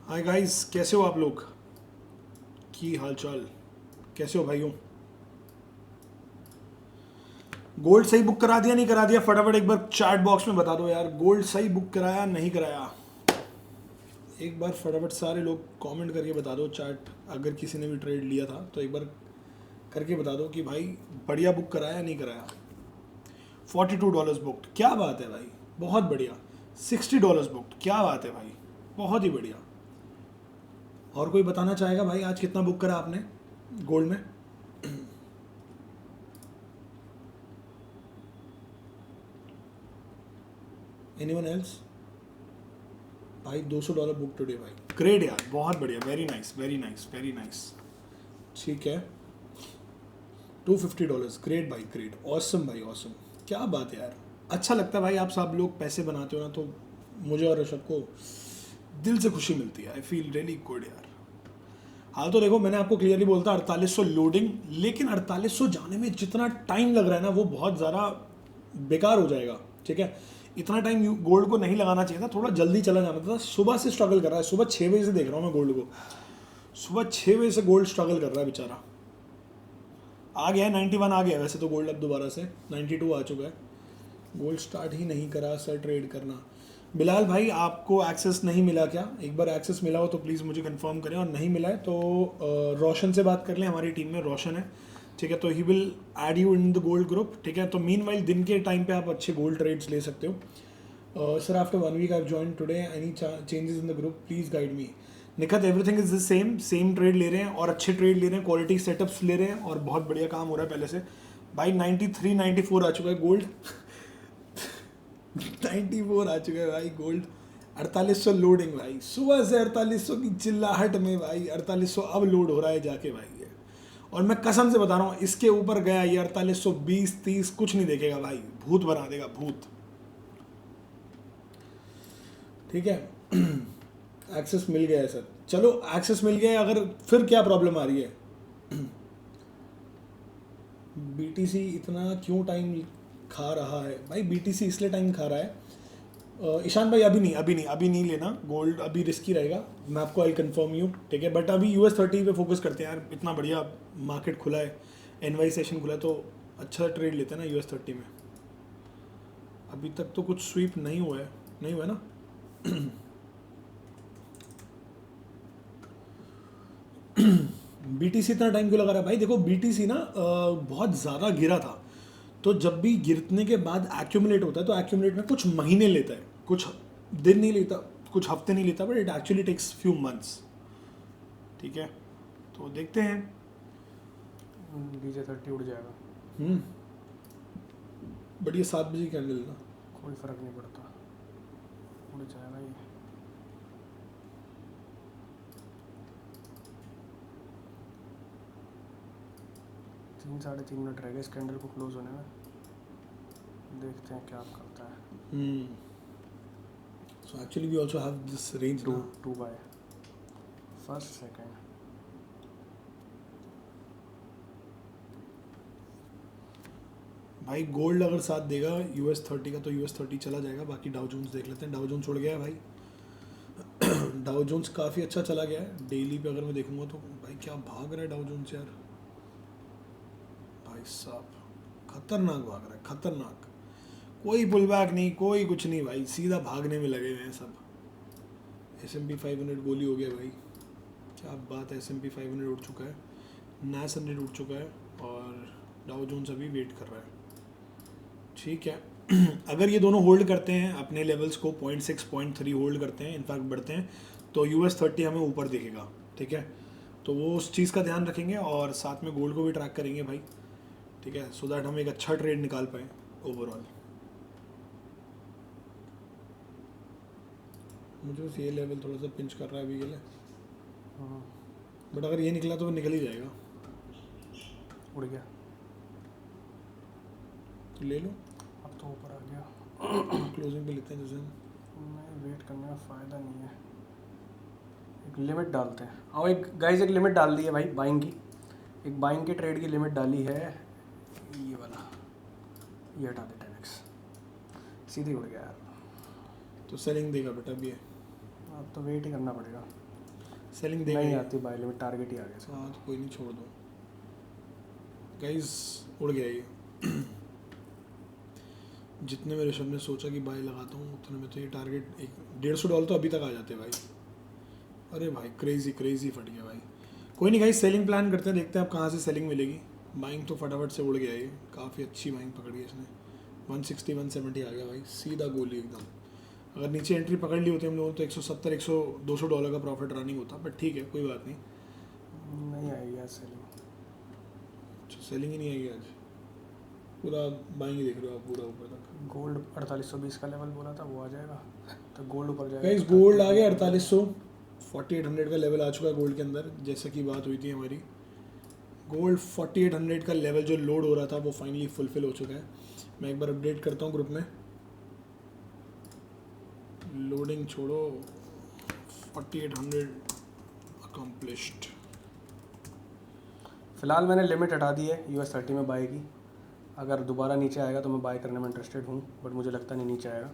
Hi guys, कैसे हो आप लोग? की हालचाल? कैसे हो भाइयों? गोल्ड सही बुक करा दिया नहीं करा दिया? फटाफट एक बार चैट बॉक्स में बता दो यार, गोल्ड सही बुक कराया नहीं कराया? एक बार फटाफट सारे लोग कमेंट करके बता दो चैट। अगर किसी ने भी ट्रेड लिया था तो एक बार करके बता दो कि भाई बढ़िया बुक कराया नहीं कराया। $42 बुक्ड, क्या बात है भाई, बहुत बढ़िया। $60 बुक्ड, क्या बात है भाई, बहुत ही बढ़िया। और कोई बताना चाहेगा भाई आज कितना बुक करा आपने गोल्ड में? Anyone else? भाई $200 बुक टुडे भाई, ग्रेट यार, बहुत बढ़िया, very nice very nice very nice. ठीक है, $250, ग्रेट भाई ग्रेट, ऑसम भाई ऑसम, क्या बात है यार। अच्छा लगता है भाई, आप सब लोग पैसे बनाते हो ना तो मुझे और ऋषभ को दिल से खुशी मिलती है। आई फील रियली गुड यार। हाल तो देखो, मैंने आपको क्लियरली बोलता 4800 लोडिंग, लेकिन 4800 जाने में जितना टाइम लग रहा है ना वो बहुत ज़्यादा बेकार हो जाएगा। ठीक है, इतना टाइम गोल्ड को नहीं लगाना चाहिए था, थोड़ा जल्दी चला जाना था। सुबह से स्ट्रगल कर रहा है, सुबह 6 बजे से देख रहा हूँ मैं गोल्ड को, सुबह 6 बजे से गोल्ड स्ट्रगल कर रहा है बेचारा। आ गया है 91, आ गया है वैसे तो गोल्ड, अब दोबारा से 92 आ चुका है। गोल्ड स्टार्ट ही नहीं करा सर ट्रेड करना। बिलाल भाई, आपको एक्सेस नहीं मिला क्या? एक बार एक्सेस मिला हो तो प्लीज़ मुझे कंफर्म करें, और नहीं मिला है तो रोशन से बात कर लें, हमारी टीम में रोशन है। ठीक है, तो he will add you in the gold group. ठीक है, तो मीन वाइल दिन के टाइम पे आप अच्छे गोल्ड ट्रेड्स ले सकते हो। Sir after 1 week I join today, any changes in the group please guide me. Nikhat, everything is the same, same trade ले रहे हैं और अच्छे ट्रेड ले रहे हैं, क्वालिटी सेटअप्स ले रहे हैं और बहुत बढ़िया काम हो रहा है पहले से। भाई 93 94 आ चुका है गोल्ड। 94 आ चुका है भाई गोल्ड। 4800 लोडिंग भाई, सुबह से 4800 की चिल्लाहट में भाई 4800 अब लोड हो रहा है जाके भाई ये। और मैं कसम से बता रहा हूँ, इसके ऊपर गया ये 4820 30 कुछ नहीं देखेगा भाई, भूत बना देगा भूत। ठीक है, एक्सेस मिल गया है सर, चलो एक्सेस मिल गया है। अगर फिर क्या प्रॉब्लम आ रही है? बीटीसी इतना क्यों टाइम खा रहा है भाई? बीटीसी इसलिए टाइम खा रहा है ईशान भाई, अभी नहीं अभी नहीं अभी नहीं लेना गोल्ड, अभी रिस्की रहेगा। मैं आपको आई कंफर्म यू, ठीक है, बट अभी US30 पे फोकस करते हैं यार, इतना बढ़िया मार्केट खुला है, एनवाई सेशन खुला है, तो अच्छा ट्रेड लेते हैं ना US30 में। अभी तक तो कुछ स्वीप नहीं हुआ है, नहीं हुआ है ना। बीटीसी इतना टाइम क्यों लगा रहा है भाई? देखो बीटीसी ना बहुत ज़्यादा गिरा था, तो जब भी गिरने के बाद एक्यूमुलेट होता है तो एक्यूमुलेट में कुछ महीने लेता है, कुछ दिन नहीं लेता, कुछ हफ्ते नहीं लेता, but it actually takes few months. ठीक है, तो देखते हैं। DJ30 उड़ जाएगा, बढ़िया 7 बजे कैंडल ना, कोई फर्क नहीं पड़ता, उड़ जाएगा ये। तीन 3.5 मिनट रह गए इस कैंडल को क्लोज होने में, देखते हैं क्या करता है। So actually we also have this range ना। 2 बाय फर्स्ट सेकेंड। भाई गोल्ड अगर साथ देगा US30 का तो US30 चला जाएगा, बाकी डाउ जोन्स देख लेते हैं। डाउ जोन्स उड़ गया है भाई। डाउ जोन्स काफ़ी अच्छा चला गया है, डेली पे अगर मैं देखूंगा तो भाई क्या भाग रहा है डाउ जोन्स यार, भाई साहब खतरनाक भाग रहा है, खतरनाक। कोई पुल बैक नहीं, कोई कुछ नहीं भाई, सीधा भागने में लगे हुए हैं सब। S&P 500 गोली हो गया भाई, क्या बात है। S&P 500 उड़ चुका है, NAS 100 उड़ चुका है, और डाउ जोन्स अभी वेट कर रहा है। ठीक है, अगर ये दोनों होल्ड करते हैं अपने लेवल्स को, 0.6 0.3 होल्ड करते हैं, इनफैक्ट बढ़ते हैं, तो US30 हमें ऊपर दिखेगा। ठीक है, तो वो उस चीज़ का ध्यान रखेंगे और साथ में गोल्ड को भी ट्रैक करेंगे भाई। ठीक है, सो दैट हम एक अच्छा ट्रेड निकाल पाएँ ओवरऑल। मुझे बस ये लेवल थोड़ा सा पिंच कर रहा है अभी के लिए, बट अगर ये निकला तो वो निकल ही जाएगा। उड़ गया, तो ले लो, अब तो ऊपर आ गया। क्लोजिंग पे लेते हैं जैसे। मैं वेट करने का फ़ायदा नहीं है, एक लिमिट डालते हैं। और एक गाइस एक लिमिट डाल दी है भाई बाइंग की, एक बाइंग के ट्रेड की लिमिट डाली है, ये वाला, ये हटा दे 10x, सीधे उड़ गया यार। तो सेलिंग देगा बेटा अभी ये। अब तो वेट ही करना पड़ेगा। सेलिंग देगा नहीं ये? आती बाय लिमिट, टारगेट ही आ गया। हाँ तो कोई नहीं, छोड़ दो गाइस, उड़ गया ये। जितने में ऋषभ ने सोचा कि बाय लगाता हूँ उतने में तो ये टारगेट एक $150 तो अभी तक आ जाते भाई। अरे भाई क्रेजी क्रेजी फट गया भाई। कोई नहीं गाइस, सेलिंग प्लान करते हैं, देखते हैं अब कहाँ से सेलिंग मिलेगी। बाइंग तो फटाफट से उड़ गया ये, काफ़ी अच्छी बाइंग पकड़ी है इसने। 160 170 आ गया भाई, सीधा गोली एकदम। अगर नीचे एंट्री पकड़ ली होती हम लोगों तो 170 100 $200 का प्रॉफिट रनिंग होता, बट ठीक है कोई बात नहीं। नहीं आई यार सेलिंग। अच्छा सेलिंग ही नहीं आई आज, पूरा बाइंग ही देख रहे हो आप पूरा ऊपर तक। गोल्ड 4820 का लेवल बोला था, वो आ जाएगा तो गोल्ड ऊपर जाएगा। गाइस गोल्ड आ गया 4800, 4800 का लेवल आ चुका है गोल्ड के अंदर, जैसा कि बात हुई थी हमारी। गोल्ड 4800 का लेवल जो लोड हो रहा था वो फाइनली फुलफिल हो चुका है। मैं एक बार अपडेट करता हूँ ग्रुप में, लोडिंग छोड़ो, 4800 अकम्प्लिश्ड। फिलहाल मैंने लिमिट हटा दी है US30 में बाय की। अगर दोबारा नीचे आएगा तो मैं बाय करने में इंटरेस्टेड हूँ, बट मुझे लगता नहीं नीचे आएगा।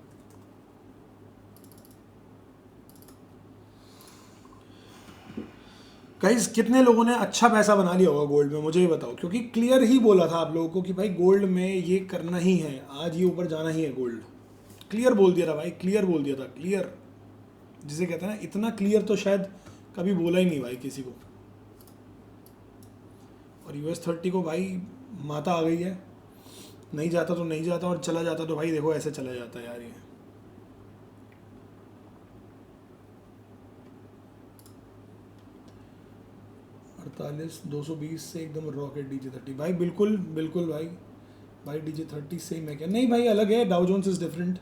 गाइस कितने लोगों ने अच्छा पैसा बना लिया होगा गोल्ड में, मुझे ये बताओ, क्योंकि क्लियर ही बोला था आप लोगों को कि भाई गोल्ड में ये करना ही है, आज ये ऊपर जाना ही है गोल्ड। क्लियर बोल दिया था भाई, क्लियर बोल दिया था, क्लियर जिसे कहते हैं ना, इतना क्लियर तो शायद कभी बोला ही नहीं भाई किसी को। और US30 को भाई माता आ गई है, नहीं जाता तो नहीं जाता, और चला जाता तो भाई देखो ऐसे चला जाता है यार ये। अड़तालीस 220 से एकदम रॉकेट DJ30 भाई, बिल्कुल बिल्कुल भाई। भाई DJ30 सेम है क्या? नहीं भाई अलग है, Dow Jones is different.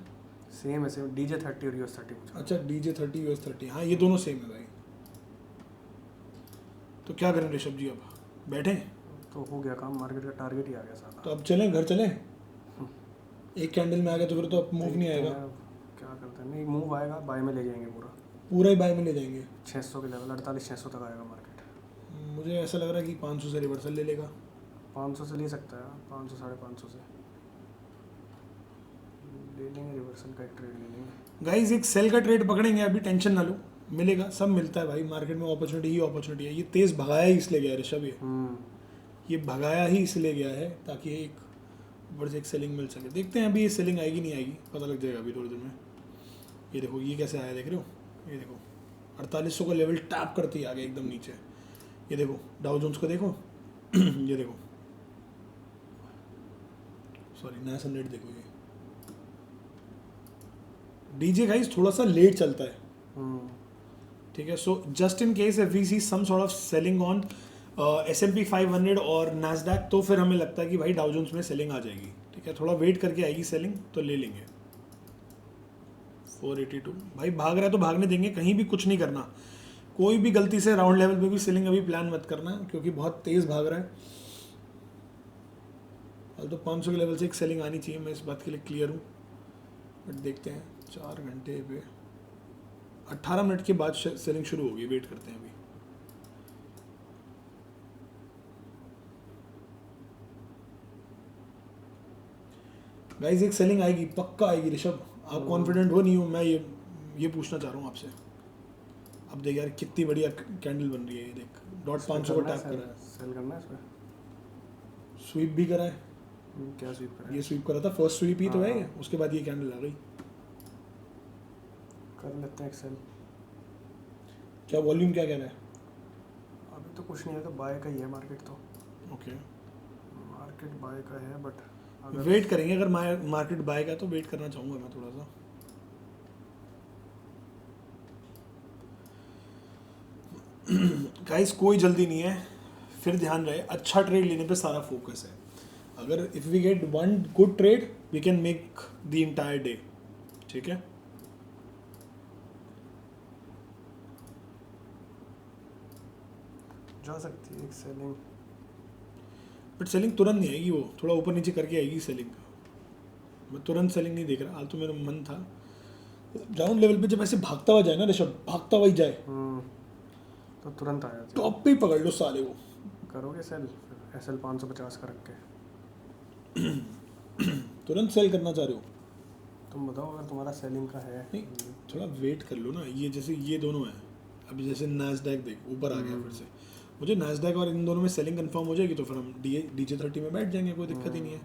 Same है सेम, DJ30 और US30 पूछा। अच्छा DJ30 US30, हाँ ये दोनों सेम है भाई। तो क्या करें ऋषभ जी, अब बैठे तो हो गया काम, मार्केट का टारगेट ही आ गया सारा। तो अब चलें, घर चलें। एक कैंडल में आ गया तो फिर तो अब मूव नहीं आएगा। क्या करते हैं, नहीं मूव आएगा, बाय में ले जाएंगे पूरा। पूरा ही बाय में ले जाएंगे। 600 के लेवल, 4800 तक आएगा मार्केट। मुझे ऐसा लग रहा है कि 500 से रिवर्सल ले लेगा। 500 से ले सकता है, 500 550 से ले लेंगे, रिवर्सल का एक ट्रेड ले लेंगे। गाइस एक सेल का ट्रेड पकड़ेंगे, अभी टेंशन ना लो, मिलेगा, सब मिलता है भाई मार्केट में, अपॉर्चुनिटी ही अपॉर्चुनिटी है। ये तेज़ भगाया ही इसलिए गया ऋषभ, ये भगाया ही इसलिए गया है ताकि एक ऊपर से एक सेलिंग मिल सके। देखते हैं अभी ये सेलिंग आएगी नहीं आएगी, पता लग जाएगा अभी थोड़ी देर में। ये देखो ये कैसे आया, देख रहे हो, ये देखो 4800 का लेवल टैप करते ही आ गया एकदम नीचे। ये देखो डाउ जोन्स को देखो ये देखो, सॉरी NASDAQ देखो, ये डीजे गाइस थोड़ा सा लेट चलता है, ठीक है। So just in case if we see some sort of selling on S&P 500 और NASDAQ, तो फिर हमें लगता है कि भाई डाउ जोन्स में सेलिंग आ जाएगी, ठीक है। थोड़ा वेट करके आएगी सेलिंग तो ले लेंगे। 482 भाई भाग रहा है तो भागने देंगे, कहीं भी कुछ नहीं करना। कोई भी गलती से राउंड लेवल पे भी सेलिंग अभी प्लान मत करना, क्योंकि बहुत तेज़ भाग रहा है। अब तो 500 के लेवल से एक सेलिंग आनी चाहिए, मैं इस बात के लिए क्लियर हूँ, बट देखते हैं। 4 घंटे पे 18 मिनट के बाद सेलिंग शुरू होगी, वेट करते हैं अभी। गाइस एक सेलिंग आएगी, पक्का आएगी ऋषभ, आप कॉन्फिडेंट हो नहीं हो, मैं ये पूछना चाह रहा हूँ आपसे। अब देख यार कितनी बढ़िया कैंडल बन रही है, ये देख डॉट 500 को टैप कर रहा है, सेल करना है इसमें, स्वीप भी करा है। क्या स्वीप करें, ये स्वीप करा था, फर्स्ट स्वीप ही तो है ये, उसके बाद ये कैंडल आ गई। कर लेते हैं एक सेल। क्या वॉल्यूम क्या कह रहा है? अभी तो कुछ नहीं है, तो बाय का ही है मार्केट तो। ओके मार्केट बाय का है, बट वेट करेंगे, अगर मार्केट बाय का तो वेट करना चाहूँगा मैं थोड़ा सा। गाइस कोई जल्दी नहीं है, फिर ध्यान रहे अच्छा ट्रेड लेने पे सारा फोकस है। अगर if we get one good trade we can make the entire day, ठीक है। जा सकती है एक सेलिंग, बट सेलिंग तुरंत नहीं आएगी, वो थोड़ा ऊपर नीचे करके आएगी सेलिंग। मैं तुरंत सेलिंग नहीं देख रहा, हाल तो मेरा मन था राउंड लेवल पे जब ऐसे भागता हुआ जाए ना ऋषभ, भागता हुआ ही जाए तो तुरंत आ जाती है। टॉप पे ही पकड़ लो साले को। करोगे सेल, फिर SL 550 का रख के तुरंत सेल करना चाह रहे हो? तुम बताओ अगर तुम्हारा सेलिंग का है। नहीं थोड़ा वेट कर लो ना, ये जैसे ये दोनों है, अभी जैसे नैस्डैक देख ऊपर आ गया फिर से, मुझे नैस्डैक और इन दोनों में सेलिंग कंफर्म हो जाएगी तो फिर हम DJ30 में बैठ जाएंगे, कोई दिक्कत ही नहीं है।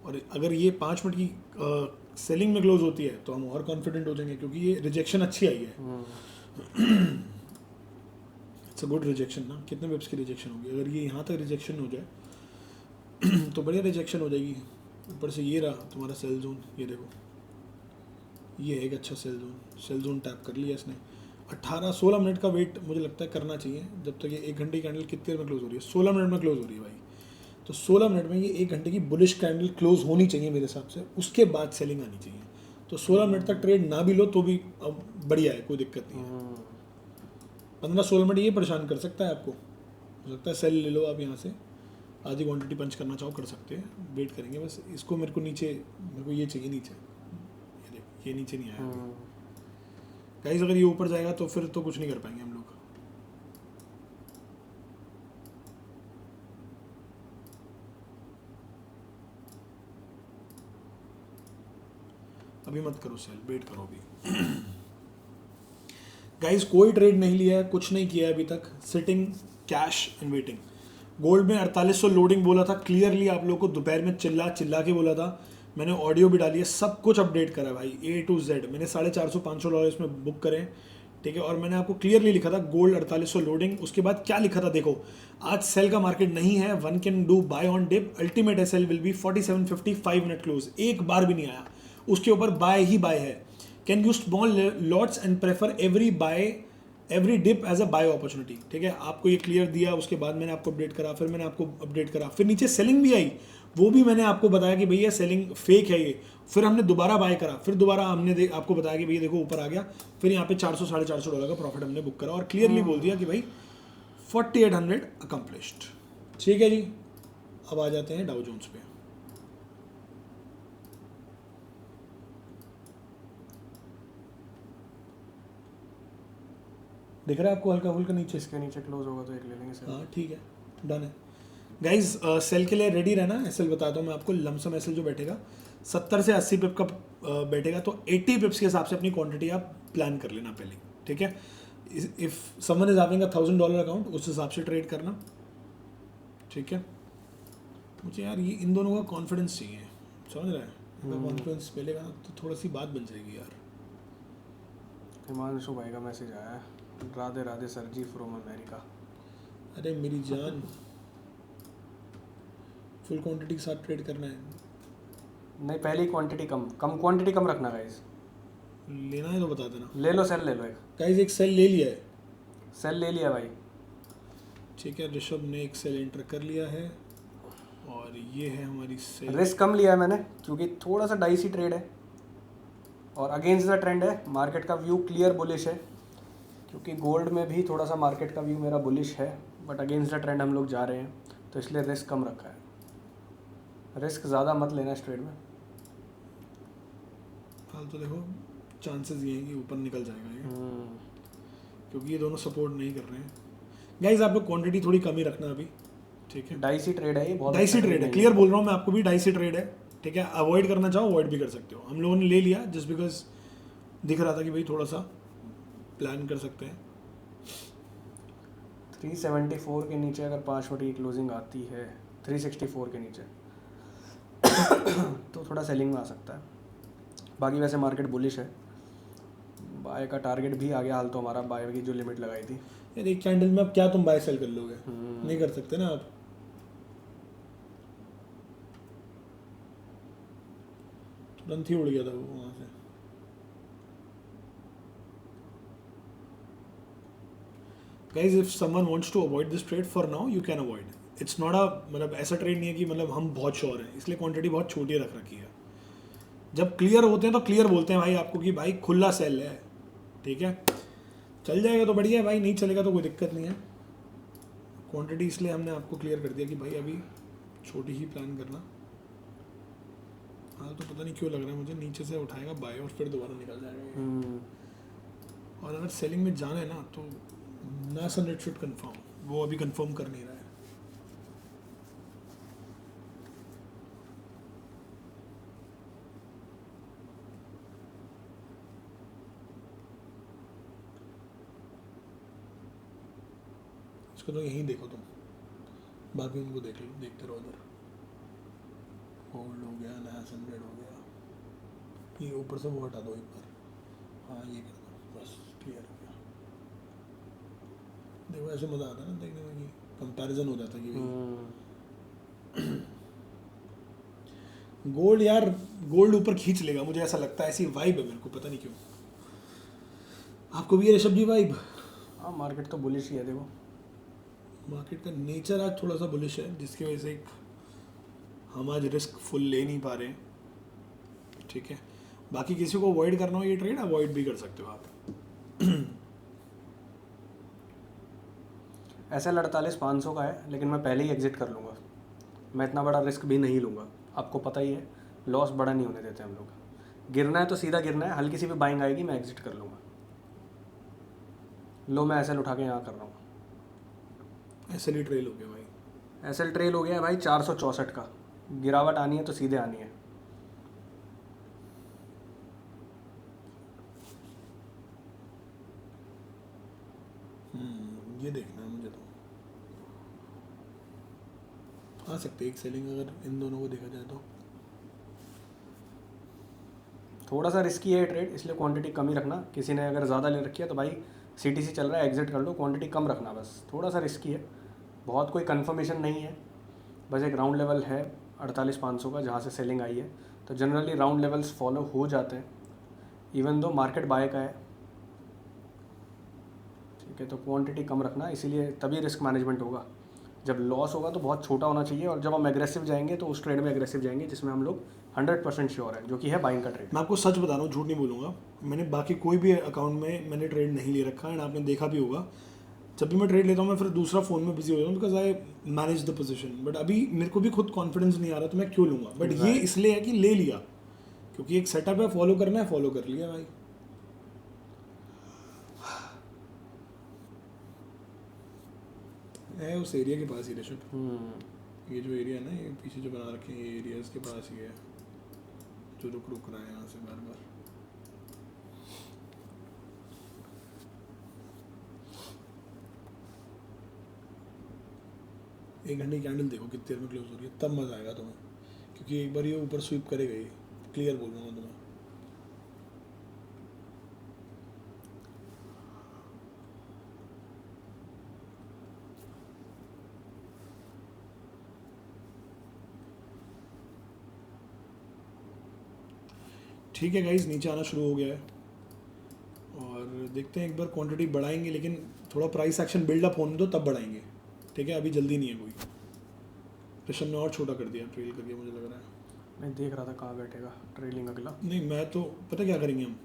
और अगर ये 5 मिनट की सेलिंग में क्लोज होती है तो हम और कॉन्फिडेंट हो जाएंगे, क्योंकि ये रिजेक्शन अच्छी आई है। इट्स अ गुड रिजेक्शन ना। कितने वेब्स की रिजेक्शन होगी? अगर ये यहाँ तक रिजेक्शन हो जाए तो बढ़िया रिजेक्शन हो जाएगी। ऊपर से ये रहा तुम्हारा सेल जोन, ये देखो ये है एक अच्छा सेल जोन टैप कर लिया इसने। 18-16 मिनट का वेट मुझे लगता है करना चाहिए, जब तक ये 1 घंटे की कैंडल कितनी देर में क्लोज हो रही है? 16 मिनट में क्लोज हो रही है भाई। तो 16 मिनट में ये 1 घंटे की बुलिश कैंडल क्लोज होनी चाहिए मेरे हिसाब से, उसके बाद सेलिंग आनी चाहिए। तो 16 मिनट तक ट्रेड ना भी लो तो भी अब बढ़िया है, कोई दिक्कत नहीं है। 15-16 मिनट ये परेशान कर सकता है आपको, हो सकता है सेल ले लो आप यहाँ से, आधी क्वांटिटी पंच करना चाहो कर सकते हैं। वेट करेंगे बस इसको, मेरे को ये चाहिए नीचे, ये नीचे नहीं आया गाइस। अगर ये ऊपर जाएगा तो फिर तो कुछ नहीं कर पाएंगे हम लोग। अभी मत करो सेल, वेट करो अभी। गाइस कोई ट्रेड नहीं लिया है, कुछ नहीं किया है अभी तक, sitting cash and waiting. Gold में 4800 लोडिंग बोला था क्लियरली आप लोगों को, दोपहर में चिल्ला के बोला था। मैंने ऑडियो भी डाली है, सब कुछ अपडेट करा है भाई A to Z। मैंने $450-500 इसमें बुक करे, ठीक है। और मैंने आपको क्लियरली लिखा था गोल्ड 4800 लोडिंग। उसके बाद क्या लिखा था देखो, आज सेल का मार्केट नहीं है, one can do buy on dip, ultimate SL will be 4750 5 minute close. एक बार भी नहीं आया उसके ऊपर, बाय ही बाय है। Can you small lots and prefer every dip as a buy opportunity, ठीक है। आपको ये क्लियर दिया, उसके बाद मैंने आपको अपडेट करा, फिर मैंने आपको अपडेट करा, फिर नीचे सेलिंग भी आई, वो भी मैंने आपको बताया कि भैया सेलिंग फेक है ये। फिर हमने दोबारा बाय करा, फिर दोबारा हमने आपको बताया कि भैया देखो ऊपर आ गया, फिर यहाँ पे $400-450 का प्रॉफिट हमने बुक करा और क्लियरली बोल दिया कि भाई 4800 अकम्प्लिश्ड, ठीक है जी। अब आ जाते हैं डाउ जोन्स पे। दिख रहा है आपको हल्का फुल्का नीचे? इसके नीचे क्लोज होगा तो एक ले लेंगे सर। हाँ ठीक है, डन है गाइज। सेल के लिए रेडी रहना। एसएल बताता हूँ मैं आपको, लमसम एसएल जो बैठेगा 70 से 80 पिप का बैठेगा, तो 80 पिप्स के हिसाब से अपनी क्वांटिटी आप प्लान कर लेना पहले, ठीक है। If someone is having $1000 account, उस हिसाब से ट्रेड करना, ठीक है। मुझे यार ये इन दोनों का कॉन्फिडेंस चाहिए, समझ रहा है? अगर कॉन्फिडेंस मिलेगा ना तो थोड़ी सी बात बन जाएगी यार। हिमांशु भाई का मैसेज आया है, Radhe Radhe sir ji from America. अरे मेरी जान, फुल क्वांटिटी के साथ ट्रेड करना है? नहीं, पहली क्वांटिटी क्वांटिटी कम रखना गाइस। लेना है तो बता देना। ले लो सेल, ले लो एक। गाइस एक सेल ले लिया है, सेल ले लिया भाई, ठीक है। ऋषभ ने एक सेल एंटर कर लिया है और ये है हमारी सेल। रिस्क कम लिया है मैंने क्योंकि थोड़ा सा डाइसी ट्रेड है और अगेंस्ट द ट्रेंड है। मार्केट का व्यू क्लियर बुलिश है, क्योंकि गोल्ड में भी थोड़ा सा मार्केट का व्यू मेरा बुलिश है, बट अगेंस्ट द ट्रेंड हम लोग जा रहे हैं, तो इसलिए रिस्क कम रखा है। रिस्क ज़्यादा मत लेना इस ट्रेड में। हाल तो देखो चांसेस ये हैं कि ऊपर निकल जाएगा ये, क्योंकि ये दोनों सपोर्ट नहीं कर रहे हैं। गाइस आप लोग क्वांटिटी थोड़ी कम ही रखना अभी, ठीक है। डाइसी ट्रेड है ये, बहुत डाइसी ट्रेड है, क्लियर बोल रहा हूँ मैं आपको भी, डाइसी ट्रेड है, ठीक है। अवॉइड करना चाहो अवॉइड भी कर सकते हो। हम लोगों ने ले लिया जस्ट बिकॉज दिख रहा था कि भाई थोड़ा सा प्लान कर सकते हैं। 374 के नीचे अगर 5 मिनट की क्लोजिंग आती है, 364 के नीचे तो थोड़ा सेलिंग में आ सकता है। बाकी वैसे मार्केट बुलिश है, बाय का टारगेट भी आ गया हाल तो हमारा, बाय की जो लिमिट लगाई थी। यार एक कैंडल में अब क्या तुम बाय सेल कर लोगे? नहीं कर सकते ना आप। तुरंत ही उड़ गया था वो वहां से। Guys if someone wants to avoid this trade for now you can avoid. It's not a मतलब ऐसा ट्रेड नहीं है कि मतलब हम बहुत श्योर हैं, इसलिए क्वांटिटी बहुत छोटी रख रखी है। जब क्लियर होते हैं तो क्लियर बोलते हैं भाई आपको कि भाई खुला सेल है, ठीक है। चल जाएगा तो बढ़िया है भाई, नहीं चलेगा तो कोई दिक्कत नहीं है। क्वांटिटी इसलिए हमने आपको क्लियर कर दिया कि भाई अभी छोटी ही प्लान करना। हाँ तो पता नहीं क्यों लग रहा है मुझे नीचे से उठाएगा बाय और फिर दोबारा निकल जाएगा। और अगर सेलिंग में जाना है ना तो नासन इट शुड कंफर्म, वो अभी कंफर्म कर नहीं रहा है। फिर तो यहीं देखो तुम, बाकी उनको देखते रहो उधर। गोल्ड हो गया, नया 100 हो गया, ये ऊपर से वो हटा दो एक बार, हाँ ये कर दो बस, क्लियर हो गया। देखो ऐसे मज़ा आता है ना देखने में कि कंपैरिजन हो जाता है कि गोल्ड यार, गोल्ड ऊपर खींच लेगा मुझे ऐसा लगता है, ऐसी वाइब है मेरे को, पता नहीं क्यों। आपको भी है ऋषभ जी वाइब? हाँ मार्केट तो बुलिश ही है देखो। मार्केट का नेचर आज थोड़ा सा बुलिश है, जिसकी वजह से हम आज रिस्क फुल ले नहीं पा रहे हैं, ठीक है। बाकी किसी को अवॉइड करना हो ये ट्रेड, अवॉइड भी कर सकते हो आप। ऐसा 48,500 का है, लेकिन मैं पहले ही एग्जिट कर लूँगा। मैं इतना बड़ा रिस्क भी नहीं लूँगा, आपको पता ही है लॉस बड़ा नहीं होने देते हम लोग। गिरना है तो सीधा गिरना है, हल्की सी भी बाइंग आएगी मैं एग्जिट कर लूँगा। लो मैं एसएल उठा के यहाँ कर रहा हूँ। ऐसे ही ट्रेल हो गया भाई, एसएल ट्रेल हो गया है भाई 464 का। गिरावट आनी है तो सीधे आनी है। ये देखना है मुझे तो। आ सकते एक सेलिंग अगर इन दोनों को देखा जाए तो। थोड़ा सा रिस्की है ट्रेड, इसलिए क्वांटिटी कम ही रखना। किसी ने अगर ज़्यादा ले रखी है तो भाई सीटीसी चल रहा है, एग्जिट कर लो, क्वांटिटी कम रखना बस। थोड़ा सा रिस्की है, बहुत कोई कंफर्मेशन नहीं है, बस एक राउंड लेवल है 48,500 का जहाँ से सेलिंग आई है। तो जनरली राउंड लेवल्स फॉलो हो जाते हैं, इवन दो मार्केट बाय का है, ठीक है। तो क्वांटिटी कम रखना, इसीलिए तभी रिस्क मैनेजमेंट होगा। जब लॉस होगा तो बहुत छोटा होना चाहिए, और जब हम एग्रेसिव जाएंगे तो उस ट्रेड में एग्रेसिव जाएंगे जिसमें हम लोग 100% श्योर है, जो कि है बाइंग का ट्रेड। मैं आपको सच बता रहा हूँ, झूठ नहीं बोलूँगा, मैंने बाकी कोई भी अकाउंट में मैंने ट्रेड नहीं ले रखा, एंड आपने देखा भी होगा जब भी मैं ट्रेड लेता हूँ मैं फिर दूसरा फ़ोन में बिजी हो जाता हूँ, because I manage the position. But अभी मेरे को भी खुद कॉन्फिडेंस नहीं आ रहा तो मैं क्यों लूँगा, बट ये इसलिए है कि ले लिया, क्योंकि एक सेटअप है, फॉलो करना है, फॉलो कर लिया भाई। है उस एरिया के पास ही ऋषभ, ये जो एरिया है ना, ये पीछे जो बना रखे हैं ये एरिया इसके पास ही है, जो रुक रहा है यहाँ से बार बार। एक घंटे की कैंडल देखो कितनी देर में क्लोज हो रही है, तब मज़ा आएगा तुम्हें, क्योंकि एक बार ये ऊपर स्वीप करेगा ये, क्लियर बोल रहा हूँ तुम्हें। ठीक है गाइस, नीचे आना शुरू हो गया है और देखते हैं, एक बार क्वांटिटी बढ़ाएंगे, लेकिन थोड़ा प्राइस एक्शन बिल्डअप होने दो तब बढ़ाएंगे, ठीक है। अभी जल्दी नहीं है कोई। ऋषभ ने और छोटा कर दिया ट्रेल करके, मुझे लग रहा है। मैं देख रहा था कहाँ बैठेगा ट्रेलिंग अगला। नहीं मैं तो पता क्या करेंगे हम,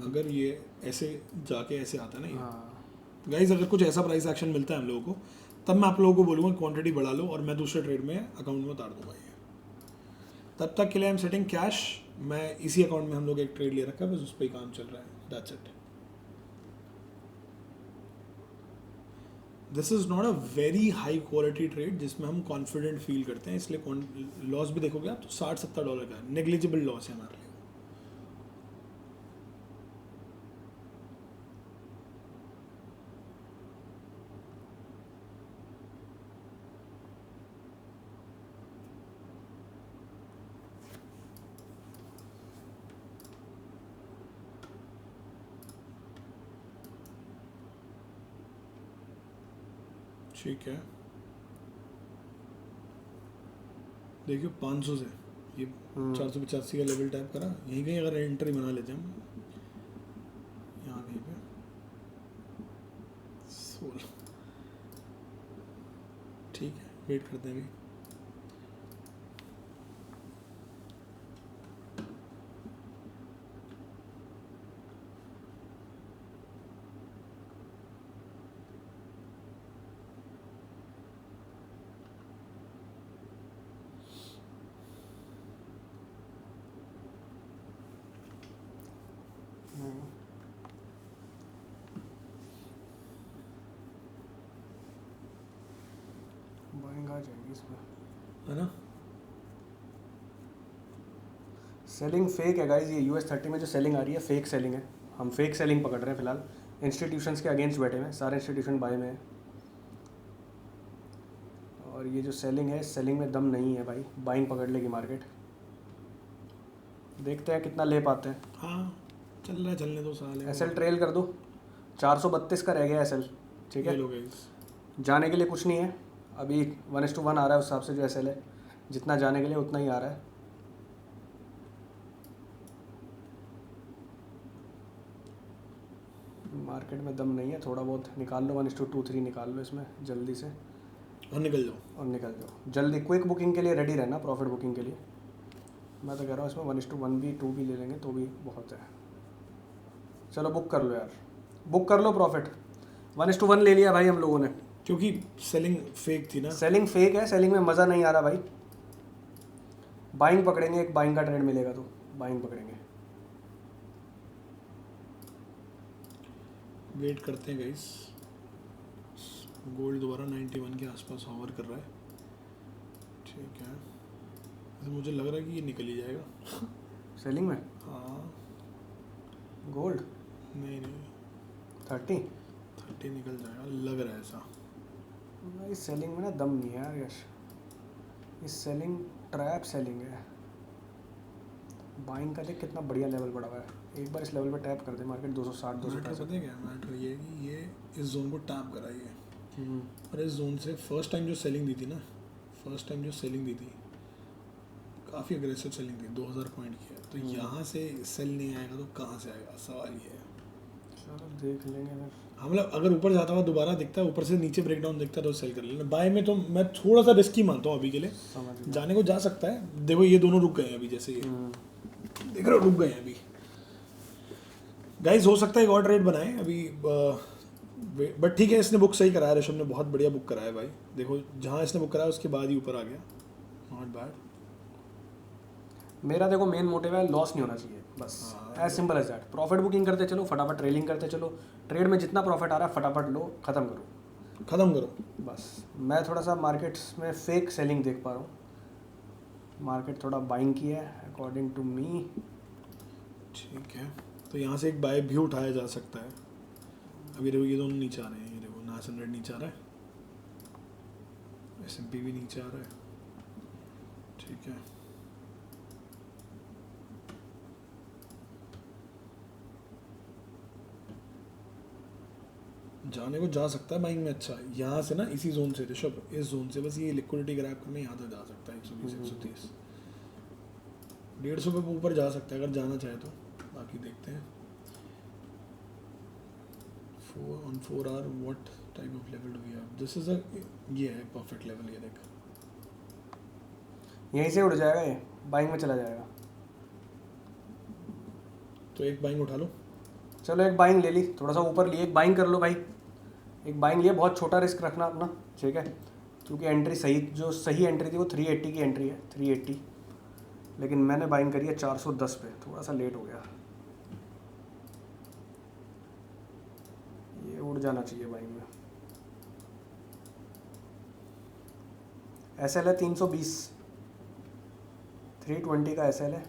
अगर ये ऐसे जाके ऐसे आता है ना ये गाइस, अगर कुछ ऐसा प्राइस एक्शन मिलता है हम लोगों को, तब मैं आप लोगों को बोलूँगा क्वांटिटी बढ़ा लो और मैं दूसरे ट्रेड में अकाउंट में उतार दूंगा ये। तब तक के लिए आई एम सेटिंग कैश। मैं इसी अकाउंट में हम लोग एक ट्रेड ले रखा है, बस उस पर ही काम चल रहा है, that's it. This is not a very high quality trade जिसमें हम कॉन्फिडेंट फील करते हैं, इसलिए लॉस भी देखोगे आप तो $60-70 का है, नेग्लिजिबल लॉस है हमारे लिए। ठीक है, देखियो 500 से ये 485 का लेवल टाइप करा, यहीं कहीं अगर एंट्री बना लेते हैं हम, यहाँ कहीं पे 16, ठीक है, वेट करते हैं अभी। बाइंग आ जाएगी इसमें, है ना। सेलिंग फेक है गाइज। ये US30 में जो सेलिंग आ रही है फेक सेलिंग है, हम फेक सेलिंग पकड़ रहे हैं फिलहाल। इंस्टीट्यूशंस के अगेंस्ट बैठे हुए हैं, सारे इंस्टीट्यूशन बाय में है। और ये जो सेलिंग है, सेलिंग में दम नहीं है भाई, बाइंग पकड़ लेगी मार्केट। देखते हैं कितना ले पाते हैं। हाँ चल रहा है, चलने दो साले एस एल ट्रेल कर दो, 432 का रह गया एस एल। ठीक ये है, लो गाइस। जाने के लिए कुछ नहीं है अभी, 1:1 आ रहा है उस हिसाब से जो एस एल है, जितना जाने के लिए उतना ही आ रहा है। मार्केट में दम नहीं है, थोड़ा बहुत निकाल लो, 1:2 3 निकाल लो इसमें जल्दी से और निकल जाओ। और निकल जाओ जल्दी। क्विक बुकिंग के लिए रेडी रहना, प्रॉफिट बुकिंग के लिए। मैं तो कह रहा हूँ इसमें 1:1 भी 2 भी ले लेंगे तो भी बहुत है। चलो बुक कर लो यार, बुक कर लो प्रॉफिट। 1:1 ले लिया भाई हम लोगों ने, क्योंकि सेलिंग फेक थी ना। सेलिंग फेक है, सेलिंग में मज़ा नहीं आ रहा भाई। बाइंग पकड़ेंगे, एक बाइंग का ट्रेड मिलेगा तो बाइंग पकड़ेंगे। वेट करते हैं गाइस। गोल्ड दोबारा 91 के आसपास होवर कर रहा है। ठीक है, तो मुझे लग रहा है कि ये निकल ही जाएगा। सेलिंग में हाँ गोल्ड नहीं नहीं 30 निकल जाएगा, लग रहा है ऐसा। भाई सेलिंग में ना दम नहीं है यार यश, इस सेलिंग ट्रैप सेलिंग है। बाइंग का देख कितना बढ़िया लेवल पड़ा हुआ है, एक बार इस लेवल पे टैप कर दे मार्केट 260 मैटर 265। पता है क्या मैटर, ये है कि ये इस जोन को टैप करा ये, और इस जोन से फर्स्ट टाइम जो सेलिंग दी थी ना, काफ़ी अग्रेसिव सेलिंग थी, 2000 पॉइंट की है। तो यहाँ से सेल नहीं आएगा तो कहाँ से आएगा, सवाल ये है। चलो देख लेंगे फिर। हाँ मतलब अगर ऊपर जाता हुआ दोबारा दिखता है, ऊपर से नीचे ब्रेकडाउन दिखता है तो सेल कर लेना। बाय में तो मैं थोड़ा सा रिस्की मानता हूँ अभी के लिए, समझ गया। जाने को जा सकता है। देखो ये दोनों रुक गए हैं अभी, जैसे ये देख रहे हो रुक गए हैं अभी। गाइस हो सकता है एक और ट्रेड बनाए अभी, बट ठीक है, इसने बुक सही कराया, ऋषभ ने बहुत बढ़िया बुक कराया भाई। देखो जहाँ इसने बुक कराया उसके बाद ही ऊपर आ गया, नॉट बैड। मेरा देखो मेन मोटिव है लॉस नहीं होना चाहिए, बस as simple as that. Profit booking करते चलो, फटाफट ट्रेलिंग करते चलो, ट्रेड में जितना प्रॉफिट आ रहा है फटाफट लो, ख़त्म करो। बस मैं थोड़ा सा मार्केट्स में फेक सेलिंग देख पा रहा हूँ, मार्केट थोड़ा बाइंग की है अकॉर्डिंग टू मी। ठीक है, तो यहाँ से एक बाय भी उठाया जा सकता है। अभी देखो ये दोनों नीचे आ रहे हैं, ये देखो नास 100 नीचे आ रहा है, S&P भी नीचे आ रहा है। ठीक है, जाने को जा सकता है बाइंग में। अच्छा यहाँ से ना, इसी जोन से ऋषभ, इस जोन से बस ये लिक्विडिटी ग्रैब करने यहाँ तक जा सकता है, 120 130 150 पे ऊपर जा सकता है अगर जाना चाहे तो। बाकी देखते हैं 4 on 4 hour what type of level do we have? This is a, ये है परफेक्ट लेवल, ये देख। यहीं से उड़ जाएगा ये, बाइंग में चला जाएगा। तो एक बाइंग उठा लो। चलो एक बाइंग ले ली, थोड़ा सा ऊपर लिए, एक बाइंग कर लो भाई, एक बाइंग लिए। बहुत छोटा रिस्क रखना अपना, ठीक है, क्योंकि एंट्री सही, जो सही एंट्री थी वो 380 की एंट्री है, 380, लेकिन मैंने बाइंग करी है 410 पे, थोड़ा सा लेट हो गया। ये उड़ जाना चाहिए बाइंग में। एसएल है 320, 320 का एसएल है।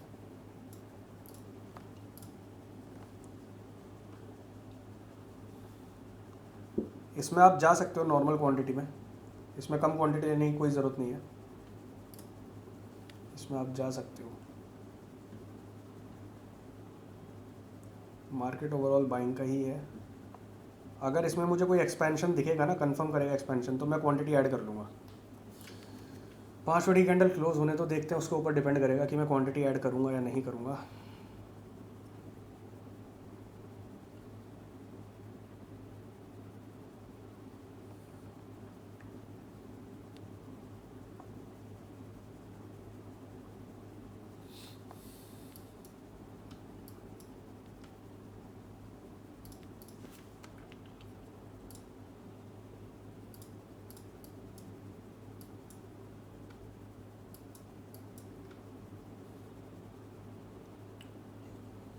इसमें आप जा सकते हो नॉर्मल क्वांटिटी में, इसमें कम क्वांटिटी लेने की कोई ज़रूरत नहीं है, इसमें आप जा सकते हो। मार्केट ओवरऑल बाइंग का ही है। अगर इसमें मुझे कोई एक्सपेंशन दिखेगा ना, कंफर्म करेगा एक्सपेंशन, तो मैं क्वांटिटी ऐड कर लूँगा। 5 बड़ी कैंडल क्लोज होने तो देखते हैं, उसके ऊपर डिपेंड करेगा कि मैं क्वांटिटी ऐड करूँगा या नहीं करूँगा।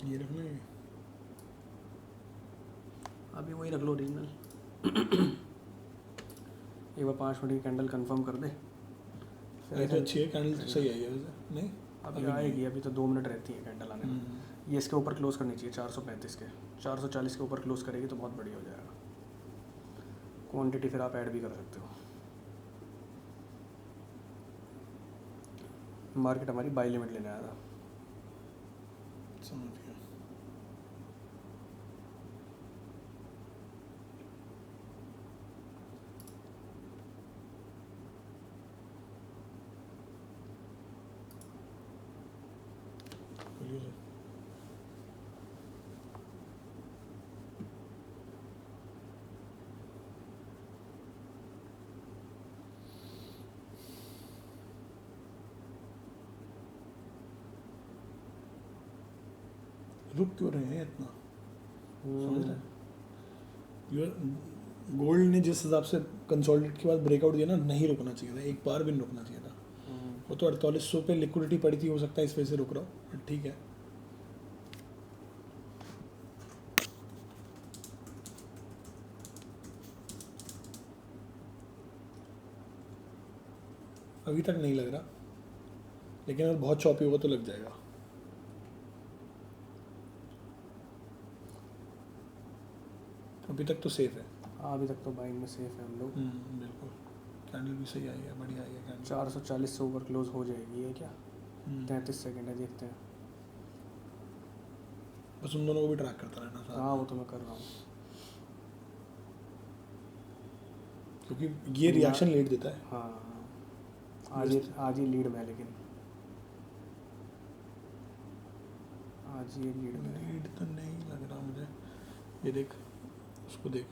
ये रखना है, अभी वही रख लो ओरिजिनल। एक बार 5 बड़ी कैंडल कंफर्म कर दे, ये तो अच्छी है कैंडल, तो सही आई है वैसे। नहीं अभी आएगी, अभी तो 2 मिनट रहती है कैंडल आने में। ये इसके ऊपर क्लोज करनी चाहिए 435 के, 440 के ऊपर क्लोज करेगी तो बहुत बढ़िया हो जाएगा। क्वांटिटी फिर आप ऐड भी कर सकते हो। मार्केट हमारी बाई लिमिट लेने आया था। समझ गया। बोलिए सर। रुक क्यों रहे हैं इतना, समझ रहे हैं? गोल्ड ने जिस हिसाब से कंसोलिडेट के बाद ब्रेकआउट दिया ना, नहीं रुकना चाहिए था, एक बार भी नहीं रुकना चाहिए था। वो तो 4800 पे लिक्विडिटी पड़ी थी, हो सकता है इस वजह से रुक रहा हो, बट ठीक है। अभी तक नहीं लग रहा, लेकिन अगर बहुत चॉपी होगा तो लग जाएगा। अभी तक तो सेफ है। हाँ अभी तक तो बाइंग में सेफ है हम लोग। बिल्कुल। कैंडल भी सही आई है, बढ़िया आई है कैंडल। 440 से ऊपर क्लोज हो जाएगी है क्या? हम्म। 33 सेकंड है, देखते हैं। बस उन दोनों को भी ट्रैक करता रहना साथ हाँ में। वो तो मैं कर रहा हूँ। क्योंकि ये रिएक्शन लेट देता है। हाँ आज ही लीड में है, लेकिन आज ये लीड में है। लीड तो नहीं लग रहा मुझे। ये देख, उसको देख,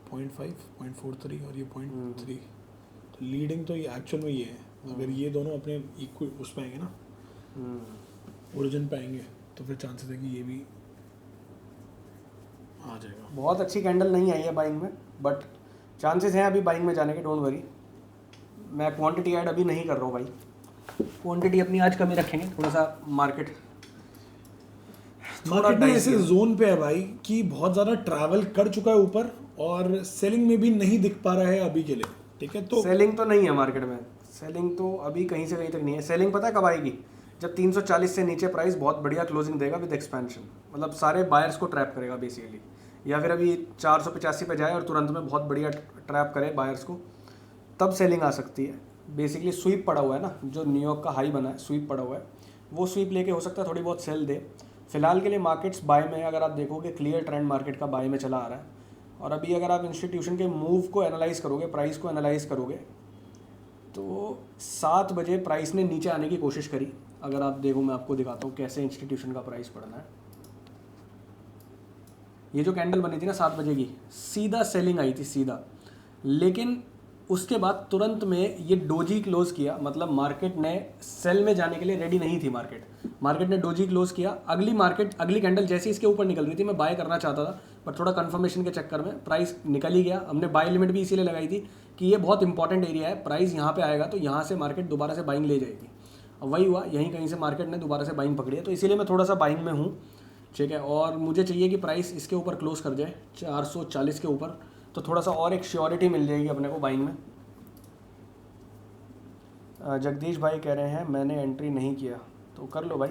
0.5, 0.43 और ये 0.3। तो लीडिंग तो ये एक्चुअल में ये है। अगर ये दोनों अपने इक्वल उस पे आएंगे ना, ओरिजिन पे आएंगे, तो फिर चांसेस है कि ये भी आ जाएगा। बहुत अच्छी कैंडल नहीं आई है बाइंग में, बट चांसेस हैं अभी बाइंग में जाने के, डोंट वरी। मैं क्वांटिटी ऐड अभी नहीं कर रहा हूँ भाई, क्वांटिटी अपनी आज कम ही रखेंगे। थोड़ा सा मार्केट मार्केट में ऐसे जोन पे है भाई कि बहुत ज़्यादा ट्रैवल कर चुका है ऊपर, और सेलिंग में भी नहीं दिख पा रहा है अभी के लिए। ठीक है, तो सेलिंग तो नहीं है मार्केट में, सेलिंग तो अभी कहीं से कहीं तक नहीं है। सेलिंग पता है कब आएगी? जब 340 से नीचे प्राइस बहुत बढ़िया क्लोजिंग देगा विद एक्सपेंशन, मतलब सारे बायर्स को ट्रैप करेगा बेसिकली। या फिर अभी 485 पे जाए और तुरंत में बहुत बढ़िया ट्रैप करे बायर्स को, तब सेलिंग आ सकती है। बेसिकली स्वीप पड़ा हुआ है ना, जो न्यूयॉर्क का हाई बना है, स्वीप पड़ा हुआ है, वो स्वीप लेके हो सकता है थोड़ी बहुत सेल दे। फिलहाल के लिए मार्केट्स बाय में, अगर आप देखोगे क्लियर ट्रेंड मार्केट का बाय में चला आ रहा है। और अभी अगर आप इंस्टीट्यूशन के मूव को एनालाइज करोगे, प्राइस को एनालाइज करोगे, तो 7 बजे प्राइस ने नीचे आने की कोशिश करी। अगर आप देखो, मैं आपको दिखाता हूँ कैसे इंस्टीट्यूशन का प्राइस पड़ना है। ये जो कैंडल बनी थी ना 7 बजे की, सीधा सेलिंग आई थी सीधा, लेकिन उसके बाद तुरंत में ये डोजी क्लोज किया। मतलब मार्केट ने सेल में जाने के लिए रेडी नहीं थी। मार्केट ने डोजी क्लोज किया। अगली कैंडल जैसी इसके ऊपर निकल रही थी, मैं बाय करना चाहता था, पर थोड़ा कंफर्मेशन के चक्कर में प्राइस निकल ही गया। हमने बाय लिमिट भी इसीलिए लगाई थी कि ये बहुत इंपॉर्टेंट एरिया है, प्राइस यहाँ पे आएगा तो यहाँ से मार्केट दोबारा से बाइंग ले जाएगी। अब वही हुआ, यहीं कहीं से मार्केट ने दोबारा से बाइंग पकड़ी है, तो इसीलिए मैं थोड़ा सा बाइंग में हूँ। ठीक है, और मुझे चाहिए कि प्राइस इसके ऊपर क्लोज कर जाए 440 के ऊपर, तो थोड़ा सा और एक श्योरिटी मिल जाएगी अपने को बाइंग में। जगदीश भाई कह रहे हैं मैंने एंट्री नहीं किया, तो कर लो भाई।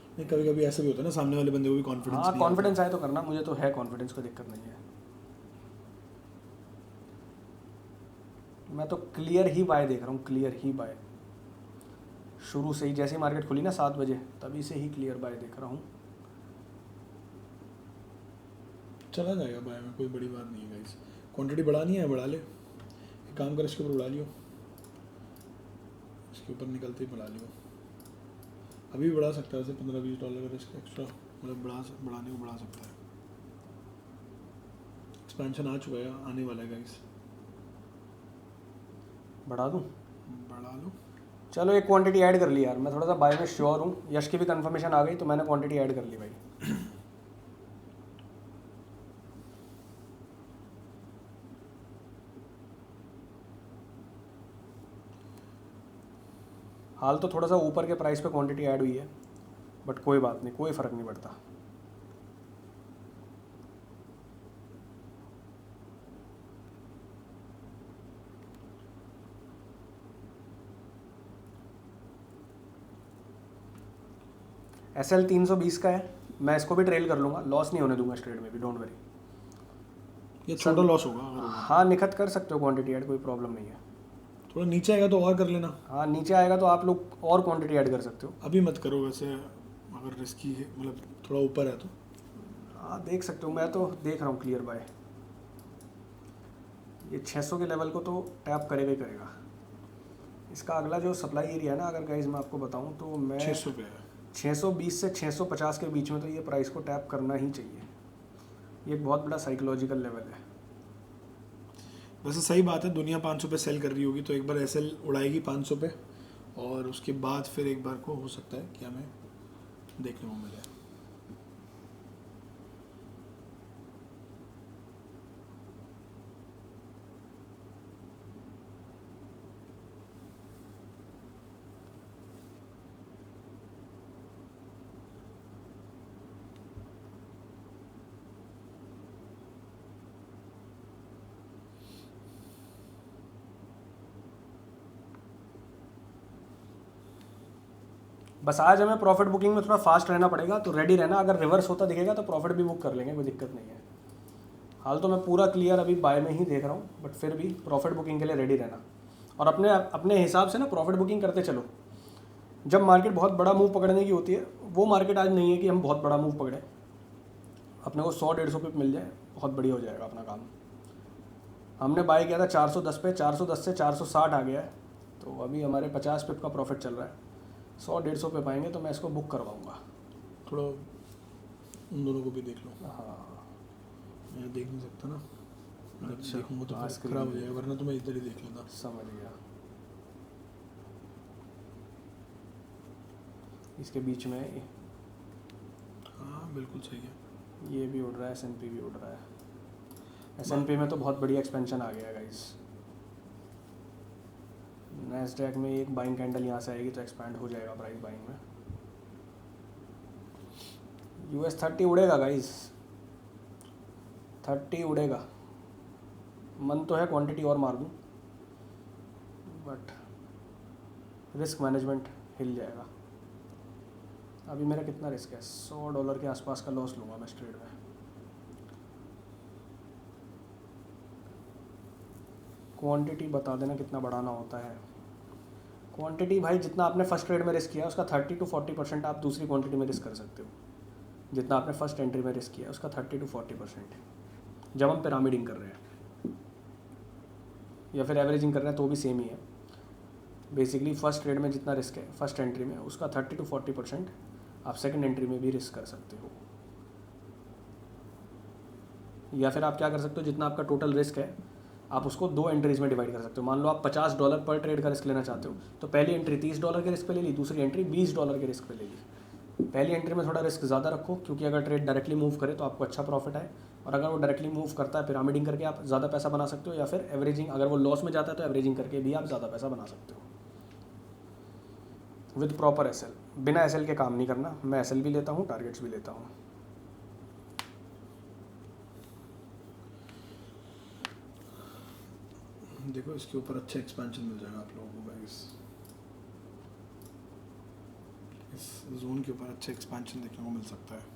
नहीं, कभी कभी ऐसा भी होता है ना, सामने वाले बंदे को भी कॉन्फिडेंस हाँ कॉन्फिडेंस आए तो करना, मुझे तो है कॉन्फिडेंस, कोई दिक्कत नहीं है। मैं तो क्लियर ही बाय देख रहा हूँ, क्लियर ही बाय। शुरू से ही जैसे ही मार्केट खुली ना 7 बजे, तभी से ही क्लियर बाय देख रहा हूँ। चला जाएगा बाय में, कोई बड़ी बात नहीं है गाइस। क्वांटिटी बढ़ानी है, बढ़ा ले। एक काम कर, इसके ऊपर उड़ा लियो, इसके ऊपर निकलते ही बढ़ा लियो। अभी भी बढ़ा सकता है वैसे, $15-20 का इसका एक्स्ट्रा, मतलब बढ़ाने को बढ़ा सकता है। एक्सपेंशन आ चुका है, आने वाला है गाइस। बढ़ा दूँ? बढ़ा लो। चलो एक क्वांटिटी ऐड कर ली यार, मैं थोड़ा सा बाय में श्योर हूँ। यश की भी कंफर्मेशन आ गई, तो मैंने क्वांटिटी ऐड कर ली भाई। हाल तो थोड़ा सा ऊपर के प्राइस पे क्वांटिटी ऐड हुई है, बट कोई बात नहीं, कोई फ़र्क नहीं पड़ता। SL 320 का है, मैं इसको भी ट्रेल कर लूँगा, लॉस नहीं होने दूंगा इस ट्रेड में भी, डोंट वरी। ये छोटा लॉस होगा अगर होगा। हाँ निखत कर सकते हो क्वांटिटी ऐड, कोई प्रॉब्लम नहीं है। थोड़ा नीचे आएगा तो और कर लेना। हाँ नीचे आएगा तो आप लोग और क्वांटिटी ऐड कर सकते हो। अभी मत करो वैसे, अगर रिस्की है, मतलब थोड़ा ऊपर है तो। हाँ देख सकते हो, मैं तो देख रहा हूँ क्लियर बाय। ये 600 के लेवल को तो टैप करेगा ही करेगा। इसका अगला जो सप्लाई एरिया है ना, अगर गाइस मैं आपको बताऊँ तो मैं 600 पे है। 620 से 650 के बीच में तो ये प्राइस को टैप करना ही चाहिए। ये एक बहुत बड़ा साइकोलॉजिकल लेवल है। वैसे सही बात है, दुनिया 500 पे सेल कर रही होगी तो एक बार एसएल उड़ाएगी 500 पे, और उसके बाद फिर एक बार को हो सकता है कि हमें देखने को मिले। बस आज हमें प्रॉफिट बुकिंग में थोड़ा फास्ट रहना पड़ेगा, तो रेडी रहना। अगर रिवर्स होता दिखेगा तो प्रॉफिट भी बुक कर लेंगे, कोई दिक्कत नहीं है। हाल तो मैं पूरा क्लियर अभी बाय में ही देख रहा हूँ, बट फिर भी प्रॉफिट बुकिंग के लिए रेडी रहना। और अपने अपने हिसाब से ना प्रॉफिट बुकिंग करते चलो। जब मार्केट बहुत बड़ा मूव पकड़ने की होती है, वो मार्केट आज नहीं है कि हम बहुत बड़ा मूव पकड़ें। अपने को 100-150 पे मिल जाए, बहुत बढ़िया हो जाएगा अपना काम। हमने बाय किया था 410 पे, 410 से 460 आ गया है, तो अभी हमारे 50 पिप का प्रॉफिट चल रहा है। 100-150 पे पाएंगे तो मैं इसको बुक करवाऊँगा। थोड़ा उन दोनों को भी देख लो। हाँ मैं देख नहीं सकता ना, जब अच्छा, देखूंगा तो हाँ, फिर screen खराब हो पे। जाएगा, वरना तो मैं इधर ही देख लेता। समझ गया। इसके बीच में हाँ बिल्कुल सही है। ये भी उड़ रहा है, S&P भी उड़ रहा है। S&P में तो बहुत बढ़िया एक्सपेंशन आ गया है गाइस। नैस्डैक में एक बाइंग कैंडल यहाँ से आएगी तो एक्सपैंड हो जाएगा प्राइस बाइंग में। US 30 उड़ेगा गाइस, 30 उड़ेगा। मन तो है क्वांटिटी और मार दूँ, बट रिस्क मैनेजमेंट हिल जाएगा। अभी मेरा कितना रिस्क है, $100 के आसपास का लॉस लूँगा मैं इस ट्रेड में। क्वांटिटी बता देना कितना बढ़ाना होता है। क्वांटिटी भाई जितना आपने फर्स्ट ट्रेड में रिस्क किया उसका 30 to 40% आप दूसरी क्वांटिटी में रिस्क कर सकते हो। जितना आपने फर्स्ट एंट्री में रिस्क किया उसका 30 to 40%, जब हम पिरामिडिंग कर रहे हैं या फिर एवरेजिंग कर रहे हैं तो भी सेम ही है। बेसिकली फर्स्ट ट्रेड में जितना रिस्क है फर्स्ट एंट्री में, उसका 30 to 40% आप सेकंड एंट्री में भी रिस्क कर सकते हो। या फिर आप क्या कर सकते हो, जितना आपका टोटल रिस्क है आप उसको 2 एंट्रीज में डिवाइड कर सकते हो। मान लो आप $50 पर ट्रेड का रिस्क लेना चाहते हो, तो पहली एंट्री $30 के रिस्क पे ले ली, दूसरी एंट्री $20 के रिस्क पे ले ली। पहली एंट्री में थोड़ा रिस्क ज़्यादा रखो, क्योंकि अगर ट्रेड डायरेक्टली मूव करे तो आपको अच्छा प्रॉफिट है, और अगर वो डायरेक्टली मूव करता है पिरामिडिंग करके आप ज़्यादा पैसा बना सकते हो, या फिर एवरेजिंग, अगर वो लॉस में जाता है तो एवरेजिंग करके भी आप ज़्यादा पैसा बना सकते हो विद प्रॉपर एसएल। बिना एसएल के काम नहीं करना। मैं एसएल भी लेता हूँ, टारगेट्स भी लेता हूँ। देखो इसके ऊपर अच्छा एक्सपेंशन मिल जाएगा आप लोगों को गाइस। इस जोन के ऊपर अच्छा एक्सपेंशन देखने को मिल सकता है।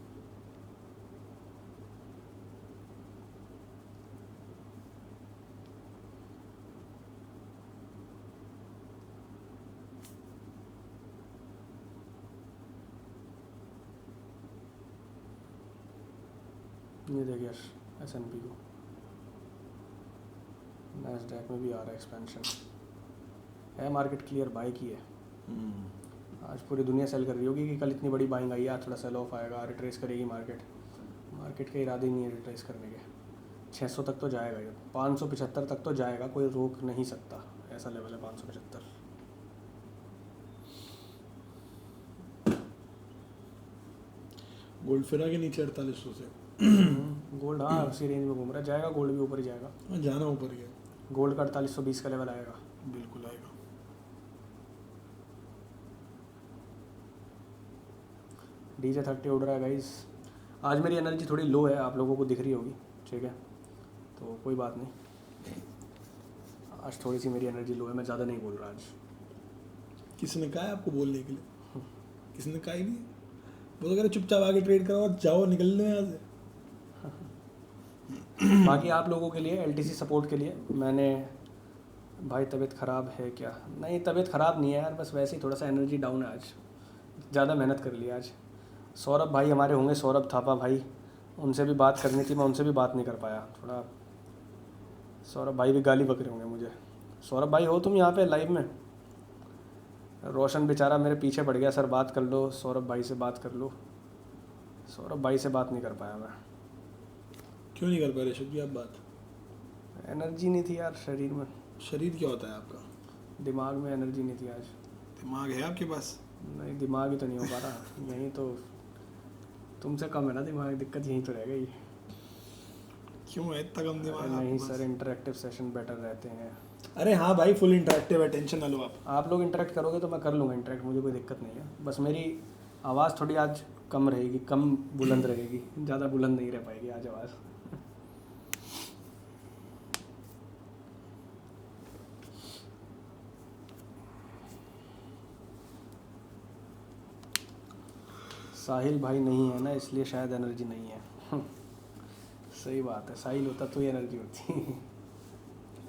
ये देखिए S&P को, नैस्डैक में भी आ रहा है एक्सपेंशन। है मार्केट क्लियर बाय की है। आज पूरी दुनिया सेल कर रही होगी कि कल इतनी बड़ी बाइंग आई है, आज थोड़ा सेल ऑफ आएगा, रिट्रेस करेगी मार्केट। मार्केट के इरादे नहीं है रिट्रेस करने के। 600 तक तो जाएगा, ये 575 तक तो जाएगा, कोई रोक नहीं सकता। ऐसा लेवल है 575। गोल्ड फिर आगे नीचे 4800 से। गोल्ड हाँ उसी रेंज में घूम रहा है, जाएगा गोल्ड भी ऊपर ही जाएगा। हाँ, जाना ऊपर ही है। गोल्ड का 4820 का लेवल आएगा। बिल्कुल आएगा। DJ 30 उड़ रहा है गाइस। आज मेरी एनर्जी थोड़ी लो है, आप लोगों को दिख रही होगी, ठीक है, तो कोई बात नहीं। आज थोड़ी सी मेरी एनर्जी लो है, मैं ज़्यादा नहीं बोल रहा आज। किसने कहा है आपको बोलने के लिए? किसने कहा ही नहीं। वो तो कह रहे चुपचाप आगे ट्रेड करो और जाओ, निकल लो यहाँ से। बाकी आप लोगों के लिए LTC सपोर्ट के लिए मैंने भाई तबीयत ख़राब है क्या? नहीं तबीयत ख़राब नहीं है यार, बस वैसे ही थोड़ा सा एनर्जी डाउन है आज, ज़्यादा मेहनत कर ली आज। सौरभ भाई हमारे होंगे, सौरभ थापा भाई, उनसे भी बात करनी थी, मैं उनसे भी बात नहीं कर पाया थोड़ा। सौरभ भाई भी गाली बक रहे होंगे मुझे। सौरभ भाई हो तुम यहाँ पे लाइव में? रोशन बेचारा मेरे पीछे पड़ गया, सर बात कर लो, सौरभ भाई से बात कर लो। सौरभ भाई से बात नहीं कर पाया मैं। क्यों नहीं कर पा रहे ऋषभ जी आप बात? एनर्जी नहीं थी यार शरीर में, शरीर क्या होता है आपका? दिमाग में एनर्जी नहीं थी आज। दिमाग है आपके पास? नहीं दिमाग ही तो नहीं हो पा रहा, यहीं तो तुमसे कम है ना दिमाग, दिक्कत यहीं तो रह गई। क्यों है इतना कम दिमाग नहीं आपके सर, पास? इंटरेक्टिव सेशन बेटर रहते हैं। अरे हाँ भाई, फुल इंटरेक्टिव है, टेंशन ना लो आप। आप लोग इंटरेक्ट करोगे तो मैं कर लूँगा इंटरेक्ट, मुझे कोई दिक्कत नहीं है। बस मेरी आवाज़ थोड़ी आज कम रहेगी, कम बुलंद रहेगी, ज़्यादा बुलंद नहीं रह पाएगी आज आवाज़। साहिल भाई नहीं है ना, इसलिए शायद एनर्जी नहीं है। सही बात है, साहिल होता तो ही एनर्जी होती।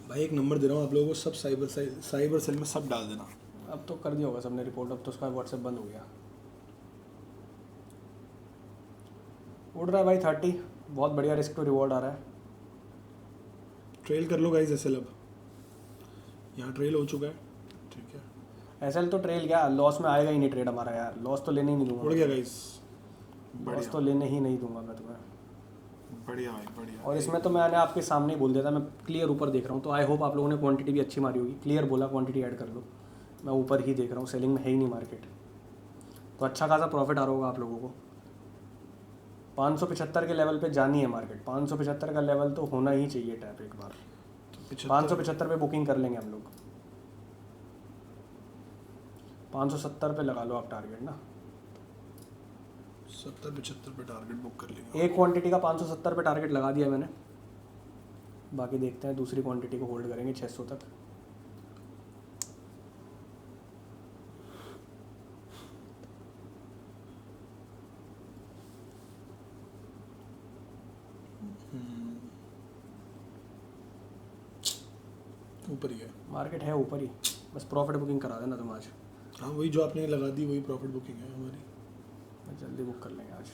भाई एक नंबर दे रहा हूँ आप लोगों को, सब साइबर सेल में सब डाल देना। अब तो कर दिया होगा सबने रिपोर्ट, अब तो उसका व्हाट्सएप बंद हो गया। उड़ रहा है भाई 30, बहुत बढ़िया रिस्क टू रिवॉर्ड आ रहा है। ट्रेल कर लो गाइस एसएल, अब यहाँ ट्रेल हो चुका है, ठीक है। एसएल तो ट्रेल गया, लॉस में आएगा ही नहीं ट्रेड हमारा यार, लॉस तो लेने ही नहीं उड़ दूंगा, गया गाइस, लॉस तो लेने ही नहीं दूंगा मैं तुम्हें। बढ़िया भाई बढ़िया। और इसमें तो मैंने आपके सामने ही बोल दिया था, मैं क्लियर ऊपर देख रहा हूँ, तो आई होप आप लोगों ने क्वांटिटी भी अच्छी मारी होगी। क्लियर बोला क्वांटिटी ऐड कर लो, मैं ऊपर ही देख रहा हूँ, सेलिंग में है ही नहीं मार्केट, तो अच्छा खासा प्रॉफिट आ रहा होगा आप लोगों को। 575 के लेवल पे जानी है मार्केट, 575 का लेवल तो होना ही चाहिए टैप एक बार। 575 पे बुकिंग कर लेंगे हम लोग, 570 पे लगा लो आप टारगेट ना। 70-75 पे टारगेट बुक कर लेंगे। एक क्वांटिटी का 570 पे टारगेट लगा दिया मैंने, बाकी देखते हैं दूसरी क्वांटिटी को होल्ड करेंगे 600 तक। ऊपर ही है मार्केट है ऊपर ही, बस प्रॉफिट बुकिंग करा देना तुम आज। हाँ, वही जो आपने लगा दी वही प्रॉफिट बुकिंग है हमारी। जल्दी बुक कर लेंगे आज।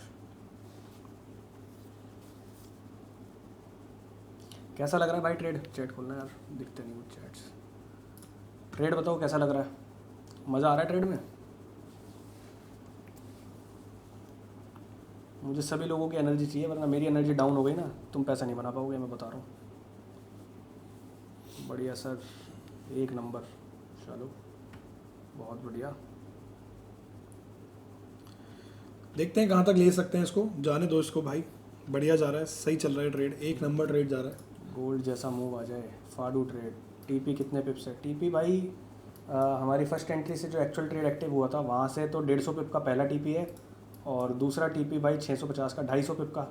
कैसा लग रहा है भाई ट्रेड? चैट खोलना यार, दिखते नहीं कुछ चैट्स। ट्रेड बताओ कैसा लग रहा है, मज़ा आ रहा है ट्रेड में? मुझे सभी लोगों की एनर्जी चाहिए, वरना मेरी एनर्जी डाउन हो गई ना, तुम पैसा नहीं बना पाओगे, मैं बता रहा हूँ। बढ़िया सर, एक नंबर, चलो बहुत बढ़िया। देखते हैं कहाँ तक ले सकते हैं इसको, जाने दो इसको भाई, बढ़िया जा रहा है, सही चल रहा है ट्रेड, एक नंबर ट्रेड जा रहा है। गोल्ड जैसा मूव आ जाए, फाडू ट्रेड। टीपी कितने पिप्स है? टीपी भाई हमारी फर्स्ट एंट्री से जो एक्चुअल ट्रेड एक्टिव हुआ था वहाँ से तो 150 पिप का पहला टीपी है, और दूसरा टीपी भाई 650 का, 250 पिप का।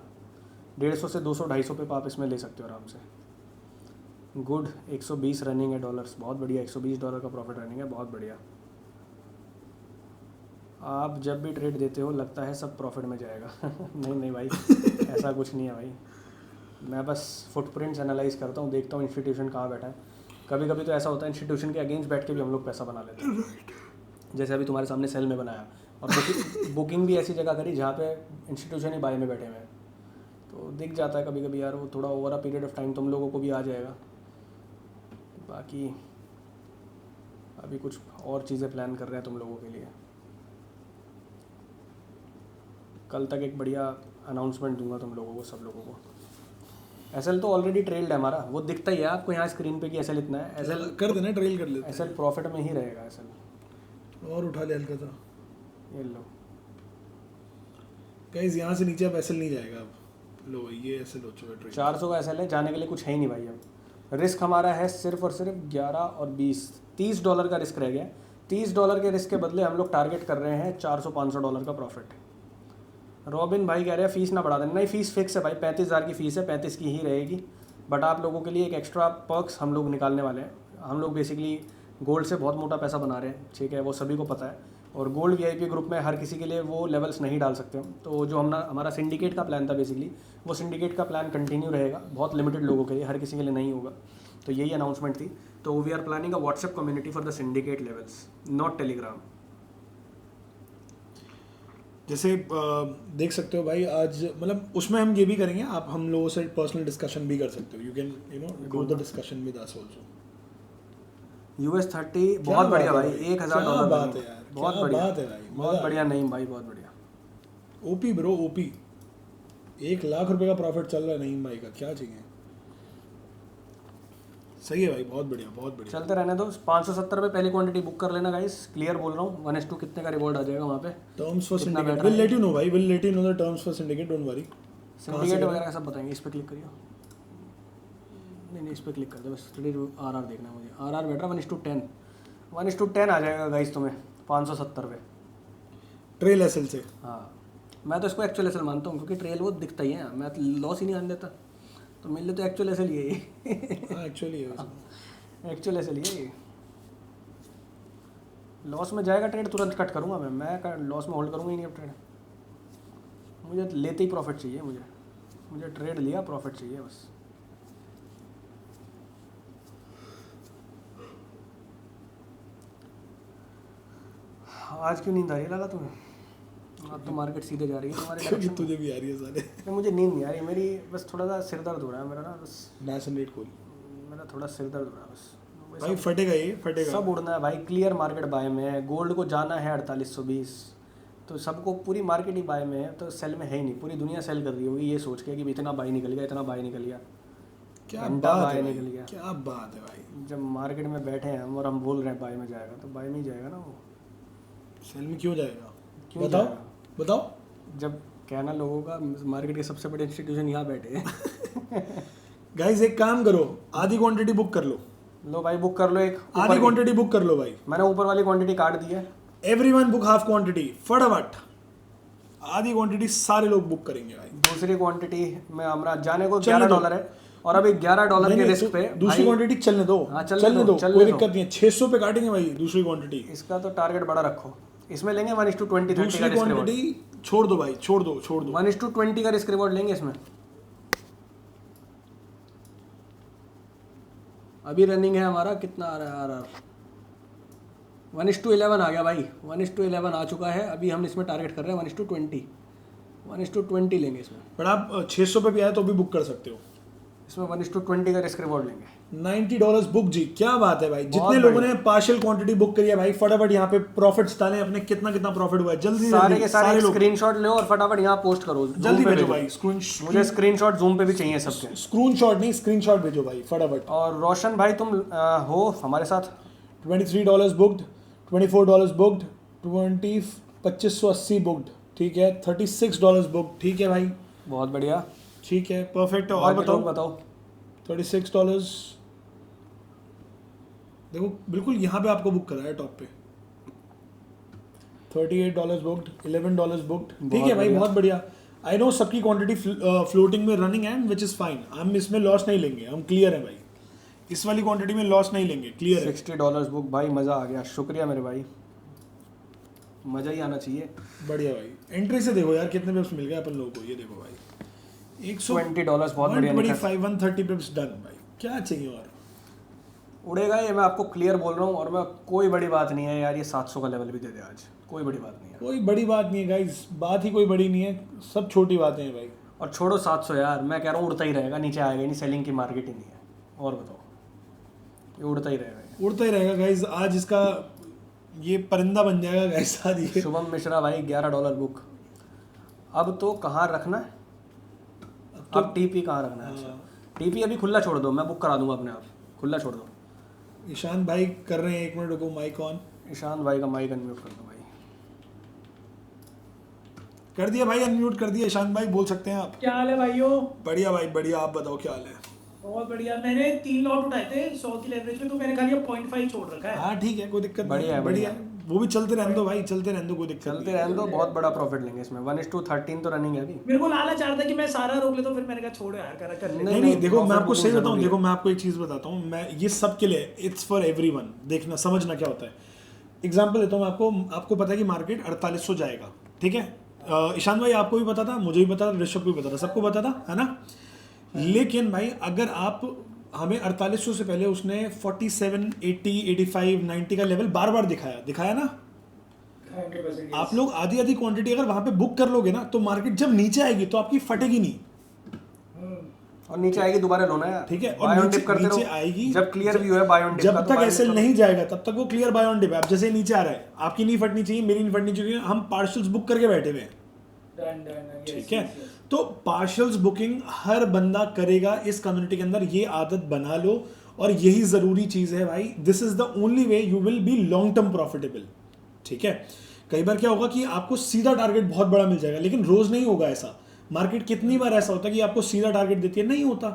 150 से 200 250 पिप आप इसमें ले सकते हो आराम से। गुड, 120 रनिंग है डॉलर्स, बहुत बढ़िया, $120 का प्रॉफिट रनिंग है, बहुत बढ़िया। आप जब भी ट्रेड देते हो लगता है सब प्रॉफिट में जाएगा। नहीं नहीं भाई, ऐसा कुछ नहीं है भाई, मैं बस फुटप्रिंट्स एनालाइज करता हूँ, देखता हूँ इंस्टीट्यूशन कहाँ बैठा है। कभी कभी तो ऐसा होता है इंस्टीट्यूशन के अगेंस्ट बैठ के भी हम लोग पैसा बना लेते हैं, जैसे अभी तुम्हारे सामने सेल में बनाया, और बुकिंग भी ऐसी जगह करी जहाँ पे इंस्टीट्यूशन ही बाय में बैठे हुए हैं, तो दिख जाता है कभी कभी यार, वो थोड़ा over a period of time तुम लोगों को भी आ जाएगा। बाकी अभी कुछ और चीज़ें प्लान कर रहे हैं तुम लोगों के लिए, कल तक एक बढ़िया अनाउंसमेंट दूंगा तुम लोगों को, सब लोगों को। एसएल तो ऑलरेडी ट्रेल्ड है हमारा, वो दिखता ही है आपको यहाँ स्क्रीन पे कि एसएल इतना है। एसएल कर देना, ट्रेल कर लेते एसएल प्रॉफिट में ही रहेगा एसएल। हैं। और उठा ले हल्का सा ये लो गाइस, यहाँ से नीचे अब एसएल नहीं जाएगा अब। लो ये एसएल हो चुका है ट्रेड। 400 का एसएल है, जाने के लिए कुछ है ही नहीं भाई। अब रिस्क हमारा है सिर्फ और सिर्फ 11 और 20, $30 का रिस्क रह गया। $30 के रिस्क के बदले हम लोग टारगेट कर रहे हैं $400-500 का प्रॉफिट। रॉबिन भाई कह रहे हैं फीस ना बढ़ा देना, नहीं फीस फिक्स है भाई, 35,000 की फ़ीस है, 35 की ही रहेगी। बट आप लोगों के लिए एक एक्स्ट्रा पर्क्स हम लोग निकालने वाले हैं। हम लोग बेसिकली गोल्ड से बहुत मोटा पैसा बना रहे हैं, ठीक है, वो सभी को पता है। और गोल्ड वीआईपी ग्रुप में हर किसी के लिए वो लेवल्स नहीं डाल सकते हम। तो जो हमारा सिंडिकेट का प्लान था बेसिकली, वो सिंडिकेट का प्लान कंटिन्यू रहेगा, बहुत लिमिटेड लोगों के लिए, हर किसी के लिए नहीं होगा। तो यही अनाउंसमेंट थी। तो we are planning a WhatsApp community for the syndicate levels, not Telegram. जैसे देख सकते हो भाई, आज मतलब उसमें हम ये भी करेंगे, आप हम लोगों से पर्सनल डिस्कशन भी कर सकते हो। You can do the discussion with us also. US30 बहुत बढ़िया भाई, $1000 बात है यार, बहुत क्या बढ़िया, बात है भाई, बहुत बढ़िया। नहीं भाई, बहुत बढ़िया। OP bro, OP. 1 लाख रुपए का प्रॉफिट चल रहा है नईम भाई का, क्या चाहिए। सही है भाई, बहुत बढ़िया, बहुत बढ़िया। चलते रहने दो। 570 पे पहली क्वांटिटी बुक कर लेना गाइस, क्लियर बोल रहा हूँ। 1:2 कितने का रिवॉर्ड आ जाएगा वहाँ पे। टर्म्स फॉर कितना सिंडिकेट बैठ विल रहा लेट यू नो भाई, will let you know the terms for syndicate, don't worry. Syndicate वगैरह का सब बताएंगे। इस पर क्लिक करिए। नहीं, इस पर क्लिक कर दो बस। RR देखना है मुझे। RR बैठ रहा 1:10, 1:10 आ जाएगा गाइस तुम्हें 570 पे ट्रेल एसएल से। हाँ, मैं तो इसको एक्चुअल एसएल मानता हूँ, क्योंकि ट्रेल वो दिखता ही है, मैं लॉस ही नहीं आने देता। तो मेरे लिए तो एक्चुअल एसएल ही है। हाँ एक्चुअली एक्चुअल एसएल ही है। लॉस में जाएगा ट्रेड तुरंत कट करूँगा मैं लॉस में होल्ड करूँगा ही नहीं अब ट्रेड। मुझे लेते ही प्रॉफिट चाहिए, मुझे ट्रेड लिया प्रॉफिट चाहिए बस। आज क्यों नींद आ रही है लगा तुम्हें? अब तो मार्केट सीधे जा रही है तुम्हारे क्योंकि डायरेक्शन तुझे भी आ रही है साले। में। मुझे नींद नहीं आ रही मेरी, बस थोड़ा सा सिर दर्द हो रहा है मेरा ना, बस नेशनल रेट खोल मेरा थोड़ा सिर दर्द हो रहा है बस। भाई, फटेगा ये, फटेगा सब उड़ना है भाई। क्लियर मार्केट बाय में है, गोल्ड को जाना है 4820, तो सबको पूरी मार्केट ही बाय में है, तो सेल में है ही नहीं। पूरी दुनिया सेल कर रही होगी ये सोच के कि इतना बाय निकल गया, इतना बाय निकल गया, क्या घंटा बात बाय है निकल भाई, गया। क्या बात है भाई। जब मार्केट में बैठे हैं हम और हम बोल रहे हैं बाय में जाएगा, तो बाय में ही जाएगा ना वो। सेल में क्यों जाएगा, क्यों बताओ जाएगा? बताओ। जब कहना लोगों का, मार्केट के सबसे बड़े इंस्टीट्यूशन यहाँ बैठे हैं। गाइस एक काम करो, आधी क्वांटिटी बुक कर लो। लो भाई बुक कर लो, एक आधी क्वांटिटी बुक कर लो भाई। मैंने ऊपर वाली क्वांटिटी काट दी है। एवरीवन बुक हाफ क्वांटिटी, फटाफट। आधी क्वांटिटी सारे लोग बुक करेंगे भाई। दूसरी क्वांटिटी में हमारा जाने को चलने दो। $11 है, और अभी $11 के रिस्क पे दूसरी क्वांटिटी चलने दो। हाँ, चलने दो, चलने कोई दो। दिक्कत नहीं है। 600 पे काटेंगे भाई दूसरी क्वांटिटी। इसका तो टारगेट बड़ा रखो। इसमें लेंगे 1:20 30 का दूसरी रिस्क रिवॉर्ड। क्वांटिटी छोड़ दो भाई, छोड़ दो, छोड़ दो। 1:20 का रिस्क रिवॉर्ड लेंगे इसमें। अभी रनिंग है हमारा, कितना आ रहा है RR? 1:11 आ गया भाई, 1:11 आ चुका है। अभी हम इसमें टारगेट कर रहे हैं 1:20, 1:20 लेंगे इसमें। पर आप 600 पे भी आए तो भी बुक कर सकते हो। इसमें 1:20 का रिस्क रिवॉर्ड लेंगे। $90 बुक जी, क्या बात है भाई। जितने बहुत लोगों ने पार्शियल क्वांटिटी बुक करी है भाई, फटाफट यहाँ पे प्रॉफिट्स डालें अपने। कितना कितना प्रॉफिट हुआ है, जल्दी सारे के सारे लोग स्क्रीनशॉट लो और फटाफट यहाँ पोस्ट करो। जल्दी Zoom पे भेजो भाई। मुझे स्क्रीनशॉट जूम पे भी चाहिए सबके। स्क्रीनशॉट नहीं, स्क्रीनशॉट भेजो भाई फटाफट। और रोशन भाई तुम हो हमारे साथ। $23 बुक्ड, $24 बुक्ड, 2580 बुक्ड, ठीक है। $36 बुक्ड, ठीक है भाई, बहुत बढ़िया, ठीक है, परफेक्ट है। और बाकी लोग बताओ। $36 देखो, बिल्कुल यहाँ पे आपको बुक करा है टॉप पे। $38 बुक्ड, $11 बुक्ड, ठीक है भाई, बहुत बढ़िया। आई नो सबकी क्वांटिटी फ्लोटिंग में रनिंग है, विच इज फाइन। हम इसमें लॉस नहीं लेंगे, हम क्लियर है भाई। इस वाली क्वांटिटी में लॉस नहीं लेंगे, क्लियर है। $60 बुक भाई, मज़ा आ गया। शुक्रिया मेरे भाई, मज़ा ही आना चाहिए। बढ़िया भाई। एंट्री से देखो यार कितने पिप्स मिल गए अपन लोगों को, ये देखो भाई। $20 बहुत बढ़िया निकला। 130 पिप्स डन भाई, क्या चाहिए और। उड़ेगा ये, मैं आपको क्लियर बोल रहा हूँ। और मैं कोई बड़ी बात नहीं है यार, ये 700 का लेवल भी दे दे आज, कोई बड़ी बात नहीं है। कोई बड़ी बात नहीं है गाइस, बात ही कोई बड़ी नहीं है, सब छोटी बातें हैं भाई। और छोड़ो 700 यार, मैं कह रहा हूँ उड़ता ही रहेगा, नीचे आएगा ही नहीं। सेलिंग की मार्केट ही नहीं है। और बताओ, ये उड़ता ही रहेगा, उड़ता ही रहेगा गाइस। आज इसका ये परिंदा बन जाएगा गाइस आज ये। शुभम मिश्रा भाई $11 बुक। अब तो कहाँ रखना है, अब टीपी कहाँ रखना है? अच्छा, टीपी अभी खुला छोड़ दो, मैं बुक करा दूंगा अपने आप। खुला छोड़ दो। ईशान भाई कर रहे हैं, 1 मिनट रुको, माइक ऑन। ईशान भाई का माइक अनम्यूट कर दो भाई। कर दिया भाई, अनम्यूट कर दिया। ईशान भाई बोल सकते हैं आप। क्या हाल है भाइयों? बढ़िया भाई बढ़िया, आप बताओ क्या हाल है। बहुत बढ़िया। मैंने 3 लॉट उठाए थे 100 की लेवरेज में, तो मैंने खाली 0.5 छोड़ रखा है। हाँ ठीक है, कोई दिक्कत नहीं बढ़िया है, है, बढ़िया है। वो भी चलते रहने दो भाई, चलते रहने दो, कोई दिक्कत चलते नहीं है। रहने दो, बहुत बड़ा प्रॉफिट लेंगे इसमें। 1:13 तो रनिंग है अभी। मेरे को लालच आ रहा था कि मैं सारा रोक लेता हूँ, फिर मैंने कहा छोड़ो यार, कर ले। नहीं नहीं, देखो मैं profit आपको सही booking बताऊं, जरूरी देखो मैं आपको एक चीज बताता हूँ। मैं ये सब के लिए, इट्स फॉर एवरीवन। देखना समझना क्या होता है। एग्जाम्पल देता हूँ आपको, आपको पता है कि मार्केट 4800 जाएगा, ठीक है। ईशान भाई आपको भी पता था, मुझे भी पता था, ऋषभ को भी पता था, सबको पता था, है ना। लेकिन भाई अगर आप हमें 4800 से पहले उसने 47, 80, 85, 90 का लेवल बार बार दिखाया ना। 100% आप लोग आधी आधी क्वांटिटी अगर वहां पे बुक कर लोगे ना, तो मार्केट जब नीचे आएगी तो आपकी फटेगी नहीं, और नीचे आएगी दोबारा लोना है, ठीक है। और बाय ऑन नीचे, डिप करते नीचे रहो, आएगी, जब क्लियर व्यू है बाय ऑन डिप जब का, तो तक buy on ऐसे dip नहीं जाएगा तब तक वो क्लियर बाय ऑन डिप है। अब जैसे नीचे आ रहा है, आपकी नहीं फटनी चाहिए, मेरी नहीं फटनी चाहिए, हम पार्शल्स बुक करके बैठे हुए हैं, डन ठीक है। तो पार्शल्स बुकिंग हर बंदा करेगा इस कम्युनिटी के अंदर, ये आदत बना लो, और यही जरूरी चीज है भाई। This is the only way you will be long term profitable, ठीक है। कई बार क्या होगा कि आपको सीधा टारगेट बहुत बड़ा मिल जाएगा, लेकिन रोज नहीं होगा ऐसा। मार्केट कितनी बार ऐसा होता है कि आपको सीधा टारगेट देती है, नहीं होता।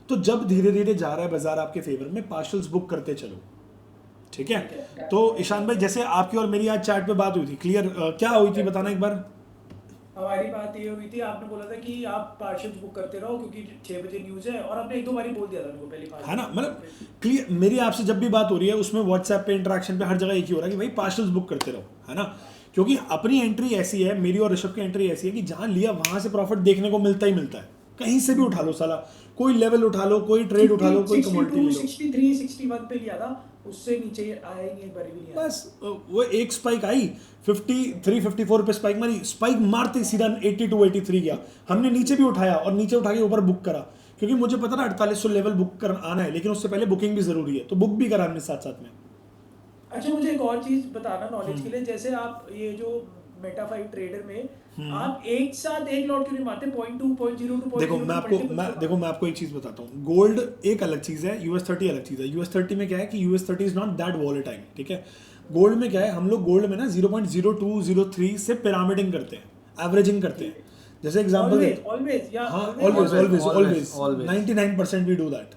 तो जब धीरे धीरे जा रहा है बाजार आपके फेवर में, पार्शल्स बुक करते चलो, ठीक है। तो ईशान भाई जैसे आपकी और मेरी आज चैट पे बात हुई थी, क्लियर क्या हुई थी बताना एक बार। हमारी बात ये हुई थी, आपने बोला था कि आप पार्शल्स बुक करते रहो क्योंकि 6 बजे न्यूज़ है, और आपने एक दो बारी बोल दिया था मेरे को पहली बार, है ना। मतलब क्लियर, मेरी आपसे जब भी बात हो रही है उसमें व्हाट्सएप पे, इंटरेक्शन पे, हर जगह एक ही हो रहा है कि भाई पार्शल्स बुक करते रहो, है ना। क्योंकि अपनी एंट्री ऐसी है, मेरी और ऋषभ की एंट्री ऐसी है कि जहां लिया वहां से प्रॉफिट देखने को मिलता ही मिलता है। कहीं से भी उठा लो साला, कोई लेवल उठा लो, कोई ट्रेड उठा लो, कोई कमोडिटी ले लो, 63, 61 पे लिया था, उससे नीचे आया ही नहीं, एक बार भी नहीं आया। बस वो एक स्पाइक आई 53, 54 पे स्पाइक मारी, स्पाइक मारते सीधा 82, 83 गया। हमने नीचे भी उठाया और नीचे उठा के ऊपर बुक करा, क्योंकि मुझे पता ना 4800 लेवल बुक कर आना है, लेकिन उससे पहले बुकिंग भी जरूरी है, तो बुक भी करा हमने साथ साथ में। अच्छा, मुझे एक और चीज बताना नॉलेज के लिए, जैसे आप ये जो मेटा 5 ट्रेडर में आप एक साथ एक लॉट क्यों नहीं मारते, 0.2, 0.02, देखो मैं आपको एक चीज बताता हूँ। गोल्ड एक अलग चीज है, US30 अलग चीज है। US30 में क्या है कि US30 is not that volatile, ठीक है। गोल्ड में क्या है, हम लोग गोल्ड में ना 0.02, 03 से पिरामिडिंग करते हैं, एवरेजिंग करते हैं। जैसे एग्जांपल दे, ऑलवेज या हाँ ऑलवेज 99% वी डू दैट,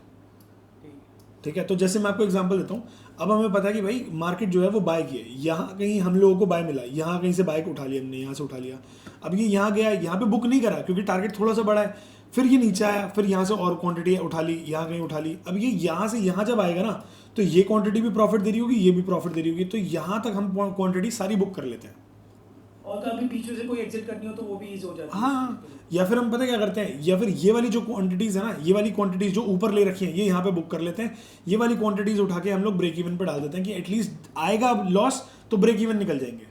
ठीक है। तो जैसे मैं आपको एग्जांपल देता हूँ, अब हमें पता है कि भाई मार्केट जो है वो बाय की है, यहाँ कहीं हम लोगों को बाय मिला, यहाँ कहीं से बाय को उठा लिया हमने, यहाँ से उठा लिया। अब ये यहाँ गया, यहाँ पे बुक नहीं करा क्योंकि टारगेट थोड़ा सा बड़ा है, फिर ये नीचे आया, फिर यहाँ से और क्वांटिटी उठा ली, यहाँ कहीं उठा ली। अब ये यहाँ से यहाँ जब आएगा ना, तो ये क्वांटिटी भी प्रॉफिट दे रही होगी, ये भी प्रॉफिट दे रही होगी, तो यहाँ तक हम क्वांटिटी सारी बुक कर लेते हैं। और तो अभी बीच में से कोई एग्जिट करनी हो तो वो भी इजी हो जाती है। हाँ, या फिर हम पता क्या करते हैं, या फिर ये वाली जो क्वांटिटीज है ना, ये वाली क्वांटिटीज जो ऊपर ले रखी हैं, ये यहाँ पे बुक कर लेते हैं। ये वाली क्वांटिटीज उठा के हम लोग ब्रेक इवन पे डाल देते हैं कि एटलीस्ट आएगा लॉस तो ब्रेक इवन निकल जाएंगे,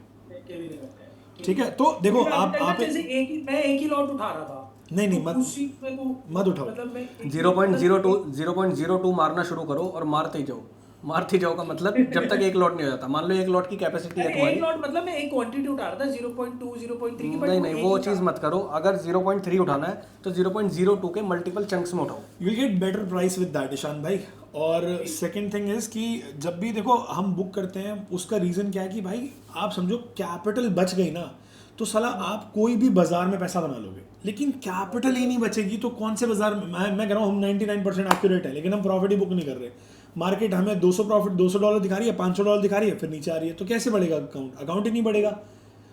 ठीक है। तो देखो आप जैसे मैं एक ही लॉट उठा रहा था, नहीं मत उठाओ, मतलब मैं 0.02 मारना शुरू करो और मारते जाओ का मतलब जब तक एक लॉट नहीं हो जाता। मान लो एक लॉट की कैपेसिटी है तुम्हारी, एक लॉट मतलब मैं एक क्वांटिटी उठा रहा था 0.2, 0.3 की, नहीं वो चीज मत करो। अगर 0.3 उठाना है तो 0.02 के मल्टीपल चंक्स में उठाओ, you will get better price with that Ishan भाई। और सेकंड थिंग इज कि जब भी देखो हम बुक करते हैं, उसका रीजन क्या है कि भाई आप समझो कैपिटल बच गई ना, तो साला आप कोई भी बाजार में पैसा बना लोगे, लेकिन कैपिटल ही नहीं बचेगी तो कौन से बाजार में। मैं कह रहा हूँ हम 99% एक्यूरेट है, लेकिन हम प्रॉफिट ही बुक नहीं कर रहे। मार्केट हमें 200 प्रॉफिट $200 दिखा रही है, $500 दिखा रही है, फिर नीचे आ रही है, तो कैसे बढ़ेगा अकाउंट ही नहीं बढ़ेगा।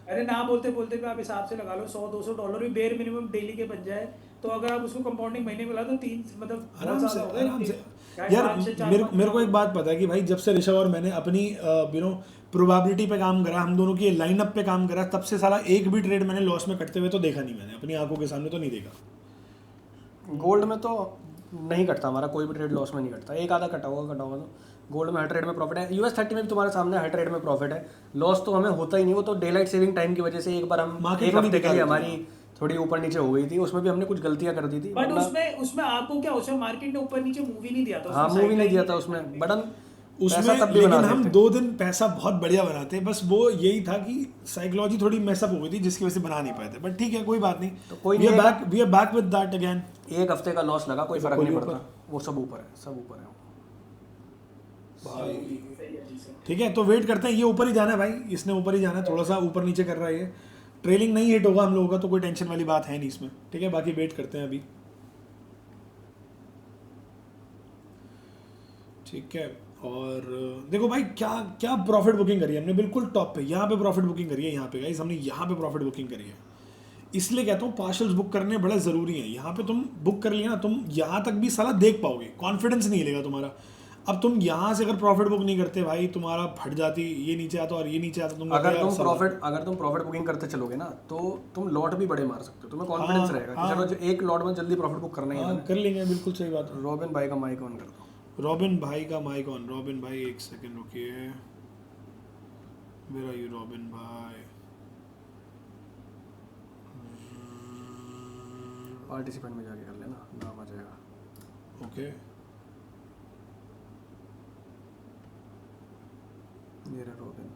अरे ना बोलते बोलते भी आप हिसाब से लगा लो, $100-200 भी बेयर मिनिमम डेली के बन जाए, तो अगर आप उसको कंपाउंडिंग महीने में ला तो 3 मतलब आराम से यार। मेरे को एक बात पता है कि भाई जब से ऋषभ और मैंने अपनी प्रोबेबिलिटी पे काम करा, हम दोनों की लाइनअप पे काम करा, तब से साला एक भी ट्रेड मैंने लॉस में कटते हुए तो देखा नहीं, मैंने अपनी आंखों के सामने तो नहीं देखा। गोल्ड में तो नहीं कटता हमारा, कोई भी ट्रेड लॉस में नहीं कटता, एक आधा कटा होगा तो गोल्ड में हर ट्रेड में प्रॉफिट है। US30 में भी तुम्हारे सामने हर ट्रेड में प्रॉफिट है, लॉस तो हमें होता ही नहीं। वो तो डे लाइट सेविंग टाइम की वजह से एक बार हम एक हफ्ते के लिए हमारी थोड़ी ऊपर नीचे हो गई थी, उसमें भी हमने कुछ गलतियां कर दी थी। बट उसमें आपको क्या, उसमें मार्केट ने ऊपर नीचे मूवी नहीं दिया था, हाँ मूवी नहीं दिया था उसमें, बट हम उसमें लेकिन हम 2 दिन पैसा बहुत बढ़िया बनाते, बस वो यही था कि साइकोलॉजी थोड़ी मैसअप हो गई थी जिसकी वजह से बना नहीं पाए थे। बट ठीक है, कोई बात नहीं, तो कोई we are back with that again. एक हफ्ते का लॉस लगा, कोई फर्क नहीं पड़ता, वो सब ऊपर है भाई। ठीक है, तो वेट करते हैं, ये ऊपर ही जाना है भाई, इसने ऊपर ही जाना है, थोड़ा सा ऊपर नीचे कर रहा है ये। ट्रेलिंग नहीं हिट होगा हम लोगों का, तो कोई टेंशन वाली बात है नहीं इसमें, ठीक है। बाकी वेट करते हैं अभी, ठीक है। और देखो भाई क्या प्रॉफिट बुकिंग करी है हमने, बिल्कुल टॉप पे यहाँ पे प्रॉफिट बुकिंग करी है, यहाँ पे गाइस हमने यहाँ पे प्रॉफिट बुकिंग करी है। इसलिए कहता हूँ पार्शल्स बुक करने बड़े ज़रूरी हैं। यहाँ पे तुम बुक कर लिया ना, तुम यहाँ तक भी साला देख पाओगे, कॉन्फिडेंस नहीं लेगा तुम्हारा। अब तुम यहाँ से अगर प्रॉफिट बुक नहीं करते भाई, तुम्हारा फट जाती, ये नीचे आता और ये नीचे आता, तुम अगर तुम प्रॉफिट बुकिंग करते चलोगे ना तो तुम लॉट भी बड़े मार सकते हो, तुम्हें कॉन्फिडेंस रहेगा कि चलो जो एक लॉट में जल्दी प्रॉफिट बुक करना ही है। कर लेंगे, बिल्कुल सही बात है। रॉबिन भाई का माइक ऑन कर दो। रॉबिन भाई का माइक ऑन। रॉबिन भाई एक सेकंड रुकिए, वेयर आर यू रॉबिन भाई? पार्टिसिपेंट में जाके कर लेना, नाम आ जाएगा। ओके, ये रहा रॉबिन।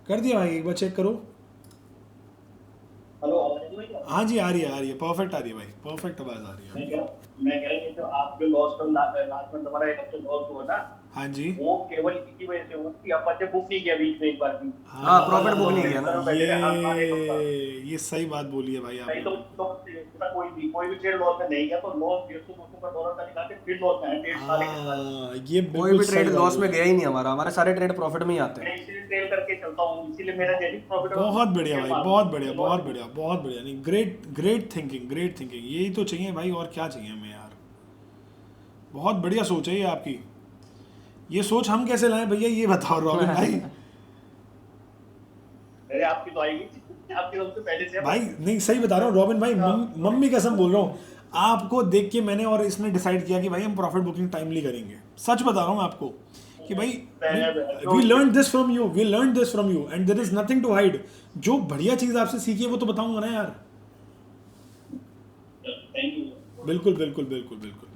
कर दिया भाई, एक बार चेक करो। हेलो, आवाज आ रही है? हाँ जी, आ रही है, परफेक्ट आ रही है भाई, परफेक्ट आवाज आ रही है। मैं कह रही हूँ, जो आप जो लॉस कल लास्ट में तुम्हारा एक हफ्ते लॉस हुआ ना, हाँ जी, वो केवल इसी वजह से हुआ कि अपन ने बुक नहीं किया बीच में एक बार भी। हाँ, प्रॉफिट बुक नहीं किया ना। ये सही बात बोली है भाई नहीं आपने। तो कोई भी ट्रेड लॉस में नहीं गया तो लॉस 150-200 का डॉलर का निकाल के फिर लॉस में है 1.5 साल के बाद। हाँ, ये कोई बिल्कुल भी सही ट्रेड बात लॉस में बोली। गया ही नहीं, हमारे सारे ट्रेड प्रॉफिट में ही आते हैं। मैं इसीलिए ट्रेड करके चलता हूँ, इसीलिए मेरा डेली प्रॉफिट बहुत बढ़िया भाई, बहुत बढ़िया, बहुत बढ़िया, बहुत बढ़िया। नहीं, great great thinking, great thinking, यही तो चाहिए भाई, और क्या चाहिए हमें यार। बहुत बढ़िया सोच है ये आपकी। ये सोच हम कैसे लाएं भैया, ये बताओ रॉबिन भाई। मेरे आपकी तो आएगी, आपकी तो पहले से भाई नहीं, सही बता रहा हूँ रॉबिन भाई, मम्मी कसम बोल रहा हूँ, आपको देख के मैंने और इसने डिसाइड किया कि भाई हम प्रॉफिट बुकिंग टाइमली करेंगे। सच बता रहा हूँ मैं आपको कि भाई we learn this from you, we learn this from you and there is nothing to hide. जो बढ़िया चीज़ आपसे सीखी है वो तो बताऊंगा ना यार। Thank you. बिल्कुल बिल्कुल बिल्कुल बिल्कुल।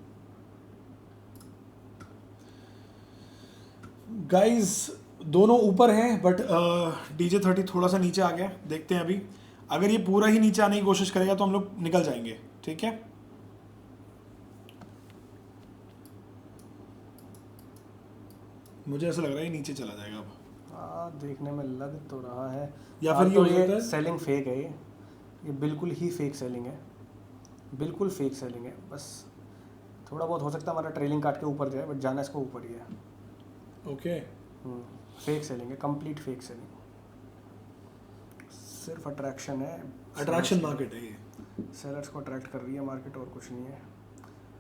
गाइस दोनों ऊपर हैं, बट DJ30 थोड़ा सा नीचे आ गया। देखते हैं अभी, अगर ये पूरा ही नीचे आने की कोशिश करेगा तो हम लोग निकल जाएंगे, ठीक है। मुझे ऐसा लग रहा है ये नीचे चला जाएगा अब, हाँ, देखने में लग तो रहा है। या फिर ये तो हो सकता है सेलिंग फेक है, ये बिल्कुल ही फेक सेलिंग है, बिल्कुल फेक सेलिंग है। बस थोड़ा बहुत हो सकता है हमारा ट्रेलिंग काट के ऊपर जाए, बट जाना इसको ऊपर ही है। ओके। फेक सेलिंग है, कंप्लीट फेक सेलिंग, सिर्फ अट्रैक्शन है। अट्रैक्शन मार्केट है ये। सेलर्स को अट्रैक्ट कर रही है मार्केट, और कुछ नहीं है।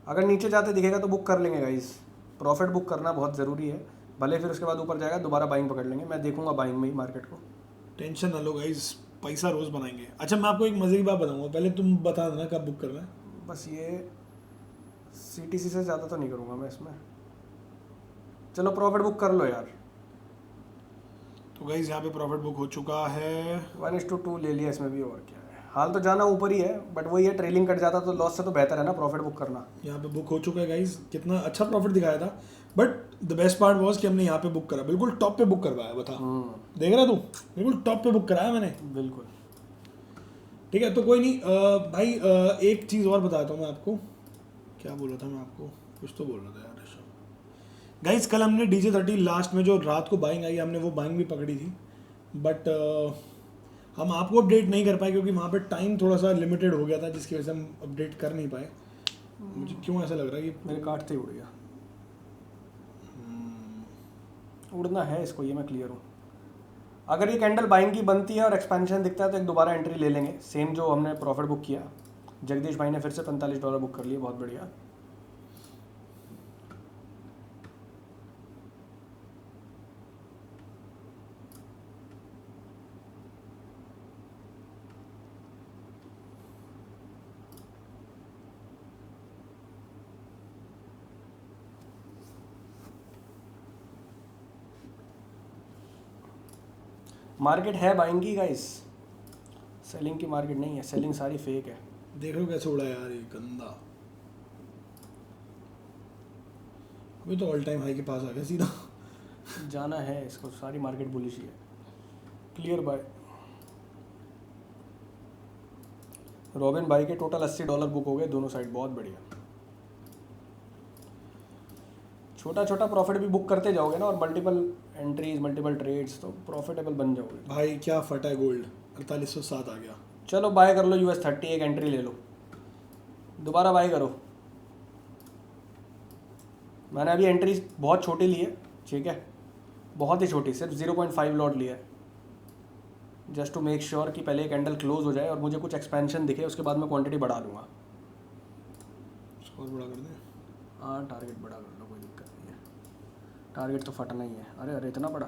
अगर नीचे जाते दिखेगा तो बुक कर लेंगे गाइस, प्रॉफिट बुक करना बहुत ज़रूरी है। भले फिर उसके बाद ऊपर जाएगा दोबारा बाइंग पकड़ लेंगे, मैं देखूंगा बाइंग में ही मार्केट को। टेंशन ना लो गाइस, पैसा रोज बनाएंगे। अच्छा मैं आपको एक मजे की बात बताऊंगा, पहले तुम बता देना कब बुक करना है। बस ये CTC से ज़्यादा तो नहीं करूँगा मैं इसमें। चलो प्रॉफिट बुक कर लो यार। तो गाइस यहाँ पे प्रॉफिट बुक हो चुका है। 1:2 ले लिया इसमें भी, और क्या है। हाल तो जाना ऊपर ही है, बट वही है, ट्रेलिंग कट जाता तो लॉस से तो बेहतर है ना प्रॉफिट बुक करना। यहाँ पे बुक हो चुका है गाइस, कितना अच्छा प्रॉफिट दिखाया था। But the best part was कि हमने यहाँ पे बुक करा, बिल्कुल टॉप पे बुक करवाया। बता, देख रहा तू, बिल्कुल टॉप पे बुक कराया मैंने। बिल्कुल ठीक है, तो कोई नहीं भाई, एक चीज़ और बताता हूँ मैं आपको। क्या बोल रहा था मैं आपको, कुछ तो बोल रहा था यार ऋषभ। गाइस कल हमने DJ30 लास्ट में जो रात को बाइंग आई, हमने वो बाइंग भी पकड़ी थी, बट हम आपको अपडेट नहीं कर पाए क्योंकि वहाँ पे टाइम थोड़ा सा लिमिटेड हो गया था, जिसकी वजह से हम अपडेट कर नहीं पाए। मुझे क्यों ऐसा लग रहा है कि मेरे काटते ही उड़ गया। उड़ना है इसको, ये मैं क्लियर हूँ। अगर ये कैंडल बाइंग की बनती है और एक्सपेंशन दिखता है तो एक दोबारा एंट्री ले लेंगे, सेम जो हमने प्रॉफिट बुक किया। जगदीश भाई ने फिर से $45 बुक कर लिए, बहुत बढ़िया। मार्केट है बाइंग की गाइस, सेलिंग की मार्केट नहीं है। सेलिंग सारी फेक है। देख लो कैसे उड़ा यार ये गंदा। अभी तो ऑल टाइम हाई के पास आ गया सीधा। जाना है इसको, सारी मार्केट बुलिश ही है। Clear by. रॉबिन भाई के टोटल $80 बुक हो गए दोनों साइड, बहुत बढ़िया। छोटा छोटा प्रॉफिट भी बुक करते जाओगे ना, और मल्टीपल एंट्रीज, मल्टीपल ट्रेड्स, तो प्रॉफिटेबल बन जाओगे। भाई क्या फटा है गोल्ड, 4807 आ गया। चलो बाय कर लो US30, एक एंट्री ले लो, दोबारा बाय करो। मैंने अभी एंट्री बहुत छोटी ली है, ठीक है, बहुत ही छोटी, सिर्फ 0.5 लॉट लिया है, जस्ट टू मेक श्योर कि पहले कैंडल क्लोज हो जाए और मुझे कुछ एक्सपेंशन दिखे, उसके बाद मैं क्वांटिटी बढ़ा लूँगा। स्कोर बड़ा कर दें। हाँ, टारगेट बड़ा कर लो, कोई दिक्कत नहीं है। टारगेट तो फटना ही है। अरे अरे इतना बड़ा,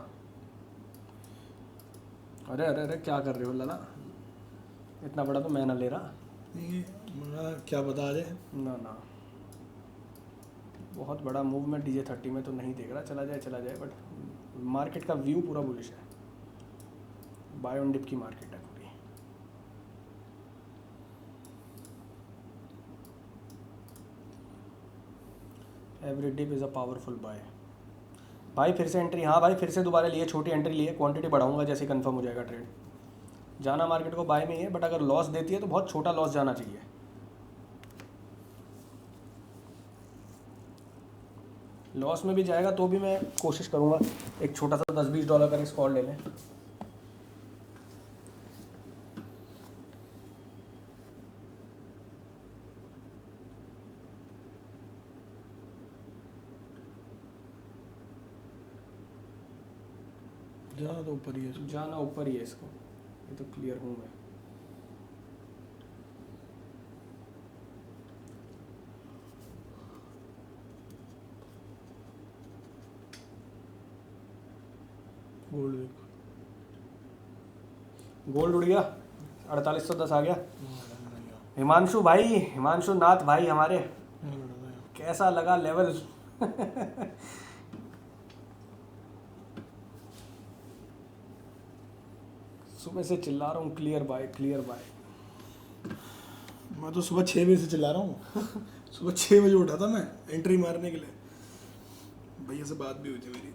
अरे अरे अरे क्या कर रहे हो लला, इतना बड़ा तो मैं ना ले रहा। ये मेरा क्या बता आ जाए। ना ना, बहुत बड़ा मूव में DJ30 में तो नहीं देख रहा, चला जाए, बट मार्केट का व्यू पूरा बुलिश है। बाय ऑन डिप की मार्केट है पूरी। Every dip is a powerful buy. भाई फिर से एंट्री, हाँ भाई फिर से दोबारा लिए, छोटी एंट्री लिए, क्वांटिटी बढ़ाऊंगा जैसे कंफर्म हो जाएगा ट्रेड। जाना मार्केट को बाय में ही है, बट अगर लॉस देती है तो बहुत छोटा लॉस जाना चाहिए। लॉस में भी जाएगा तो भी मैं कोशिश करूंगा एक छोटा सा $10-20 का रिस्क और ले लें। जाना तो ऊपर ही है। जाना ऊपर ही है इसको, ये तो क्लियर हूँ मैं। गोल्ड देखो, गोल्ड उड़ गया, 4810 आ गया। हिमांशु भाई, हिमांशु नाथ भाई हमारे, कैसा लगा लेवल? सुबह से चिल्ला रहा हूँ क्लियर बाय क्लियर बाय। मैं तो सुबह 6 बजे से चिल्ला रहा हूँ। सुबह 6 बजे उठा था मैं एंट्री मारने के लिए। भैया से बात भी हुई थी मेरी।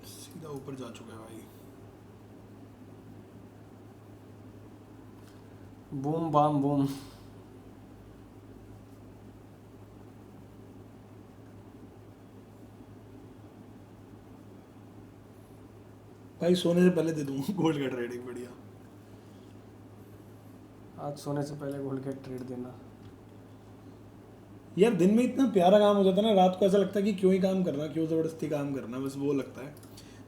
सीधा ऊपर जा चुका है भाई। Boom bam boom. भाई सोने से पहले दे दूंगा गोल्ड का ट्रेडिंग बढ़िया। आज सोने से पहले गोल्ड का ट्रेड देना। यार दिन में इतना प्यारा काम हो जाता है ना, रात को ऐसा लगता है कि क्यों ही काम करना, क्यों ज़बरदस्ती काम करना, बस वो लगता है।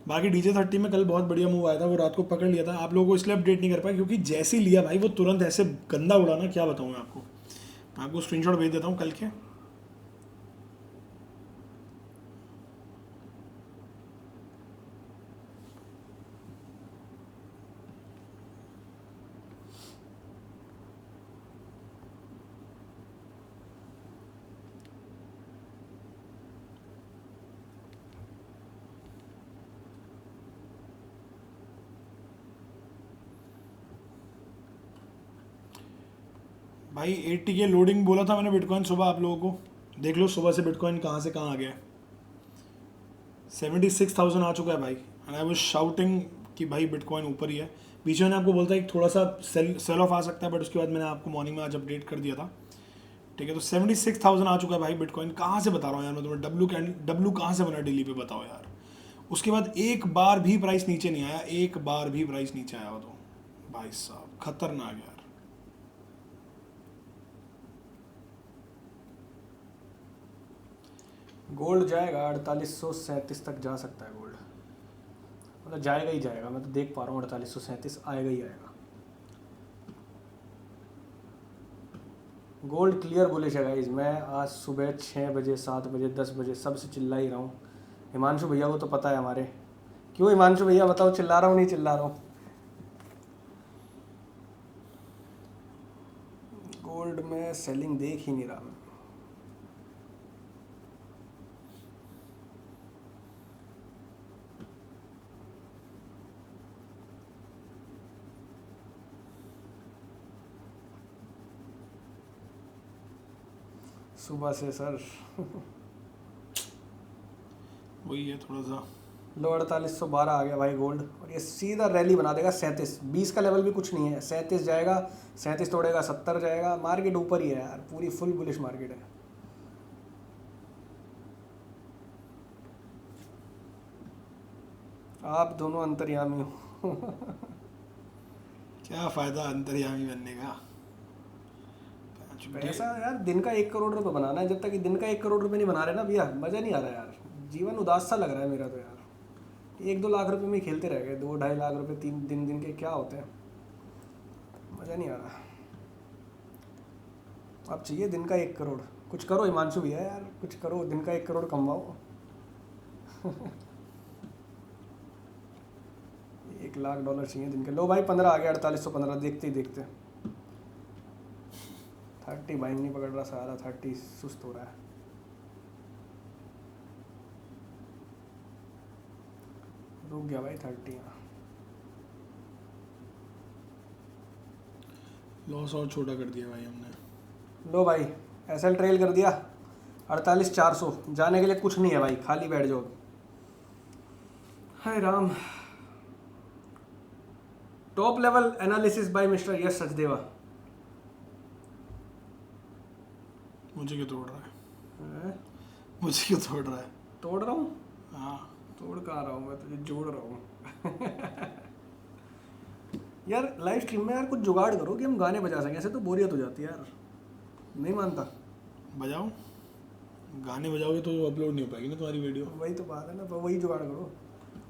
बाकी DJ30 में कल बहुत बढ़िया मूव आया था, वो रात को पकड़ लिया था। आप लोगों को इसलिए अपडेट नहीं कर पाया क्योंकि जैसे ही लिया भाई वो तुरंत ऐसे गंदा उड़ा ना, क्या बताऊँ मैं आपको। मैं आपको स्क्रीनशॉट भेज देता हूँ कल के। भाई 80 के लोडिंग बोला था मैंने बिटकॉइन सुबह आप लोगों को, देख लो सुबह से बिटकॉइन कहाँ से कहाँ आ गया है। 76,000 आ चुका है भाई। एंड आई वाज शाउटिंग कि भाई बिटकॉइन ऊपर ही है। बीच में आपको बोलता है कि थोड़ा सा सेल ऑफ आ सकता है, बट उसके बाद मैंने आपको मॉर्निंग में आज अपडेट कर दिया था। ठीक है, तो 76,000 आ चुका है भाई बिटकॉइन। कहाँ से बता रहा हूँ यार मैं तुम्हें, डब्लू कहाँ से बना डेली पे बताओ यार। उसके बाद एक बार भी प्राइस नीचे नहीं आया, एक बार भी प्राइस नीचे आया हो तो भाई साहब खतरनाक यार। गोल्ड जाएगा 4837 तक जा सकता है गोल्ड, मतलब जाएगा ही जाएगा। मैं तो देख पा रहा हूँ 4837 आएगा ही आएगा। गोल्ड क्लियर बुलिश है गाइस। मैं आज सुबह 6 बजे 7 बजे 10 बजे सबसे चिल्ला ही रहा हूँ। हिमांशु भैया को तो पता है हमारे। क्यों हिमांशु भैया बताओ, चिल्ला रहा हूँ नहीं चिल्ला रहा हूँ? गोल्ड में सेलिंग देख ही नहीं रहा मैं। सुबह से सर वही है थोड़ा सा। लो 4812 आ गया भाई गोल्ड, और ये सीधा रैली बना देगा 37। 20 का लेवल भी कुछ नहीं है, 37 जाएगा, 37 तोड़ेगा, 70 जाएगा। मार्केट ऊपर ही है यार, पूरी फुल बुलिश मार्केट है। आप दोनों अंतर्यामी हो। क्या फायदा अंतर्यामी बनने का। पैसा यार दिन का 1 करोड़ रुपए बनाना है। जब तक कि दिन का 1 करोड़ रुपए नहीं बना रहे ना भैया, मजा नहीं आ रहा यार। जीवन उदास सा लग रहा है मेरा तो यार। 1-2 लाख रुपए में ही खेलते रह गए, 2-2.5 लाख रुपए 3 दिन के क्या होते हैं, मज़ा नहीं आ रहा। अब चाहिए दिन का 1 करोड़, कुछ करो हिमांशु भैया यार, कुछ करो, दिन का 1 करोड़ कमाओ। 1 लाख डॉलर चाहिए दिन के। लो भाई 15 आ गया, 4815 देखते ही देखते। 30 बाइंग नहीं पकड़ रहा सारा, 30 सुस्त हो रहा है। रुक गया भाई 30। लॉस और छोटा कर दिया भाई हमने। लो भाई एसएल ट्रेल कर दिया 48,400, जाने के लिए कुछ नहीं है भाई, खाली बैठ जाओ। हाय Ram. Top level analysis by mister Yash Sachdeva. मुझे क्यों तोड़ रहा है? हैं? मुझे क्यों तोड़ रहा है? तोड़ रहा हूँ? हाँ तोड़ कहाँ रहा हूँ मैं, तुझे जोड़ रहा हूँ। यार लाइव स्ट्रीम में यार कुछ जुगाड़ करो कि हम गाने बजा सकें, ऐसे तो बोरियत हो जाती है यार। नहीं मानता? बजाओ, गाने बजाओगे तो अपलोड नहीं हो पाएगी ना तुम्हारी वीडियो। वही तो बात है ना, वही जुगाड़ करो।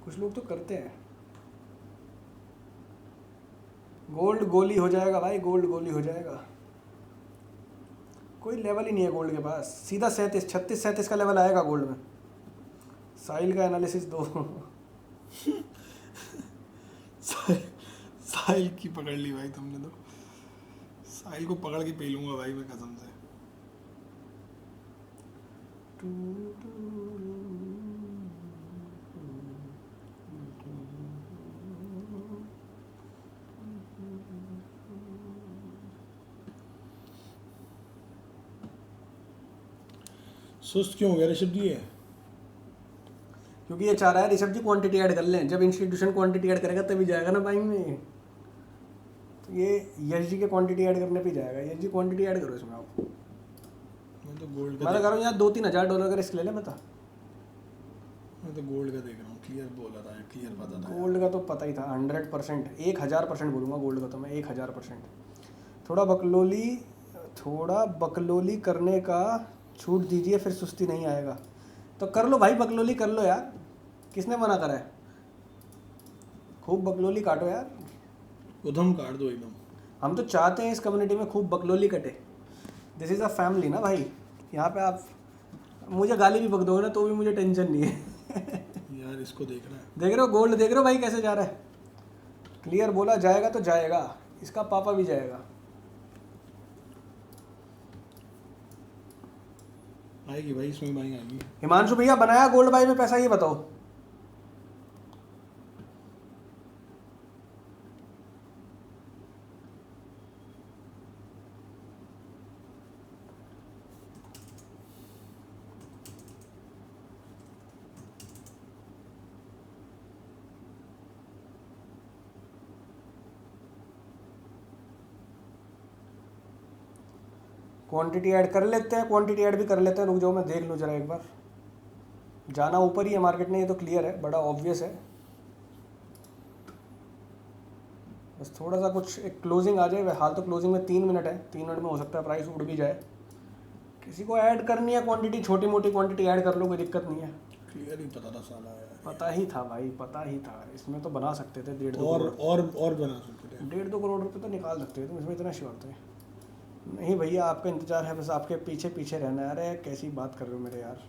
कुछ लोग तो करते हैं। गोल्ड गोली हो जाएगा भाई, गोल्ड गोली हो जाएगा। कोई लेवल ही नहीं है गोल्ड के पास, सीधा 36 का लेवल आएगा गोल्ड में। साहिल का एनालिसिस दो। साहिल की पकड़ ली भाई तुमने तो। साहिल को पकड़ के पी लूंगा भाई मैं कसम से। सुस्त क्यों हो गया ऋषभ जी? क्योंकि ये चाह रहा है ऋषभ जी क्वांटिटी ऐड कर लें, जब इंस्टीट्यूशन क्वांटिटी ऐड करेगा तभी जाएगा ना बाइंग में। तो ये यश जी के क्वांटिटी ऐड करने पे जाएगा। यश जी क्वांटिटी ऐड करो इसमें आप। मैं तो गोल्ड का मैं कह रहा हूँ यार 2-3 हज़ार डॉलर का रिस्क ले ले। मैं तो गोल्ड का देख रहा हूँ। क्लियर बोला था, क्लियर पता था। गोल्ड का तो पता ही था 100%, 1000% बोलूँगा गोल्ड का तो मैं, 1000%। थोड़ा बकलोली करने का छूट दीजिए, फिर सुस्ती नहीं आएगा। तो कर लो भाई, बकलोली कर लो यार, किसने मना करा है? खूब बकलोली काटो यार। उधम काट दो एकदम। हम तो चाहते हैं इस कम्युनिटी में खूब बकलोली कटे। दिस इज़ अ फैमिली ना भाई। यहाँ पे आप मुझे गाली भी बक दोगे ना तो भी मुझे टेंशन नहीं है। यार इसको देख रहा है। देख रहे हो गोल्ड, देख रहे हो भाई कैसे जा रहा है। क्लियर बोला जाएगा तो जाएगा, इसका पापा भी जाएगा। आएगी भाई, इसमें बाइंग आएगी। हिमांशु भैया बनाया गोल्ड बाई में पैसा, ये बताओ। क्वांटिटी ऐड कर लेते हैं, क्वांटिटी ऐड भी कर लेते हैं। रुक जाओ मैं देख लूँ जरा एक बार। जाना ऊपर ही है मार्केट ने, ये तो क्लियर है, बड़ा ऑब्वियस है। बस थोड़ा सा कुछ एक क्लोजिंग आ जाए। हाल तो क्लोजिंग में 3 मिनट है, 3 मिनट में हो सकता है प्राइस उड़ भी जाए। किसी को ऐड करनी है क्वांटिटी, छोटी मोटी क्वांटिटी ऐड कर लो, कोई दिक्कत नहीं है। क्लियर ही पता था साला यार। पता ही था भाई, पता ही था। इसमें तो बना सकते थे 1.5-2 और करोड़। और बना सकते थे। 1.5-2 करोड़ रुपये तो निकाल सकते थे तुम, इसमें इतना श्योर थे। नहीं भैया आपका इंतजार है, बस आपके पीछे पीछे रहना है। अरे कैसी बात कर रहे हो मेरे यार।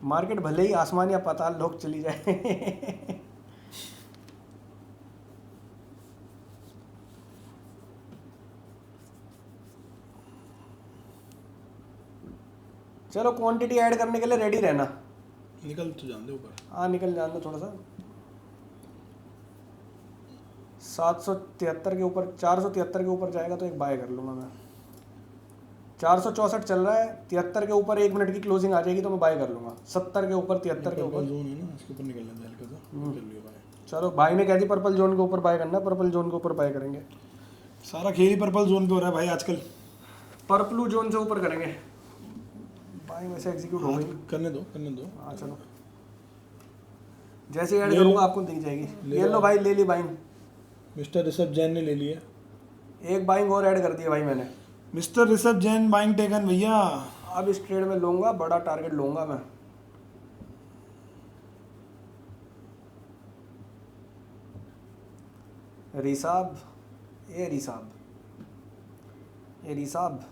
मार्केट भले ही आसमान या पाताल लोग चली जाए। चलो क्वांटिटी ऐड करने के लिए रेडी रहना। निकल तो जान दे ऊपर। हाँ निकल जान दो थोड़ा सा। 773 के ऊपर, 473 के ऊपर जाएगा तो एक बाय कर लूँगा मैं। 464 चल रहा है, 73 के ऊपर 1 मिनट की क्लोजिंग आ जाएगी तो मैं बाय कर लूँगा। 70 के ऊपर, 73 के ऊपर जोन है ना, इसके ऊपर निकलना है हल्का सा। कर लियो भाई। चलो भाई ने कह दी पर्पल जोन के ऊपर बाय करना, पर्पल जोन के ऊपर बाय करेंगे। सारा खेल ही पर्पल जोन पे हो रहा है भाई आजकल। पर्पलू जोन से ऊपर करेंगे। बाय में से एग्जीक्यूट हो गई। करने दो। हाँ चलो, जैसे ऐड करूँगा आपको दी जाएगी। ये लो भाई, ले ली बाइंग। मिस्टर ऋषभ जैन ने ले लिया। एक बाइंग और ऐड कर दिया भाई मैंने। Mister Rishabh Jain buying taken भैया। अब इस ट्रेड में लूँगा, बड़ा टारगेट लूँगा मैं। रिसाब, ये रिसाब, ये रिसाब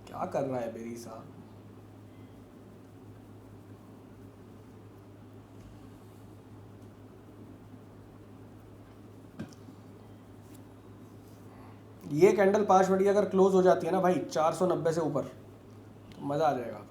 क्या कर रहा है बेरी साहब? ये कैंडल 5 मिनट की अगर क्लोज हो जाती है ना भाई 490 से ऊपर, तो मज़ा आ जाएगा आपको।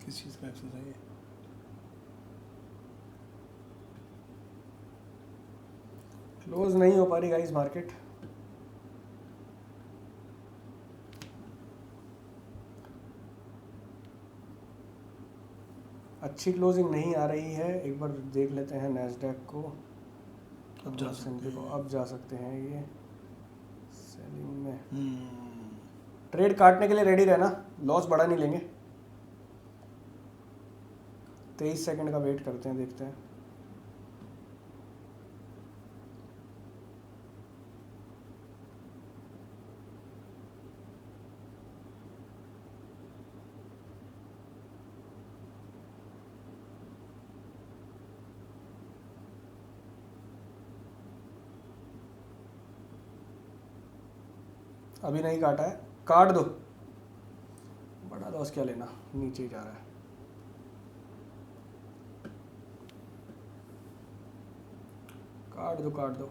किस चीज़ का एक्सरसाइज है? क्लोज नहीं हो पा रही गाइस मार्केट। अच्छी क्लोजिंग नहीं आ रही है। एक बार देख लेते हैं नैस्डैक को, अब जा और सकते S&P को। हैं। अब जा सकते हैं ये सेलिंग में। हम्म, ट्रेड काटने के लिए रेडी रहना, लॉस बड़ा नहीं लेंगे। 23 सेकंड का वेट करते हैं, देखते हैं। अभी नहीं काटा है, काट दो। बड़ा लॉस क्या लेना, नीचे ही जा रहा है। काट दो, काट दो।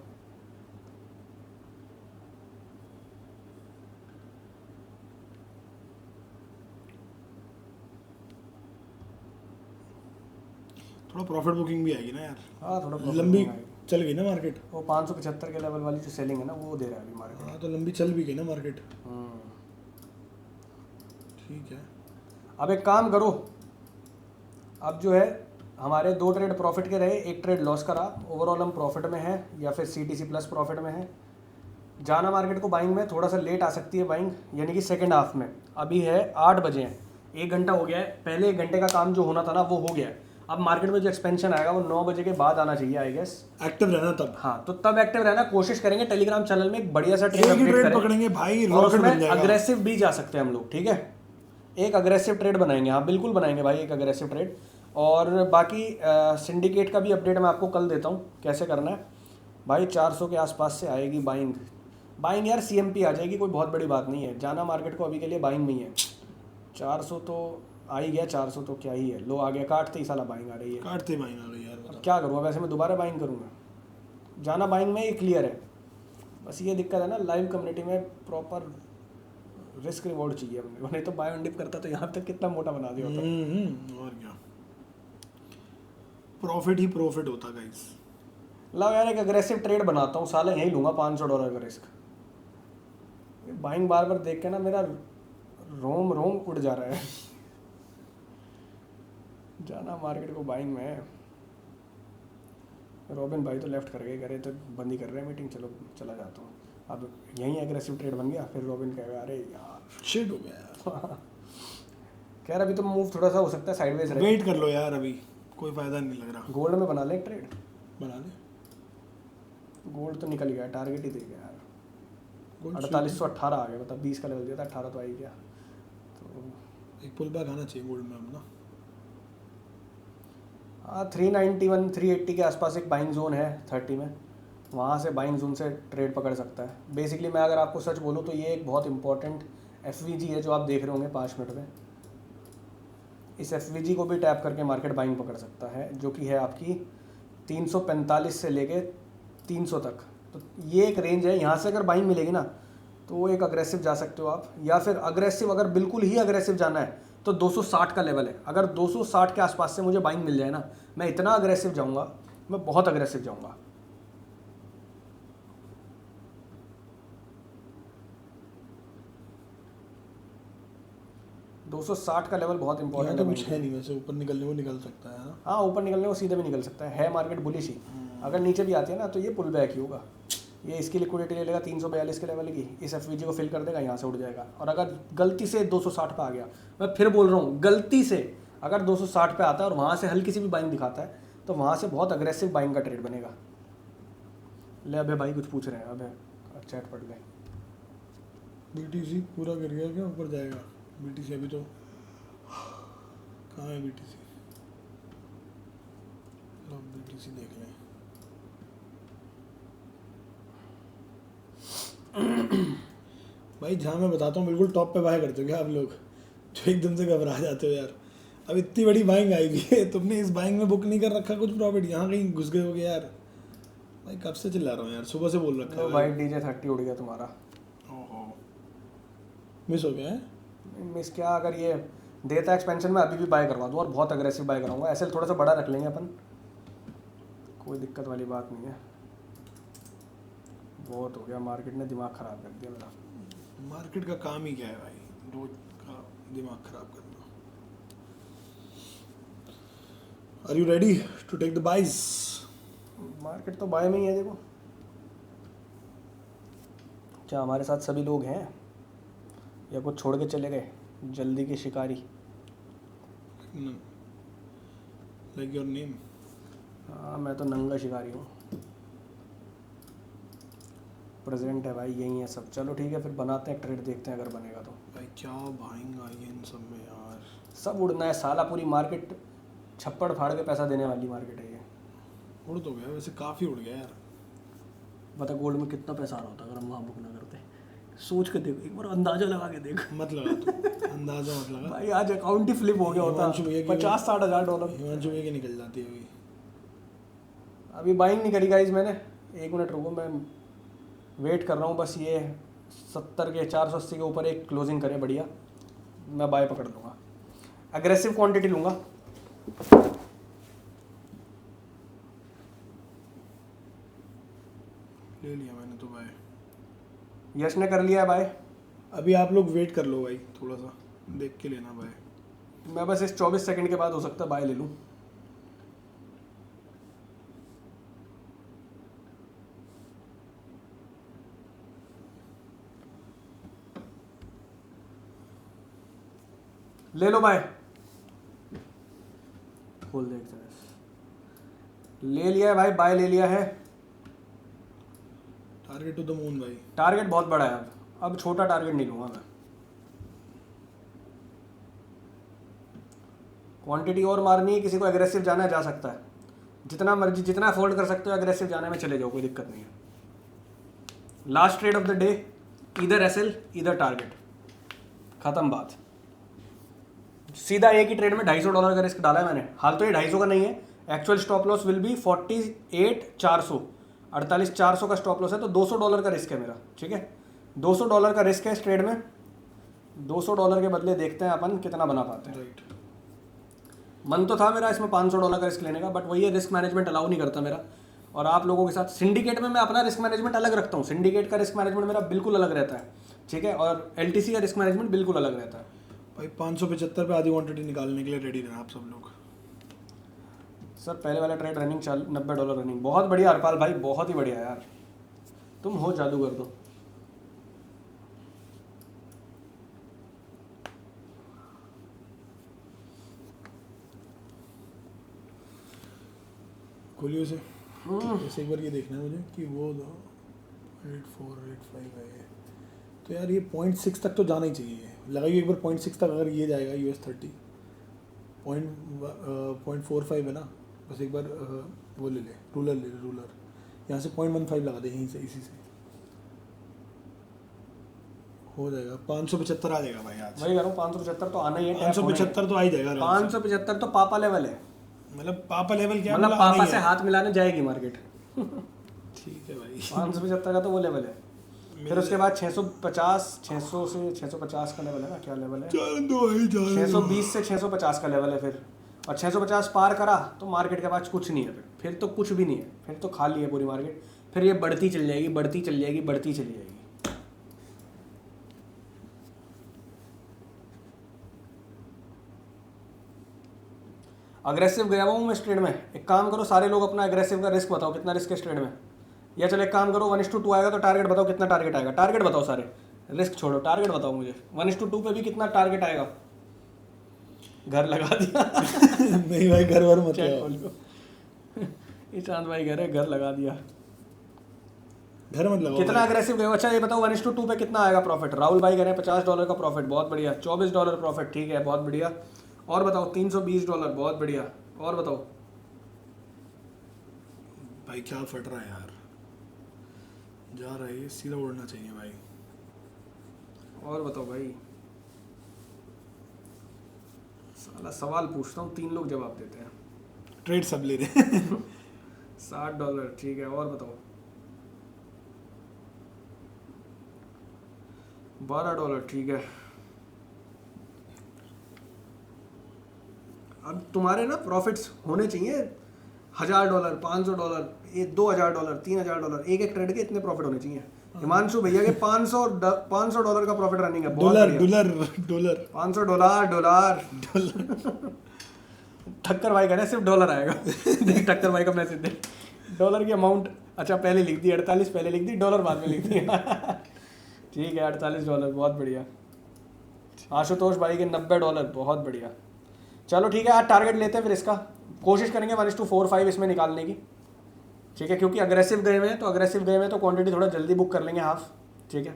थोड़ा प्रॉफिट बुकिंग भी आएगी ना यार। हाँ थोड़ा profit लंबी में आएगी। चल गई ना मार्केट। वो 575 के लेवल वाली जो सेलिंग है ना, वो दे रहा है अभी मार्केट। हाँ तो लंबी चल भी गई ना मार्केट। ठीक है। अब एक काम करो, अब जो है हमारे 2 ट्रेड प्रॉफिट के रहे, 1 ट्रेड लॉस करा। ओवरऑल हम प्रॉफिट में है या फिर CTC प्लस प्रॉफिट में है। जाना मार्केट को बाइंग में, थोड़ा सा लेट आ सकती है बाइंग, यानी कि सेकंड हाफ में। अभी है 8 बजे हैं, 1 घंटा हो गया है। पहले 1 घंटे का काम जो होना था ना वो हो गया है। अब मार्केट में जो एक्सपेंशन आएगा वो 9 बजे के बाद आना चाहिए आई गेस। एक्टिव रहना तब। हाँ तो तब एक्टिव रहना, कोशिश करेंगे टेलीग्राम चैनल में एक बढ़िया सा ट्रेड एक ही अपडेट ट्रेड करें। पकड़ेंगे भाई, और रॉकेट बन उसमें जाएगा। अग्रेसिव भी जा सकते हैं हम लोग, ठीक है। एक अग्रेसिव ट्रेड बनाएंगे, हाँ बिल्कुल बनाएंगे भाई एक अग्रेसिव ट्रेड। और बाकी सिंडिकेट का भी अपडेट मैं आपको कल देता हूँ कैसे करना है भाई। 400 के आसपास से आएगी बाइंग। बाइंग यार CMP आ जाएगी, कोई बहुत बड़ी बात नहीं है। जाना मार्केट को अभी के लिए बाइंग में ही है। 400 तो आ ही गया, 400 तो क्या ही है, लो आ गया, काटते ही साला बाइंग आ रही है। काटते बाइंग आ गई यार, अब बताओ। क्या करूँगा, वैसे मैं दोबारा बाइंग करूँगा। जाना बाइंग में ये क्लियर है, बस ये दिक्कत है ना लाइव कम्युनिटी में प्रॉपर रिस्क रिवॉर्ड चाहिए अपने को। नहीं तो बाय ऑन डिप करता तो यहाँ तक कितना मोटा बना दिया होता। और क्या, प्रॉफिट ही प्रॉफिट होता गाइस। लाओ यार एक अग्रेसिव ट्रेड बनाता हूँ, साला यहीं लूँगा $500 का रिस्क। बाइंग बार बार देख के ना मेरा रोम रोम उड़ जा रहा है। जाना मार्केट को बाइंग में है। रॉबिन भाई तो लेफ्ट कर गए, करे तो बंद ही कर रहे हैं मीटिंग, चलो चला जाता हूँ। अब यहीं एग्रेसिव ट्रेड बन गया, फिर रॉबिन कहेगा अरे यार शिट हो गया यार। खैर अभी तो मूव थोड़ा सा हो सकता है साइडवेज रहे। वेट कर लो यार, अभी कोई फायदा नहीं लग रहा। गोल्ड में बना ले ट्रेड। बना ले। गोल्ड तो निकल गया, टारगेट ही दे गया यार। गोल्ड 4818 आ गया, मतलब 20 का लेवल दिया था, 18 तो आ ही गया। तो एक पुल बैक आना चाहिए गोल्ड में अब ना। हाँ 391 380 के आसपास एक बाइंग जोन है 30 में, वहाँ से बाइंग जोन से ट्रेड पकड़ सकता है। बेसिकली मैं अगर आपको सच बोलूँ तो ये एक बहुत इंपॉर्टेंट FVG है जो आप देख रहे होंगे 5 मिनट में। इस FVG को भी टैप करके मार्केट बाइंग पकड़ सकता है, जो कि है आपकी 345 से लेके 300 तक। तो ये एक रेंज है, यहाँ से अगर बाइंग मिलेगी ना तो एक अग्रेसिव जा सकते हो आप। या फिर अग्रेसिव, अगर बिल्कुल ही अग्रेसिव जाना है तो 260 का लेवल है। अगर 260 के आसपास से मुझे बाइंग मिल जाए ना, मैं इतना अग्रेसिव जाऊँगा मैं बहुत अग्रेसिव जाऊंगा। $260 का लेवल बहुत यहाँ इंपॉर्टेंट तो है। कुछ है नहीं वैसे, ऊपर निकलने को निकल सकता है ना। हाँ, ऊपर निकलने को सीधे भी निकल सकता है मार्केट बुलिश ही। अगर नीचे भी आती है ना तो ये पुल बैक ही होगा। ये इसकी लिक्विडिटी ले लेगा 342 के लेवल की, इस एफवीजी को फिल कर देगा, यहाँ से उड़ जाएगा। और अगर गलती से 260 पे आ गया, मैं फिर बोल रहा हूँ गलती से अगर 260 पे आता है और वहाँ से हल्की सी भी बाइंग दिखाता है तो वहाँ से बहुत अग्रेसिव बाइंग का ट्रेड बनेगा। ले अबे भाई कुछ पूछ रहे हैं, अबे चैट पढ़ ले। बीटीसी पूरा कर गया क्या, ऊपर जाएगा बीटीसी? अभी तो कहाँ है बीटीसी? लो बीटीसी देख लें। भाई जहाँ मैं बताता हूँ बिल्कुल टॉप पे बाय करते हो क्या आप लोग, जो एकदम से घबरा जाते हो यार। अब इतनी बड़ी बाइंग आई हुई है, तुमने इस बाइंग में बुक नहीं कर रखा कुछ प्रॉफिट, यहाँ कहीं घुस गए होगे यार। भाई कब से चिल्ला रहा हूँ यार, सुबह से बोल रखा है भाई डीजे 30 उड़ गया तुम्हारा। ओहो मिस हो गया है। मिस क्या, अगर ये देता एक्सपेंशन में अभी भी बाय करवा दूँ और बहुत अग्रेसिव बाय कराऊंगा। ऐसे थोड़ा सा बड़ा रख लेंगे अपन, कोई दिक्कत वाली बात नहीं है। बहुत हो गया, मार्केट ने दिमाग ख़राब कर दिया मेरा। मार्केट का काम ही क्या है भाई, रोज का दिमाग खराब करना। Are you ready to take the buys? Market तो बाय में ही है देखो। क्या हमारे साथ सभी लोग हैं या कुछ छोड़ के चले गए जल्दी के शिकारी? Like your name. हाँ मैं तो नंगा शिकारी हूँ। प्रेजेंट है भाई, यही है सब। चलो ठीक है फिर बनाते हैं ट्रेड, देखते हैं अगर बनेगा तो। भाई क्या भाएंगा ये इन सब में यार। सब उड़ना है साला, पूरी मार्केट छप्पड़ फाड़ के पैसा देने वाली मार्केट है ये। उड़ तो गया वैसे, काफ़ी उड़ गया यार। बता गोल्ड में कितना पैसा आ रहा होता अगर हम वहाँ बुक ना करते? सोच के देख, एक बार अंदाजा लगा के देख। मत लगा तू, अंदाजा मत लगा भाई आज अकाउंट ही फ्लिप हो गया होता। हिमांशु भैया की- 50-60 हज़ार डॉलर हिमांशु भैया की निकल जाती है अभी। अभी बाइंग नहीं करी गाइस मैंने। एक मिनट रुको, मैं वेट कर रहा हूँ बस ये 70 के 480 के ऊपर एक क्लोजिंग करे बढ़िया, मैं बाय पकड़ लूँगा। एग्रेसिव क्वांटिटी लूँगा। ले लिया मैंने तो भाई। यश ने कर लिया है बाय। अभी आप लोग वेट कर लो भाई, थोड़ा सा देख के लेना भाई। मैं बस इस 24 सेकंड के बाद हो सकता है बाय ले लूँ। ले लो बाय, खोल दे एक सेकंड। ले लिया है भाई, बाय ले लिया है। टारगेट टू द मून भाई। टारगेट बहुत बड़ा है, अब छोटा टारगेट नहीं लूँगा मैं। क्वांटिटी और मारनी है, किसी को एग्रेसिव जाना है जा सकता है, जितना मर्जी जितना अफोर्ड कर सकते हो एग्रेसिव जाने में चले जाओ, कोई दिक्कत नहीं है। Last trade off the day, इधर एसएल इधर टारगेट, खत्म बात। सीधा एक ही ट्रेड में $250 का रिस्क डाला है मैंने। हाल तो ये 250 का नहीं है, actual stop loss will be 48,400, 48,400 का स्टॉप लॉस है, तो $200 का रिस्क है मेरा। ठीक है, $200 का रिस्क है इस ट्रेड में। $200 के बदले देखते हैं अपन कितना बना पाते हैं। राइट। मन तो था मेरा इसमें $500 का रिस्क लेने का, बट वही है रिस्क मैनेजमेंट अलाउ नहीं करता मेरा। और आप लोगों के साथ सिंडिकेट में मैं अपना रिस्क मैनेजमेंट अलग रखता हूँ। सिंडिकेट का रिस्क मैनेजमेंट मेरा बिल्कुल अलग रहता है, ठीक है, और एलटीसी का रिस्क मैनेजमेंट बिल्कुल अलग रहता है। भाई 575 पे आधी क्वांटिटी निकालने के लिए रेडी रहना आप सब लोग। सर पहले वाला ट्रेड रनिंग $90 रनिंग, बहुत बढ़िया हरपाल भाई, बहुत ही बढ़िया यार, तुम हो जादूगर तो। खोलिए उसे। ऐसे एक बार ये देखना है मुझे कि वो 8485 है ये। तो यार ये 0.6 तक तो जाना ही चाहिए। लगाइए एक बार 0.6 तक, अगर ये जाएगा US30 0.45 है ना, बस एक बार वो ले ले, रूलर यहाँ से 0.15 लगा दे, यहीं से इसी से हो जाएगा। 575 आ जाएगा भाई आज। वही कह रहा हूँ, 575 तो आना ही है। 575 तो आ ही जाएगा। 575 तो पापा लेवल है, मतलब पापा लेवल क्या, मतलब आना पापा ही से है। हाथ मिलाने जाएगी मार्केट। ठीक है भाई। 575 का तो वो लेवल है। फिर उसके बाद 650 600 से 650 का लेवल है ना, क्या लेवल है, जाने दो भाई, जाने दो। 620 से 650 का लेवल है फिर, और 650 पार करा तो मार्केट के पास कुछ नहीं है, फिर तो कुछ भी नहीं है, फिर तो खाली है पूरी मार्केट। फिर ये बढ़ती चली जाएगी, बढ़ती चली जाएगी, बढ़ती चली जाएगी। अग्रेसिव गया हुआ हूँ मैं इस ट्रेड में। एक काम करो सारे लोग, अपना अग्रेसिव का रिस्क बताओ, कितना रिस्क है इस ट्रेड में। या चलो एक काम करो, 1:2 आएगा तो टारगेट बताओ, कितना टारगेट आएगा। टारगेट बताओ सारे, रिस्क छोड़ो, टारगेट बताओ मुझे। 1:2 पे भी कितना टारगेट आएगा। घर लगा दिया नहीं भाई, घर वर मत चैट लगाओ। खोल लो। ये चांद भाई कह रहे घर लगा दिया। घर मत लगाओ कितना भाई। अग्रेसिव गए? अच्छा ये बताओ 1:2 पे कितना आएगा प्रॉफिट। राहुल भाई कह रहे हैं $50 का प्रॉफिट, बहुत बढ़िया। $24 प्रॉफिट, ठीक है, बहुत बढ़िया। और बताओ $320, बहुत बढ़िया। और बताओ भाई क्या फट रहा है यार, जा रहा है ये, सीधा उड़ना चाहिए भाई। और बताओ भाई। साला सवाल पूछता हूँ, 3 लोग जवाब देते हैं। ट्रेड सब ले रहे हैं। $60, ठीक है। और बताओ $12, ठीक है। अब तुम्हारे ना प्रॉफिट्स होने चाहिए $1000, $500, ये $2000, $3000, एक ट्रेड के इतने प्रॉफिट होने चाहिए। हिमांशु भैया के $500 का प्रॉफिट रनिंग है, बहुत डॉलर बढ़िया। डॉलर $500 ठक्कर भाई कह रहे हैं सिर्फ डॉलर आएगा। देख ठक्कर भाई का मैसेज देख, डॉलर की अमाउंट अच्छा पहले लिख दी, 48 पहले लिख दी, डॉलर बाद में लिख दी। ठीक है, $48, बहुत बढ़िया। आशुतोष भाई के $90, बहुत बढ़िया। चलो ठीक है, आज टारगेट लेते हैं फिर इसका। कोशिश करेंगे 1:45 इसमें निकालने की, ठीक है। क्योंकि अग्रेसिव गए हुए हैं, तो क्वांटिटी थोड़ा जल्दी बुक कर लेंगे, हाफ, ठीक है।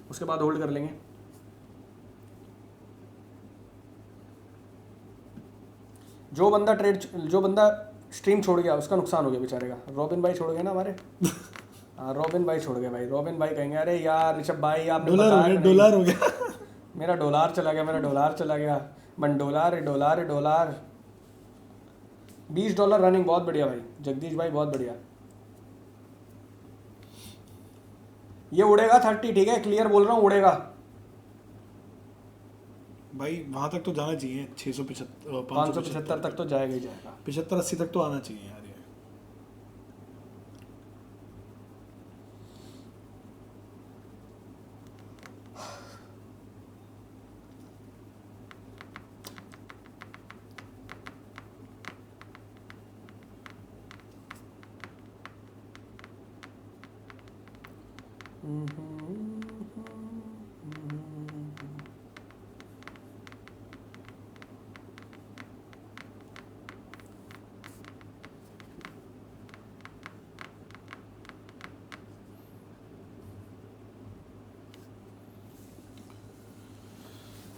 उसके बाद होल्ड कर लेंगे। जो बंदा स्ट्रीम छोड़ गया उसका नुकसान हो गया बेचारे का। रॉबिन भाई छोड़ गए ना हमारे। हाँ रॉबिन भाई छोड़ गए भाई। रॉबिन भाई कहेंगे अरे यार ऋषभ भाई आपने बताया नहीं। डॉलर हो गया। मेरा डॉलर चला गया। मन डॉलर $20 रनिंग, बहुत बढ़िया भाई। जगदीश भाई बहुत बढ़िया। ये उड़ेगा 30, ठीक है, क्लियर बोल रहा हूँ, उड़ेगा भाई। वहां तक तो जाना चाहिए, 675 575 तक तो जाएगा ही जाएगा। 75-80 तक तो आना चाहिए यार ये।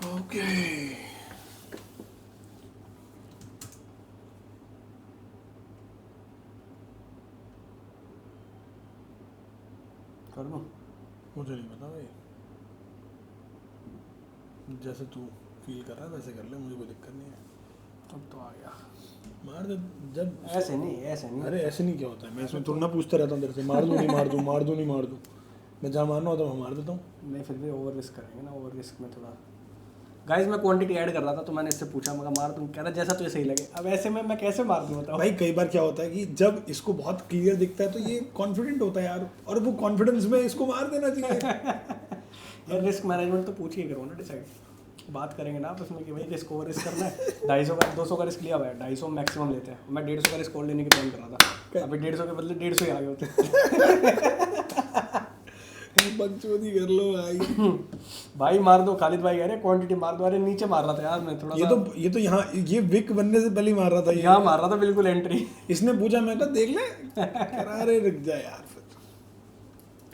ओके कर दूँ? मुझे नहीं पता भाई, जैसे तू फील कर रहा है वैसे कर ले, मुझे कोई दिक्कत नहीं है। अब तो आ गया। मार दे जब। ऐसे नहीं। अरे ऐसे नहीं, क्या होता है, मैं इसमें तुरंत पूछता रहता हूँ तेरे से, मार दूँ नहीं मार दूँ, मार दूँ नहीं मार दूँ। मैं जहाँ मारना होता मैं मार देता हूँ। नहीं फिर भी ओवर रिस्क करेंगे ना, ओवर रिस्क में थोड़ा। गाइस मैं क्वांटिटी ऐड कर रहा था तो मैंने इससे पूछा, मगर मार तुम कह रहा जैसा तुझे सही लगे। अब ऐसे में मैं कैसे मार दूँ बताओ। भाई कई बार क्या होता है कि जब इसको बहुत क्लियर दिखता है तो ये कॉन्फिडेंट होता है यार, और वो कॉन्फिडेंस में इसको मार देना चाहिए। यार रिस्क मैनेजमेंट तो पूछ ही करो ना, डिसाइड बात करेंगे ना आपस में कि भाई रिस्क ओवर रिस्क करना है। 250 का रिस्क लिया हुआ है, 250 मैक्सिमम लेते हैं। मैं 150 का रिस्क और लेने की प्लान कर रहा था, अभी 150 के बदले 150 ही आ गए होते। बकचोदी कर लो भाई। भाई मार दो, खालिद भाई कह रहे क्वांटिटी मार दो। अरे नीचे मार रहा था यार मैं थोड़ा ये तो यहाँ ये विक बनने से पहले ही मार रहा था। यहाँ मार रहा था बिल्कुल एंट्री। इसने पूछा, मैं कहा देख ले, कह रहा अरे रुक जा यार। फिर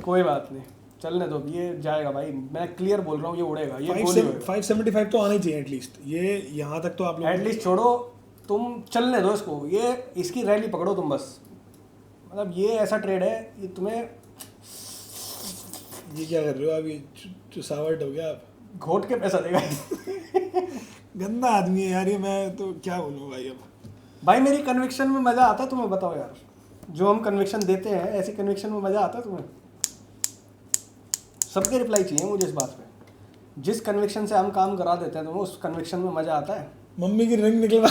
कोई बात नहीं, चलने दो, ये जाएगा भाई, मैं क्लियर बोल रहा हूँ, ये उड़ेगा, ये गोली होएगा। 575 तो आना ही चाहिए एटलीस्ट। ये यहाँ तक तो आप लोग एटलीस्ट छोड़ो, तुम चलने दो इसको, ये इसकी रैली पकड़ो तुम बस। मतलब ये ऐसा ट्रेड है, ये तुम्हें ये क्या कर रहे हो आप, ये चुसावट हो गया आप। घोट के पैसा देगा। गंदा आदमी है यार ये, मैं तो क्या बोलूँ भाई। अब भाई मेरी कन्विक्शन में मज़ा आता है तुम्हें, बताओ यार, जो हम कन्विक्शन देते हैं ऐसी कन्विक्शन में मज़ा आता है तुम्हें? सबके रिप्लाई चाहिए मुझे इस बात पे। जिस कन्विक्शन से हम काम करा देते हैं तुम्हें, उस कन्विक्शन में मज़ा आता है? मम्मी की रिंग निकलवा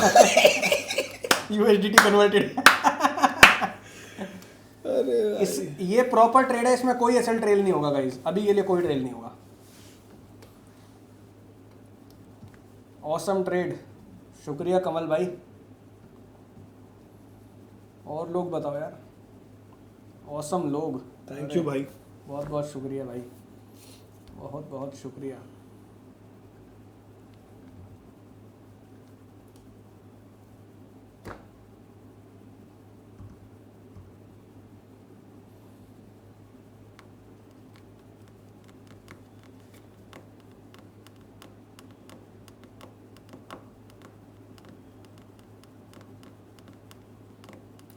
USDT कन्वर्टेड। अरे इस ये प्रॉपर ट्रेड है, इसमें कोई ऐसा ट्रेल नहीं होगा गाइस, अभी के लिए कोई ट्रेल नहीं होगा। ऑसम ट्रेड, शुक्रिया कमल भाई। और लोग बताओ यार, ऑसम लोग। थैंक यू भाई। बहुत बहुत शुक्रिया भाई, बहुत बहुत शुक्रिया।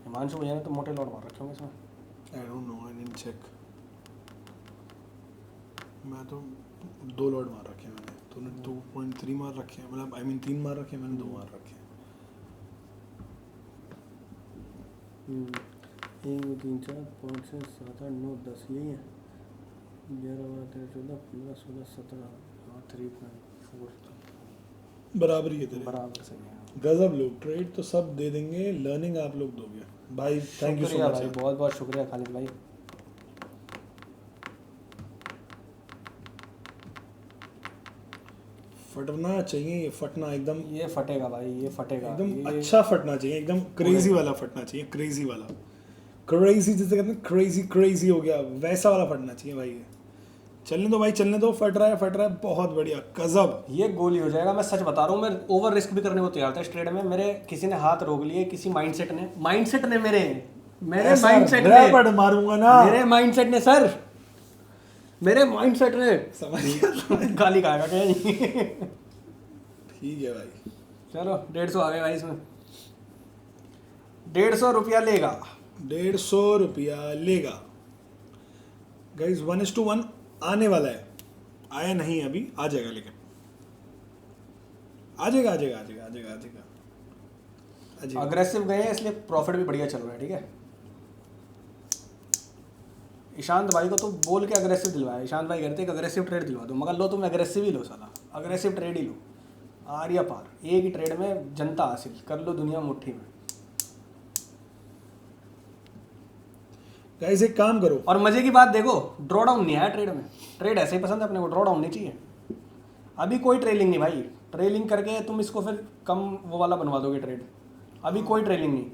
हिमांशु भैया ने तो मोटे लॉट मार रखे होंगे इसमें। I don't know, I didn't check. मैं तो 2 लॉट मार रखे हैं मैंने, तूने 2.3 मार रखे हैं, मतलब आई मीन 3 मार रखे हैं, मैंने 2 मार रखे हैं। 1 2 3 4 5 6 7 8 9 10 यही है। 11 12 13 14 15 16 17 और 3.4 बराबर ही है तेरे। बराबर सही है। गजब लोग, ट्रेड तो सब दे देंगे, लर्निंग आप लोग दोगे भाई। थैंक यू सो शुक्रिया मच भाई, बहुत बहुत शुक्रिया खालिद भाई। फटना चाहिए, ये फटना एकदम ये फटेगा भाई, ये फटेगा एकदम ये। अच्छा फटना चाहिए, एकदम क्रेजी वाला फटना चाहिए, क्रेजी वाला। क्रेजी जिसे कहते हैं, क्रेजी क्रेजी हो गया वैसा वाला फटना चाहिए भाई। ये चलने दो भाई, चलने दो, फट रहा है, बहुत बढ़िया, गजब। ये गोली हो जाएगा, मैं सच बता रहा हूँ। मैं ओवर रिस्क भी करने को तैयार था इस ट्रेड में। मेरे किसी ने हाथ रोक लिए, किसी माइंडसेट ने मेरे ऐसा माइंडसेट रैपड मारूंगा ना, मेरे माइंडसेट ने सर, मेरे माइंडसेट ने समझ गया। गाली खाएगा क्या नहीं। ठीक है भाई, चलो 150 आ गए भाई इसमें। 150 रुपया लेगा, 150 रुपया लेगा गाइज। 1:1 आने वाला है, आया नहीं अभी, आ जाएगा, लेकिन आ जाएगा, आ जाएगा, आ जाएगा, आ जाएगा, आ जाएगा, आ जाएगा। अग्रेसिव गए हैं इसलिए प्रॉफिट भी बढ़िया चल रहा है। ठीक है, ईशांत भाई को तो बोल के अग्रेसिव दिलवाया। ईशांत भाई कहते हैं कि अग्रेसिव ट्रेड दिलवा दो, मगर लो तुम अग्रेसिव ही लो साला, अग्रेसिव ट्रेड ही लो। आर्या पार एक ही ट्रेड में जनता हासिल कर लो, दुनिया मुट्ठी में। गाइस एक काम करो, और मजे की बात देखो, ड्रॉ डाउन नहीं आया ट्रेड में। ट्रेड ऐसे ही पसंद है अपने को, ड्रॉ डाउन नहीं चाहिए। अभी कोई ट्रेलिंग नहीं भाई, ट्रेलिंग करके तुम इसको फिर कम वो वाला बनवा दोगे ट्रेड। अभी कोई ट्रेलिंग नहीं,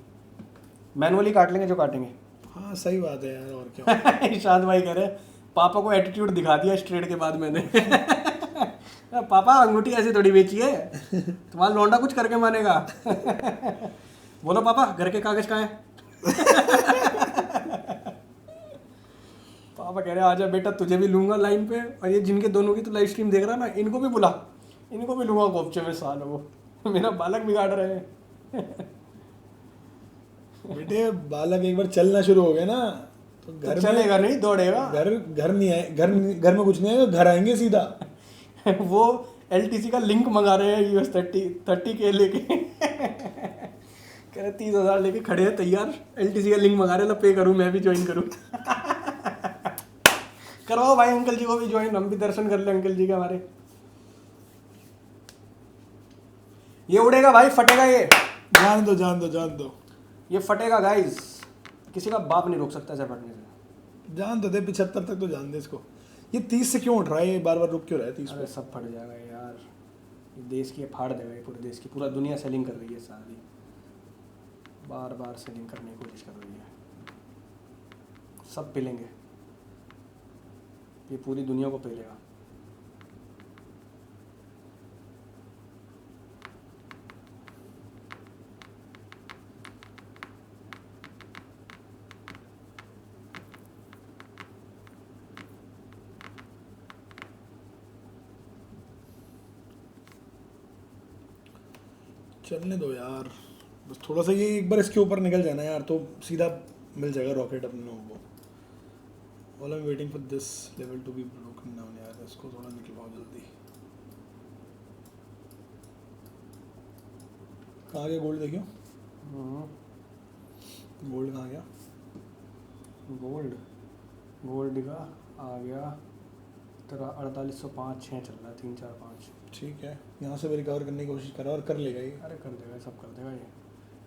मैनुअली काट लेंगे जो काटेंगे। हाँ सही बात है यार, और क्या। ईशांत भाई कह रहे पापा को एटीट्यूड दिखा दिया इस ट्रेड के बाद मैंने। पापा अंगूठी ऐसे थोड़ी बेची है, तुम्हारा लौंडा कुछ करके मानेगा। बोलो पापा घर के कागज कहाँ हैं? पापा कह रहे आजा बेटा तुझे भी लूंगा लाइन पे, और ये जिनके दोनों की तो लाइव स्ट्रीम देख रहा ना, इनको भी बुला, इनको भी लूंगा गोपचे में सालों वो। मेरा बालक बिगाड़ रहे हैं। बेटे बालक एक बार चलना शुरू हो गया ना तो घर तो चलेगा नहीं, दौड़ेगा। घर नहीं आए, घर में कुछ नहीं आएगा, घर आएंगे सीधा। वो LTC का लिंक मंगा रहे हैं US 30 के लेके। कह रहे 30,000 लेके खड़े हैं तैयार, LTC का लिंक मंगा रहे हैं, पे करूँ मैं भी ज्वाइन करूँ। करवाओ भाई अंकल जी को भी ज्वाइन, हम भी दर्शन कर ले अंकल जी के हमारे। ये उड़ेगा भाई, फटेगा ये, जान दो, जान दो, जान दो, ये फटेगा गाइस, किसी का बाप नहीं रोक सकता इसे फटने से। जान दो दे, 75 तक तो जान दे इसको। ये 30 से क्यों उठ रहा है, ये बार बार रुक क्यों रहा है 30 अरे पे? सब फट जाएगा यार, ये देश की फाड़ देगा, ये पूरे देश की, पूरा दुनिया सेलिंग कर रही है सारी, बार बार सेलिंग करने की कोशिश कर रही है, सब पिलेंगे, ये पूरी दुनिया को पेलेगा। चलने दो यार, बस थोड़ा सा ये एक बार इसके ऊपर निकल जाना यार, तो सीधा मिल जाएगा रॉकेट अपने लोगों को। All I am waiting for this level to be broken down यार, इसको थोड़ा निकलवाओ जल्दी। कहाँ गया गोल्ड, देखियो गोल्ड कहाँ गया? गोल्ड का आ गया तेरा 4805 6 चल रहा है, 3 4 5। ठीक है, यहाँ से भी रिकवर करने की कोशिश करा और कर लेगा ये। अरे कर देगा, सब कर देगा ये।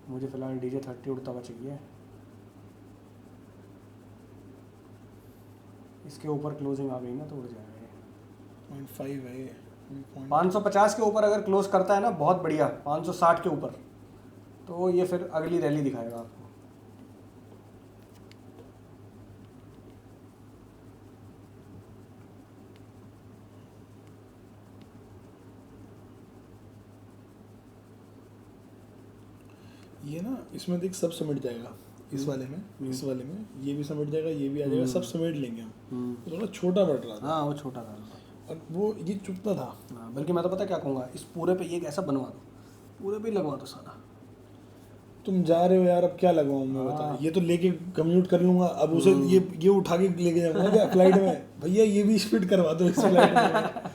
मुझे फिलहाल DJ30 उड़ता हुआ चाहिए। इसके ऊपर क्लोजिंग आ गई ना तो उड़ जाएगा ये। 0.5 है ये। 550 के ऊपर अगर क्लोज करता है ना बहुत बढ़िया, 560 के ऊपर तो ये फिर अगली रैली दिखाएगा आपको। ये ना इसमें देख सब समेट जाएगा, इस वाले में, इस वाले में ये भी समेट जाएगा, ये भी आ जाएगा, सब समेट लेंगे हम। तो थोड़ा छोटा बढ़ रहा था। हाँ वो छोटा था और वो ये चुपता था। हाँ, बल्कि मैं तो पता क्या कहूँगा, इस पूरे पे ये ऐसा बनवा दो, पूरे पे ही लगवा दो सारा। तुम जा रहे हो यार, अब क्या लगवाऊं मैं बता। ये तो लेके कम्यूट कर लूंगा, अब उसे ये उठा के लेके जाऊंगा क्या फ्लाइट में, भैया ये भी स्पीड करवा दो इस फ्लाइट में।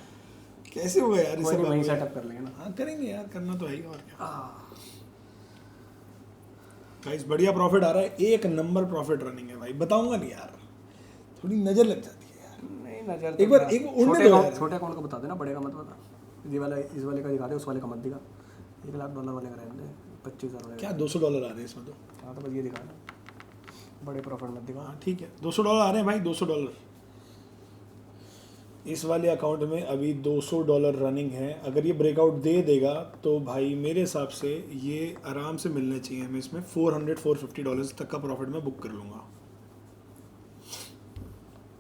कैसे होगा यार इसे, वही सेटअप कर लेंगे ना। हाँ करेंगे यार, करना तो है ही, और क्या। गाइस बढ़िया प्रॉफिट आ रहा है, एक नंबर प्रॉफिट रनिंग है भाई, बताऊंगा नहीं यार, थोड़ी नजर लग जाती है यार। नहीं नजर एक बार एक उड़ने दो यार। छोटे अकाउंट को बता देना, बड़े का मत बता। ये वाला इस वाले का दिखा दे, उस वाले का मत दिखा। $1 लाख वाले का रहने दे, 25,000 क्या $200 आ रहे हैं इसमें तो। हाँ तो बस ये दिखा दो, बड़े प्रॉफिट मत दिखा। हाँ ठीक है, $200 आ रहे हैं भाई, $200 इस वाले अकाउंट में अभी $200 रनिंग है। अगर ये ब्रेकआउट दे देगा तो भाई मेरे हिसाब से ये आराम से मिलने चाहिए हमें, इसमें $400-450 तक का प्रॉफिट मैं बुक कर लूँगा।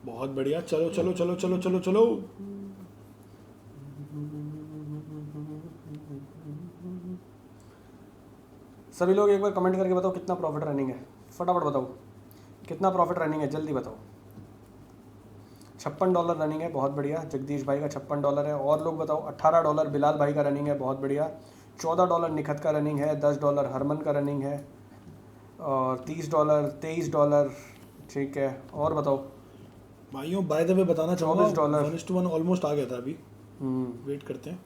बहुत बढ़िया, चलो चलो चलो चलो चलो चलो। सभी लोग एक बार कमेंट करके बताओ कितना प्रॉफिट रनिंग है, फटाफट बताओ कितना प्रॉफिट रनिंग है, जल्दी बताओ। $56 रनिंग है, बहुत बढ़िया। जगदीश भाई का $56 है। और लोग बताओ। $18 बिलाल भाई का रनिंग है, बहुत बढ़िया। $14 निखत का रनिंग है, $10 हरमन का रनिंग है, और $30 $23, ठीक है। और बताओ भाइयों बाय द वे बताना चाहूँगा, $24 1:1 ऑलमोस्ट आ गया था अभी। वेट करते हैं,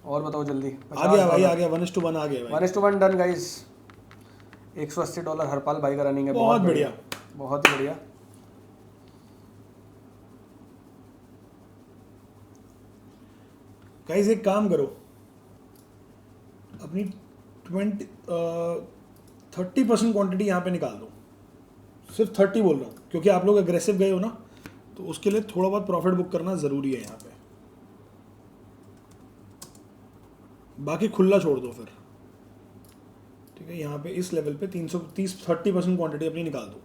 और बताओ जल्दी। आ गया भाई, आ गया 1:1 आ गया भाई। 1:1 डन गाइस। $180 हरपाल भाई का रनिंग है, बहुत बढ़िया, बहुत ही बढ़िया। गाइस एक काम करो, अपनी 30% क्वांटिटी यहाँ पे निकाल दो। सिर्फ 30 बोल रहा हूँ क्योंकि आप लोग अग्रेसिव गए हो ना, तो उसके लिए थोड़ा बहुत प्रॉफिट बुक करना ज़रूरी है यहाँ पे। बाकी खुला छोड़ दो फिर, ठीक है। यहाँ पे इस लेवल पे 30% क्वांटिटी अपनी निकाल दो,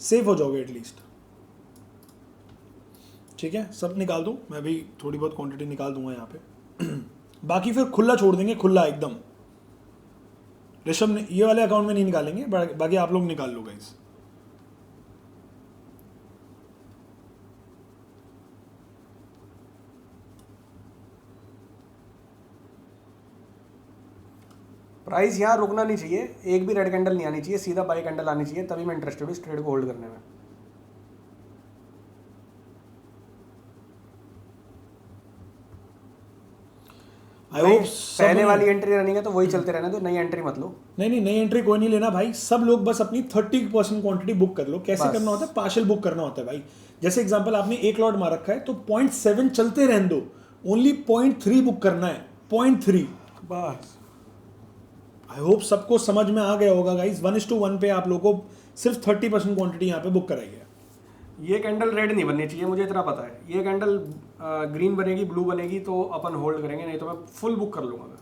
सेफ हो जाओगे एटलीस्ट, ठीक है। सब निकाल दो, मैं भी थोड़ी बहुत क्वांटिटी निकाल दूंगा यहाँ पे। बाकी फिर खुला छोड़ देंगे, खुला एकदम। ऋषभ ने ये वाले अकाउंट में नहीं निकालेंगे, बाकी आप लोग निकाल लो गाइस। प्राइस यहाँ रुकना नहीं चाहिए, एक भी रेड कैंडल नहीं आनी चाहिए, सीधा बाई कैंडल आनी चाहिए, तभी मैं इंटरेस्टेड हूँ इस ट्रेड को होल्ड करने में। पहले वाली एंट्री रनिंग है तो वही चलते रहने दो, नई एंट्री मत लो। नहीं नई एंट्री कोई नहीं लेना भाई, सब लोग बस अपनी 30% क्वांटिटी बुक कर लो। कैसे करना होता है, पार्शियल बुक करना होता है भाई। जैसे एग्जांपल आपने एक लॉट मार रखा है तो 0.7 चलते रहने दो, ओनली 0.3 बुक करना है, 0.3 बस। आई होप सबको समझ में आ गया होगा गाइस। 1:1 पे आप लोगों को सिर्फ 30% क्वांटिटी यहाँ पे बुक कराई है। ये कैंडल रेड नहीं बननी चाहिए, मुझे इतना पता है। ये कैंडल ग्रीन बनेगी, ब्लू बनेगी तो अपन होल्ड करेंगे, नहीं तो मैं फुल बुक कर लूंगा मैं।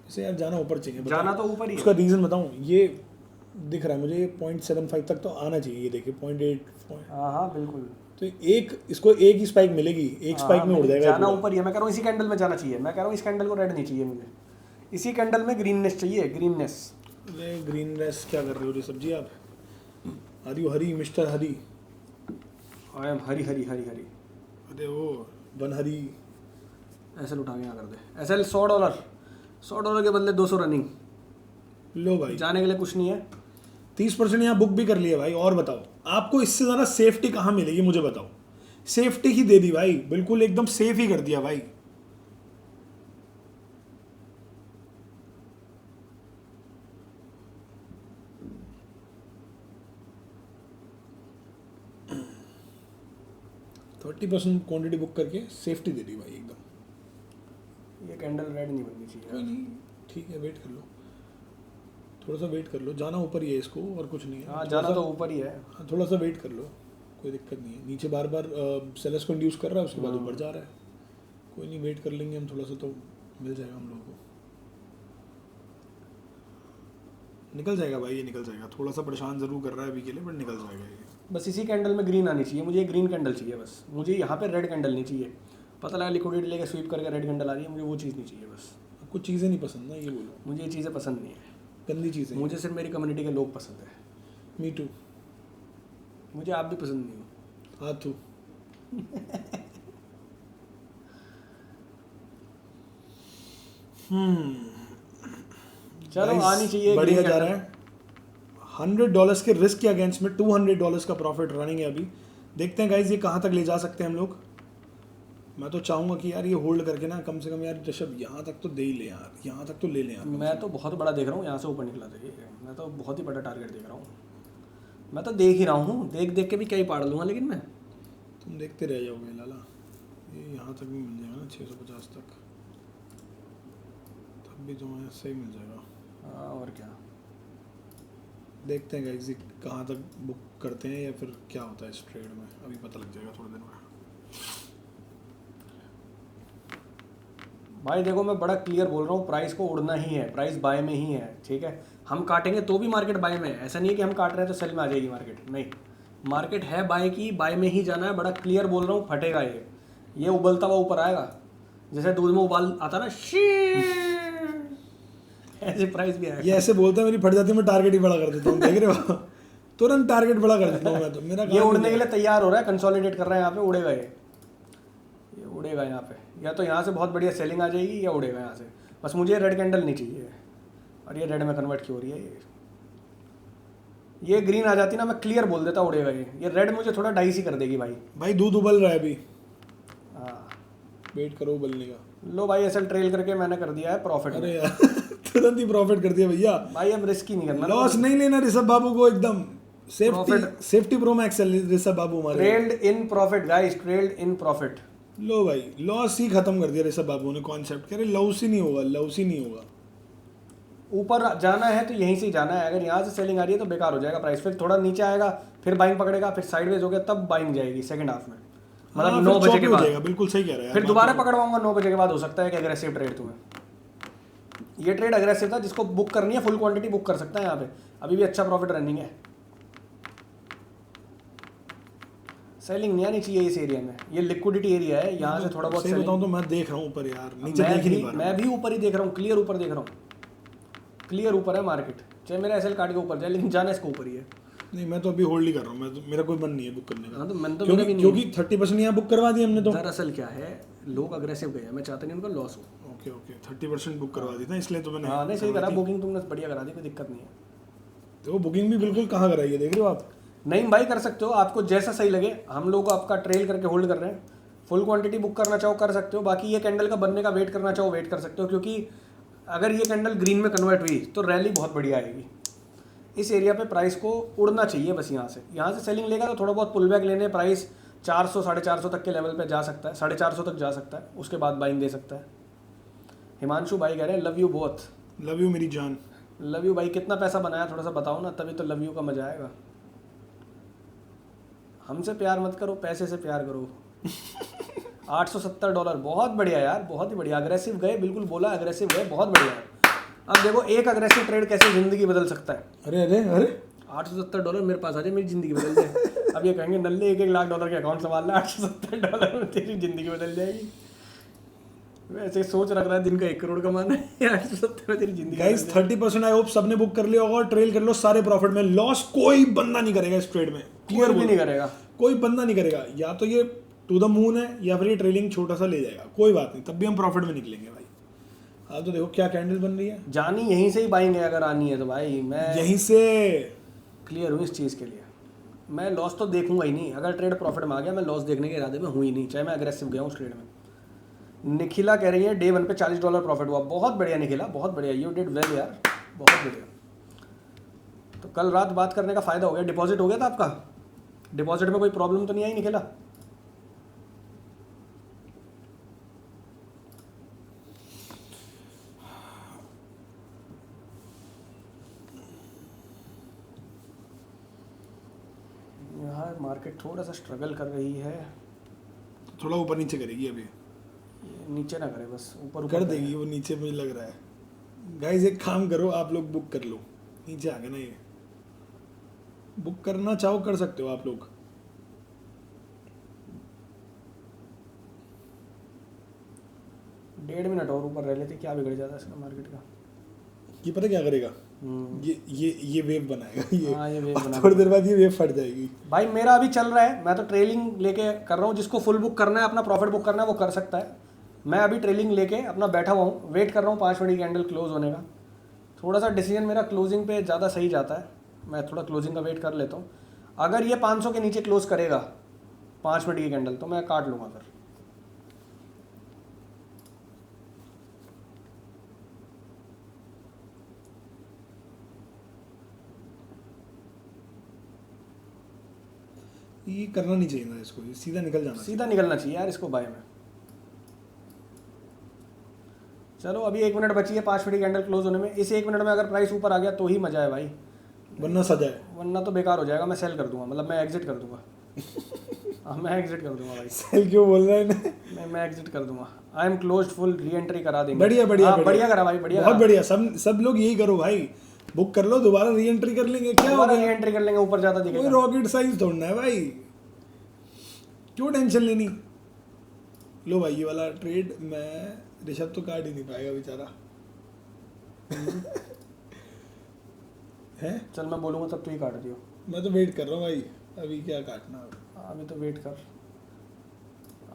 इसे यार जाना ऊपर चाहिए, जाना तो ऊपर ही। उसका रीजन बताऊं, ये दिख रहा है मुझे, ये 0.75 तक तो आना चाहिए। ये देखिए 0.8। हाँ बिल्कुल। तो इसको एक ही स्पाइक मिलेगी, एक स्पाइक में उड़ जाएगा। जाना ऊपर ही है, मैं कह रहा हूँ इसी कैंडल में जाना चाहिए। मैं कह रहा हूँ इस कैंडल को रेड नहीं चाहिए मुझे, इसी कैंडल में ग्रीननेस चाहिए, ग्रीननेस। अरे ग्रीननेस क्या कर रहे हो सब्जी आप? Are you Hari mister Hari? I am Hari Hari Hari Hari. अरे वो वन हरी। एसएल उठा के यहाँ कर दे। एसएल $100 के बदले 200 रनिंग। लो भाई, जाने के लिए कुछ नहीं है। 30% यहाँ बुक भी कर लिया भाई। और बताओ आपको इससे ज़्यादा सेफ्टी कहाँ मिलेगी, मुझे बताओ। सेफ्टी ही दे दी भाई, बिल्कुल एकदम सेफ ही कर दिया भाई। %30 क्वांटिटी बुक करके सेफ्टी दे दी भाई एकदम। ये कैंडल रेड नहीं बननी चाहिए। कोई नहीं, ठीक है, वेट कर लो। थोड़ा सा वेट कर लो, जाना ऊपर ही है इसको और कुछ नहीं है। हाँ थोड़ा जाना सा- तो ऊपर ही है। हाँ, थोड़ा सा वेट कर लो, कोई दिक्कत नहीं है। नीचे बार बार सेलर्स को इंड्यूस कर रहा है, उसके बाद ऊपर जा रहा है। कोई नहीं, वेट कर लेंगे हम थोड़ा सा, तो मिल जाएगा हम लोगों को। निकल जाएगा भाई, ये निकल जाएगा। थोड़ा सा परेशान ज़रूर कर रहा है अभी के लिए, बट निकल जाएगा ये। बस इसी कैंडल में ग्रीन आनी चाहिए मुझे, ग्रीन कैंडल चाहिए बस मुझे, यहाँ पे रेड कैंडल नहीं चाहिए। पता लगा लिक्विडिटी लेके स्वीप करके रेड कैंडल आ रही है, मुझे वो चीज़ नहीं चाहिए बस। आपको चीज़ें नहीं पसंद ना, ये बोलो। मुझे ये चीज़ें पसंद नहीं है, गंदी चीज़ें। मुझे सिर्फ मेरी कम्युनिटी के लोग पसंद है। Me too. मुझे आप भी पसंद नहीं हो। हाँ तू। चलो Guys, आनी चाहिए बढ़िया green जा candle। रहा है। $100 के रिस्क के अगेंस्ट में $200 का प्रॉफिट रनिंग है अभी। देखते हैं गाइज ये कहाँ तक ले जा सकते हैं हम लोग। मैं तो चाहूंगा कि यार ये होल्ड करके ना कम से कम यार ऋषभ यहाँ तक तो दे ही ले यार, यहाँ तक तो ले लें यार। मैं तो बहुत बड़ा देख रहा हूँ, यहाँ से ऊपर निकला था ये, मैं तो बहुत ही बड़ा टारगेट देख रहा हूँ। मैं तो देख ही रहा हूँ, देख देख के भी क्या ही पाड़ लूँगा, लेकिन मैं तुम देखते रह जाओगे लाला। ये यहाँ तक भी मिल जाएगा ना 650 तक, तब भी तुम्हें सही मिल जाएगा। हाँ और क्या। देखते हैं गाइस कहाँ तक बुक करते हैं या फिर क्या होता है इस ट्रेड में, अभी पता लग जाएगा थोड़े दिन में। भाई देखो मैं बड़ा क्लियर बोल रहा हूँ, प्राइस को उड़ना ही है, प्राइस बाय में ही है, ठीक है। हम काटेंगे तो भी मार्केट बाय में है, ऐसा नहीं है कि हम काट रहे हैं तो सेल में आ जाएगी मार्केट, नहीं। मार्केट है बाय की, बाय में ही जाना है, बड़ा क्लियर बोल रहा हूँ। फटेगा ये उबलता हुआ ऊपर आएगा, जैसे दूध में उबाल आता ना ऐसे प्राइस भी आएगा। ये ऐसे बोलता है, मेरी फट जाती है, मैं टारगेट ही बड़ा कर देता हूँ, देख रहे हो। तुरंत टारगेट बड़ा कर देता हूँ मैं तो। मेरा ये उड़ने के लिए तैयार हो रहा है, कंसोलिडेट कर रहा है यहाँ पे, उड़ेगा ये उड़ेगा यहाँ पे, या तो यहाँ से बहुत बढ़िया सेलिंग आ जाएगी या उड़ेगा यहाँ से। बस मुझे रेड कैंडल नहीं चाहिए, और ये रेड में कन्वर्ट क्यों हो रही है ये ग्रीन आ जाती ना, मैं क्लियर बोल देता उड़ेगा ये रेड मुझे थोड़ा डाइस ही कर देगी भाई। भाई दूध उबल रहा है अभी, हाँ वेट करो उबलने का। लो भाई एसएल ट्रेल करके मैंने कर दिया है प्रॉफिट। अरे यार तुरंत ही प्रॉफिट कर दिया भैया। भाई अब रिस्क ही नहीं करना, लॉस नहीं लेना ऋषभ बाबू को, एकदम सेफ्टी प्रो मैक्स है ऋषभ बाबू हमारे। Trailed in profit guys, trailed in profit. लो भाई लॉस ही खत्म कर दिया ऋषभ बाबू ने कॉन्सेप्ट। कह रहे लॉस ही नहीं होगा, लॉस ही नहीं होगा। ऊपर जाना है तो यहीं से जाना है, अगर यहाँ से सेलिंग आ रही है तो बेकार हो जाएगा प्राइस, फिर थोड़ा नीचे आएगा, फिर बाइंग पकड़ेगा, फिर साइडवेज हो गया, तब बाइंग जाएगी सेकंड हाफ में, मतलब हाँ, 9 फिर बजे चौपी के हो बाद। जाएगा, बिल्कुल सही कह रहे हैं फिर यार, दोबारा बात तो- पकड़वाऊंगा 9 बजे के बाद, हो सकता है कि अग्रेसिव ट्रेड तुम्हें। ये ट्रेड अग्रेसिव था, जिसको बुक करनी है फुल क्वांटिटी बुक कर सकता है यहाँ पे, अभी भी अच्छा प्रॉफिट रनिंग है। सेलिंग नहीं आनी चाहिए इस एरिया में, ये लिक्विडिटी एरिया है, यहाँ से थोड़ा बहुत सही बताऊं तो मैं देख रहा हूँ ऊपर यार, नीचे देख ही नहीं पा रहा। मैं भी ऊपर ही देख रहा हूँ, क्लियर ऊपर देख रहा हूँ, क्लियर ऊपर है मार्केट, चाहे मेरा एसएल काट के ऊपर जाए, लेकिन जाना इसको ऊपर ही है। नहीं मैं तो अभी होल्ड ही कर रहा हूँ, मैं तो, मेरा कोई मन नहीं है बुक करने का। हाँ तो मैंने तो मेरा भी नहीं, क्योंकि 30% यहाँ बुक करवा दी हमने तो। दरअसल क्या है, लोग अग्रेसिव गए हैं, मैं चाहता नहीं उनका लॉस हो। ओके ओके 30% बुक करवा दी था, इसलिए तो मैंने। हाँ नहीं सही करा, बुकिंग तुमने बढ़िया करा दी, कोई दिक्कत नहीं है। तो वो बुकिंग भी बिल्कुल कहाँ कराई है, देख रहे हो आप। नहीं भाई कर सकते हो, आपको जैसा सही लगे, हम लोग आपका ट्रेल करके होल्ड कर रहे हैं। फुल क्वांटिटी बुक करना चाहो कर सकते हो, बाकी ये कैंडल का बनने का वेट करना चाहो वेट कर सकते हो, क्योंकि अगर ये कैंडल ग्रीन में कन्वर्ट हुई तो रैली बहुत बढ़िया आएगी। इस एरिया पे प्राइस को उड़ना चाहिए बस, यहाँ से सेलिंग लेगा तो थोड़ा बहुत पुल बैक लेने, प्राइस 400 450 तक के लेवल पे जा सकता है, 450 तक जा सकता है, उसके बाद बाइंग दे सकता है। हिमांशु भाई कह रहे हैं love you both. Love you मेरी जान। लव यू भाई, कितना पैसा बनाया थोड़ा सा बताओ ना, तभी तो लव यू का मजा आएगा। हमसे प्यार मत करो, पैसे से प्यार करो। $870, बहुत बढ़िया यार, बहुत ही बढ़िया। अग्रेसिव गए, बिल्कुल बोला अग्रेसिव गए, बहुत बढ़िया है। अब देखो एक अग्रेसिव ट्रेड कैसे ज़िंदगी बदल सकता है। अरे अरे अरे $870 मेरे पास आ जाए, मेरी ज़िंदगी बदल जाए। अब ये कहेंगे नल्ले $1 लाख के अकाउंट संभाल ले, $870 में तेरी ज़िंदगी बदल जाएगी। वैसे सोच रख रहा है दिन का 1 करोड़ कमाना है, 870 में तेरी ज़िंदगी। गाइस 30% आई होप सबने बुक कर लिया होगा और ट्रेल कर लो सारे प्रॉफिट में। लॉस कोई बंदा नहीं करेगा इस ट्रेड में, क्लियर भी नहीं करेगा, कोई बंदा नहीं करेगा। या तो ये टू द मून है या फिर ये ट्रेलिंग छोटा सा ले जाएगा, कोई बात नहीं, तब भी हम प्रॉफिट में निकलेंगे भाई। आप तो देखो क्या कैंडल बन रही है, जानी यहीं से ही बाइंग है अगर आनी है तो भाई। मैं यहीं से क्लियर हूँ इस चीज़ के लिए, मैं लॉस तो देखूंगा ही नहीं। अगर ट्रेड प्रॉफिट में आ गया, मैं लॉस देखने के इरादे में हूँ ही नहीं, चाहे मैं अग्रेसिव गया हूँ उस ट्रेड में। निखिला कह रही है डे 1 पे $40 प्रॉफिट हुआ, बहुत बढ़िया निखिला, बहुत बढ़िया, यू डिड वेल यार, बहुत बढ़िया। तो कल रात बात करने का फ़ायदा हो गया, डिपॉजिट हो गया था आपका, डिपॉजिट में कोई प्रॉब्लम तो नहीं आई निखिला? मार्केट थोड़ा सा स्ट्रगल कर रही है, थोड़ा ऊपर नीचे करेगी अभी, ये नीचे ना करे बस ऊपर कर ऊपर देगी वो नीचे, मुझे लग रहा है। गाइस एक काम करो, आप लोग बुक कर लो, नीचे आ गए ना, ये बुक करना चाहो कर सकते हो आप लोग। डेढ़ मिनट और ऊपर रह लेते, क्या बिगड़ जाता है इसका मार्केट का। ये पता क्या करेगा, हम्म। ये वेव बनाएगा हाँ, ये wave और बना थोड़ी देर बाद ये वेव फट जाएगी। भाई मेरा अभी चल रहा है, मैं तो ट्रेलिंग लेके कर रहा हूँ, जिसको फुल बुक करना है, अपना प्रॉफिट बुक करना है, वो कर सकता है। मैं अभी ट्रेलिंग लेके अपना बैठा हुआ हूँ, वेट कर रहा हूँ 5 मिनट की कैंडल क्लोज होने का। थोड़ा सा डिसीजन मेरा क्लोजिंग पे ज़्यादा सही जाता है, मैं थोड़ा क्लोजिंग का वेट कर लेता हूँ। अगर ये 500 के नीचे क्लोज करेगा 5 मिनट की कैंडल तो मैं काट लूँगा फिर। ये करना नहीं चाहिए ना इसको, ये सीधा निकल जाना चाहिए। सीधा निकलना चाहिए यार इसको बाय में। चलो अभी 1 मिनट बची है 5 मिनट की कैंडल क्लोज होने में। इस 1 मिनट में अगर प्राइस ऊपर आ गया तो ही मजा है भाई, वरना सजा है। वरना तो बेकार हो जाएगा। मैं सेल कर दूंगा, मतलब मैं एग्जिट कर दूंगा। हाँ मैं एग्जिट कर दूंगा भाई। सेल क्यों बोल रहा है ना? मैं एग्जिट कर दूंगा। I am closed, full re entry करा देंगे। बढ़िया बढ़िया हाँ, बढ़िया करा भाई, बढ़िया बहुत करा। बढ़िया। सब लोग यही करो भाई, बुक कर लो, दोबारा री एंट्री कर लेंगे, क्या हो दोबारा री गया? एंट्री कर लेंगे, ऊपर जाता कोई दिखेगा। रॉकेट साइंस तोड़ना है भाई, क्यों टेंशन लेनी। लो भाई ये वाला ट्रेड मैं, ऋषभ तो काट ही नहीं पाएगा बेचारा। है चल मैं बोलूंगा तब तू ही काट दियो। मैं तो वेट कर रहा हूँ भाई, अभी क्या काटना। अभी तो वेट कर,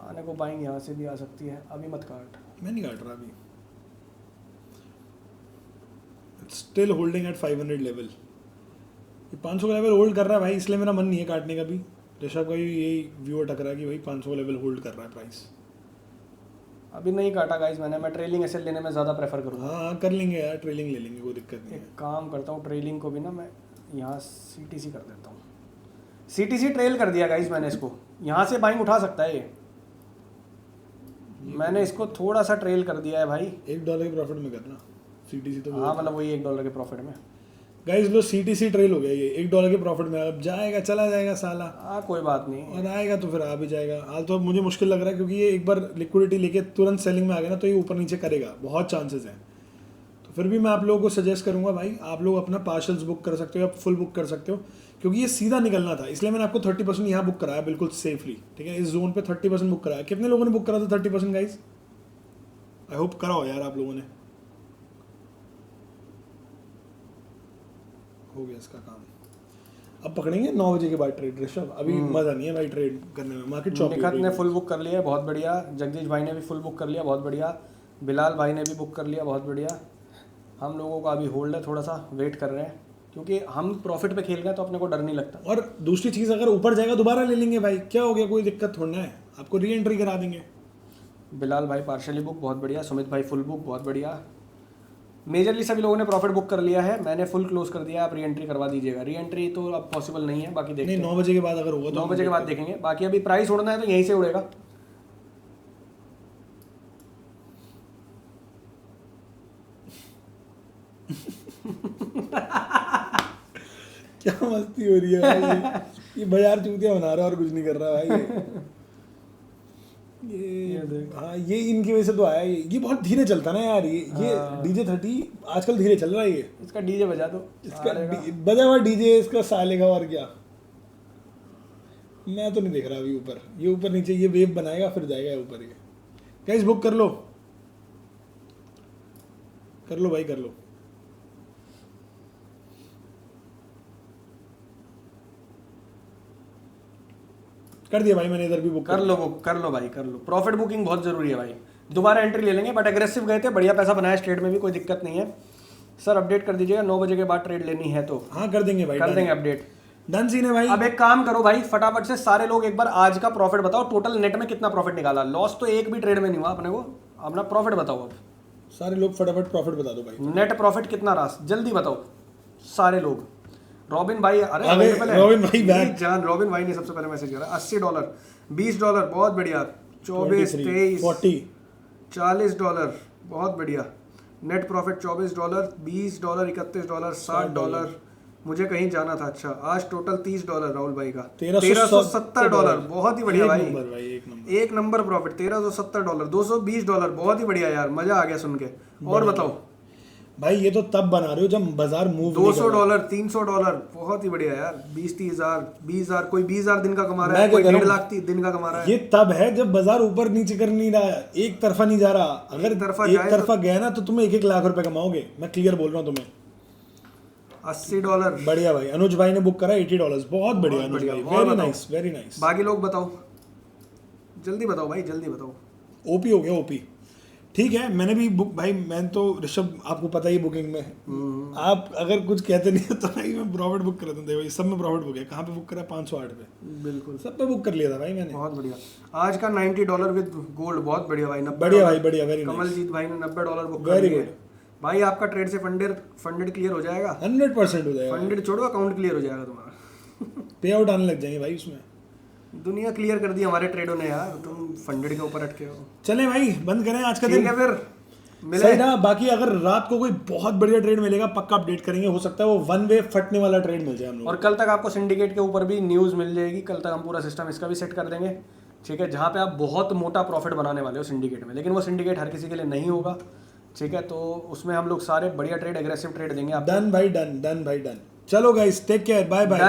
आने को बाइंग यहाँ से भी आ सकती है, अभी मत काट। मैं नहीं काट रहा अभी, स्टिल होल्डिंग एट 500 लेवल। ये 500 का लेवल होल्ड कर रहा है भाई, इसलिए मेरा मन नहीं है काटने का भी। ऋषभ का भी यही व्यू अटक रहा है कि भाई 500 का लेवल होल्ड कर रहा है प्राइस। अभी नहीं काटा गाइस मैंने, मैं ट्रेलिंग एसएल लेने में ज़्यादा प्रेफर करूँगा। हाँ कर लेंगे यार, ट्रेलिंग ले लेंगे, कोई दिक्कत नहीं एक है। काम करता हूँ, ट्रेलिंग को भी ना मैं यहाँ सीटीसी कर देता हूँ। सीटीसी ट्रेल कर दिया गाइस मैंने इसको, यहाँ से बाइंग उठा सकता है ये। मैंने इसको थोड़ा सा ट्रेल कर दिया है भाई। $1 के प्रॉफिट में करना सीटीसी तो। हाँ मतलब वही $1 के प्रॉफिट में। गाइस लो सीटीसी ट्रेल हो गया ये $1 के प्रॉफिट में। अब जाएगा, चला जाएगा साला, हाँ कोई बात नहीं। और आएगा तो फिर आ भी जाएगा। हाल तो मुझे मुश्किल लग रहा है क्योंकि ये एक बार लिक्विडिटी लेके तुरंत सेलिंग में आ गया ना, तो ये ऊपर नीचे करेगा, बहुत चांसेस हैं। तो फिर भी मैं आप लोगों को सजेस्ट करूंगा भाई, आप लोग अपना पार्शल्स बुक कर सकते हो या फुल बुक कर सकते हो, क्योंकि ये सीधा निकलना था, इसलिए मैंने आपको 30% यहाँ बुक कराया बिल्कुल सेफली। ठीक है, इस जोन पे 30% बुक कराया। कितने लोगों ने बुक करा था 30% गाइस? आई होप कराओ यार आप लोगों ने। हो गया इसका काम। अब पकड़ेंगे 9 बजे के बाद ट्रेड ऋषभ। अभी मजा नहीं है भाई ट्रेड करने में, मार्केट चौप निखत ने फुल बुक कर लिया है, बहुत बढ़िया। जगदीश भाई ने भी फुल बुक कर लिया, बहुत बढ़िया। बिलाल भाई ने भी बुक कर लिया, बहुत बढ़िया। हम लोगों का अभी होल्ड है, थोड़ा सा वेट कर रहे हैं, क्योंकि हम प्रॉफिट पे खेल रहे हैं तो अपने को डर नहीं लगता। और दूसरी चीज़, अगर ऊपर जाएगा दोबारा ले लेंगे भाई, क्या हो गया, कोई दिक्कत थोड़ा है, आपको री एंट्री करा देंगे। बिलाल भाई पार्शली बुक, बहुत बढ़िया। सुमित भाई फुल बुक, बहुत बढ़िया। मेजरली सभी लोगों ने प्रॉफिट बुक कर लिया है, मैंने फुल क्लोज कर दिया। आप री एंट्री करवा दीजिएगा। री एंट्री तो अब पॉसिबल नहीं है, बाकी देखते नहीं, हैं। 9 बजे के बाद अगर होगा तो 9 बजे के बाद देखेंगे। बाकी अभी प्राइस उड़ना है तो यहीं से उड़ेगा। क्या मस्ती हो रही है भाई। ये बाजार चूतिया बना रहा है और कुछ नहीं कर रहा भाई ये देख। हाँ, ये इनकी वजह से तो आया ये बहुत धीरे चलता ना यार। ये DJ 30 आजकल धीरे चल रहा है। ये इसका डीजे बजा दो, इसका बजा हुआ डीजे इसका सालेगा, और क्या। मैं तो नहीं देख रहा अभी ऊपर, ये ऊपर नीचे ये वेव बनाएगा फिर जाएगा ऊपर। ये गाइस बुक कर लो भाई, कर लो। कर दिया भाई मैंने, इधर भी बुक कर लो बुक, कर लो भाई, कर लो। प्रॉफिट बुकिंग बहुत जरूरी है भाई। दोबारा एंट्री ले लेंगे, बट एग्रेसिव गए थे, बढ़िया पैसा बनाया ट्रेड में भी, कोई दिक्कत नहीं है। सर अपडेट कर दीजिएगा, 9 बजे के बाद ट्रेड लेनी है तो। हाँ कर देंगे भाई, कर देंगे अपडेट। डन सीन है भाई। अब एक काम करो भाई, फटाफट से सारे लोग एक बार आज का प्रॉफिट बताओ, टोटल नेट में कितना प्रॉफिट निकाला। लॉस तो एक भी ट्रेड में नहीं हुआ अपने को, अपना प्रॉफिट बताओ। अब सारे लोग फटाफट प्रॉफिट बता दो भाई। नेट प्रॉफिट कितना रहा, जल्दी बताओ सारे लोग। रॉबिन भाई, अरे अरे available है। रॉबिन भाई बैक। जान रॉबिन भाई ने सबसे पहले मैसेज करा। $80, $20, बहुत बढ़िया। 24, 23, 40, $40, बहुत बढ़िया। नेट प्रॉफिट $24, $20, $31, $60, मुझे कहीं जाना था। अच्छा, आज टोटल $30 राहुल भाई का, $1370 $1370, बहुत ही बढ़िया भाई। एक नंबर भाई, एक नंबर। एक नंबर प्रॉफिट, $1370, $220, बहुत ही बढ़िया यार, मजा आ गया सुन के। और बताओ भाई ये तो तब बना रहे हो जब बाजार मूव $200, $300, बहुत ही बढ़िया यार। 20-30,000, 20,000, कोई 20,000 दिन का कमा रहा है, मैं क्या कोई कह रहा 1.5 हूँ, लाख दिन का कमा रहा है। ये तब है जब बाजार ऊपर नीचे कर नहीं रहा है, एक तरफा नहीं जा रहा। अगर एक तरफा गया ना तो तुम्हें 1-1 लाख रुपए कमाओगे, मैं क्लियर बोल रहा हूँ तुम्हें। $80। बढ़िया भाई, अनुज भाई ने बुक करा $80, बहुत बढ़िया अनुज भाई, वेरी नाइस, वेरी नाइस। बाकी लोग बताओ, जल्दी बताओ भाई, जल्दी बताओ। ओपी हो गया, ओपी। ठीक है, मैंने भी बुक भाई, मैं तो ऋषभ आपको पता ही बुकिंग में, आप अगर कुछ कहते नहीं हो तो भाई मैं प्रॉफिट बुक कर देता हूँ भाई, सब में प्रॉफिट बुक है। कहाँ पे बुक करा? 508 पे, बिल्कुल सब पे बुक कर लिया था भाई मैंने। बहुत बढ़िया। आज का $90 विद गोल्ड, बहुत बढ़िया भाई। बढ़िया भाई, बढ़िया, वेरी नाइस, कमलजीत भाई ने $90 बुक कर वेरी दिए गुड भाई। आपका ट्रेड से फंडेड क्लियर हो जाएगा, 100% हो जाएगा। फंडेड छोड़ो, अकाउंट क्लियर हो जाएगा तुम्हारा। पे आउट आने लग जाएंगे भाई उसमें। दुनिया क्लियर कर दी हमारे ट्रेडों ने यार, तुम फंडेड के ऊपर अटके हो। चले भाई, बंद करें आज का ठीक दिन। है फिर मिले। सही रहा। बाकी अगर रात को कोई बहुत बढ़िया ट्रेड मिलेगा पक्का अपडेट करेंगे, हो सकता है वो वन वे फटने वाला ट्रेड मिल जाए हम लोग। और कल तक आपको सिंडिकेट के ऊपर भी न्यूज़ मिल जाएगी, कल तक हम पूरा सिस्टम इसका भी सेट कर देंगे, ठीक है, जहाँ पे आप बहुत मोटा प्रॉफिट बनाने वाले हो सिंडिकेट में। लेकिन वो सिंडिकेट हर किसी के लिए नहीं होगा, ठीक है, तो उसमें हम लोग सारे बढ़िया ट्रेड, एग्रेसिव ट्रेड देंगे आपको। डन भाई, डन, डन भाई, डन। चलो guys, take care, bye bye.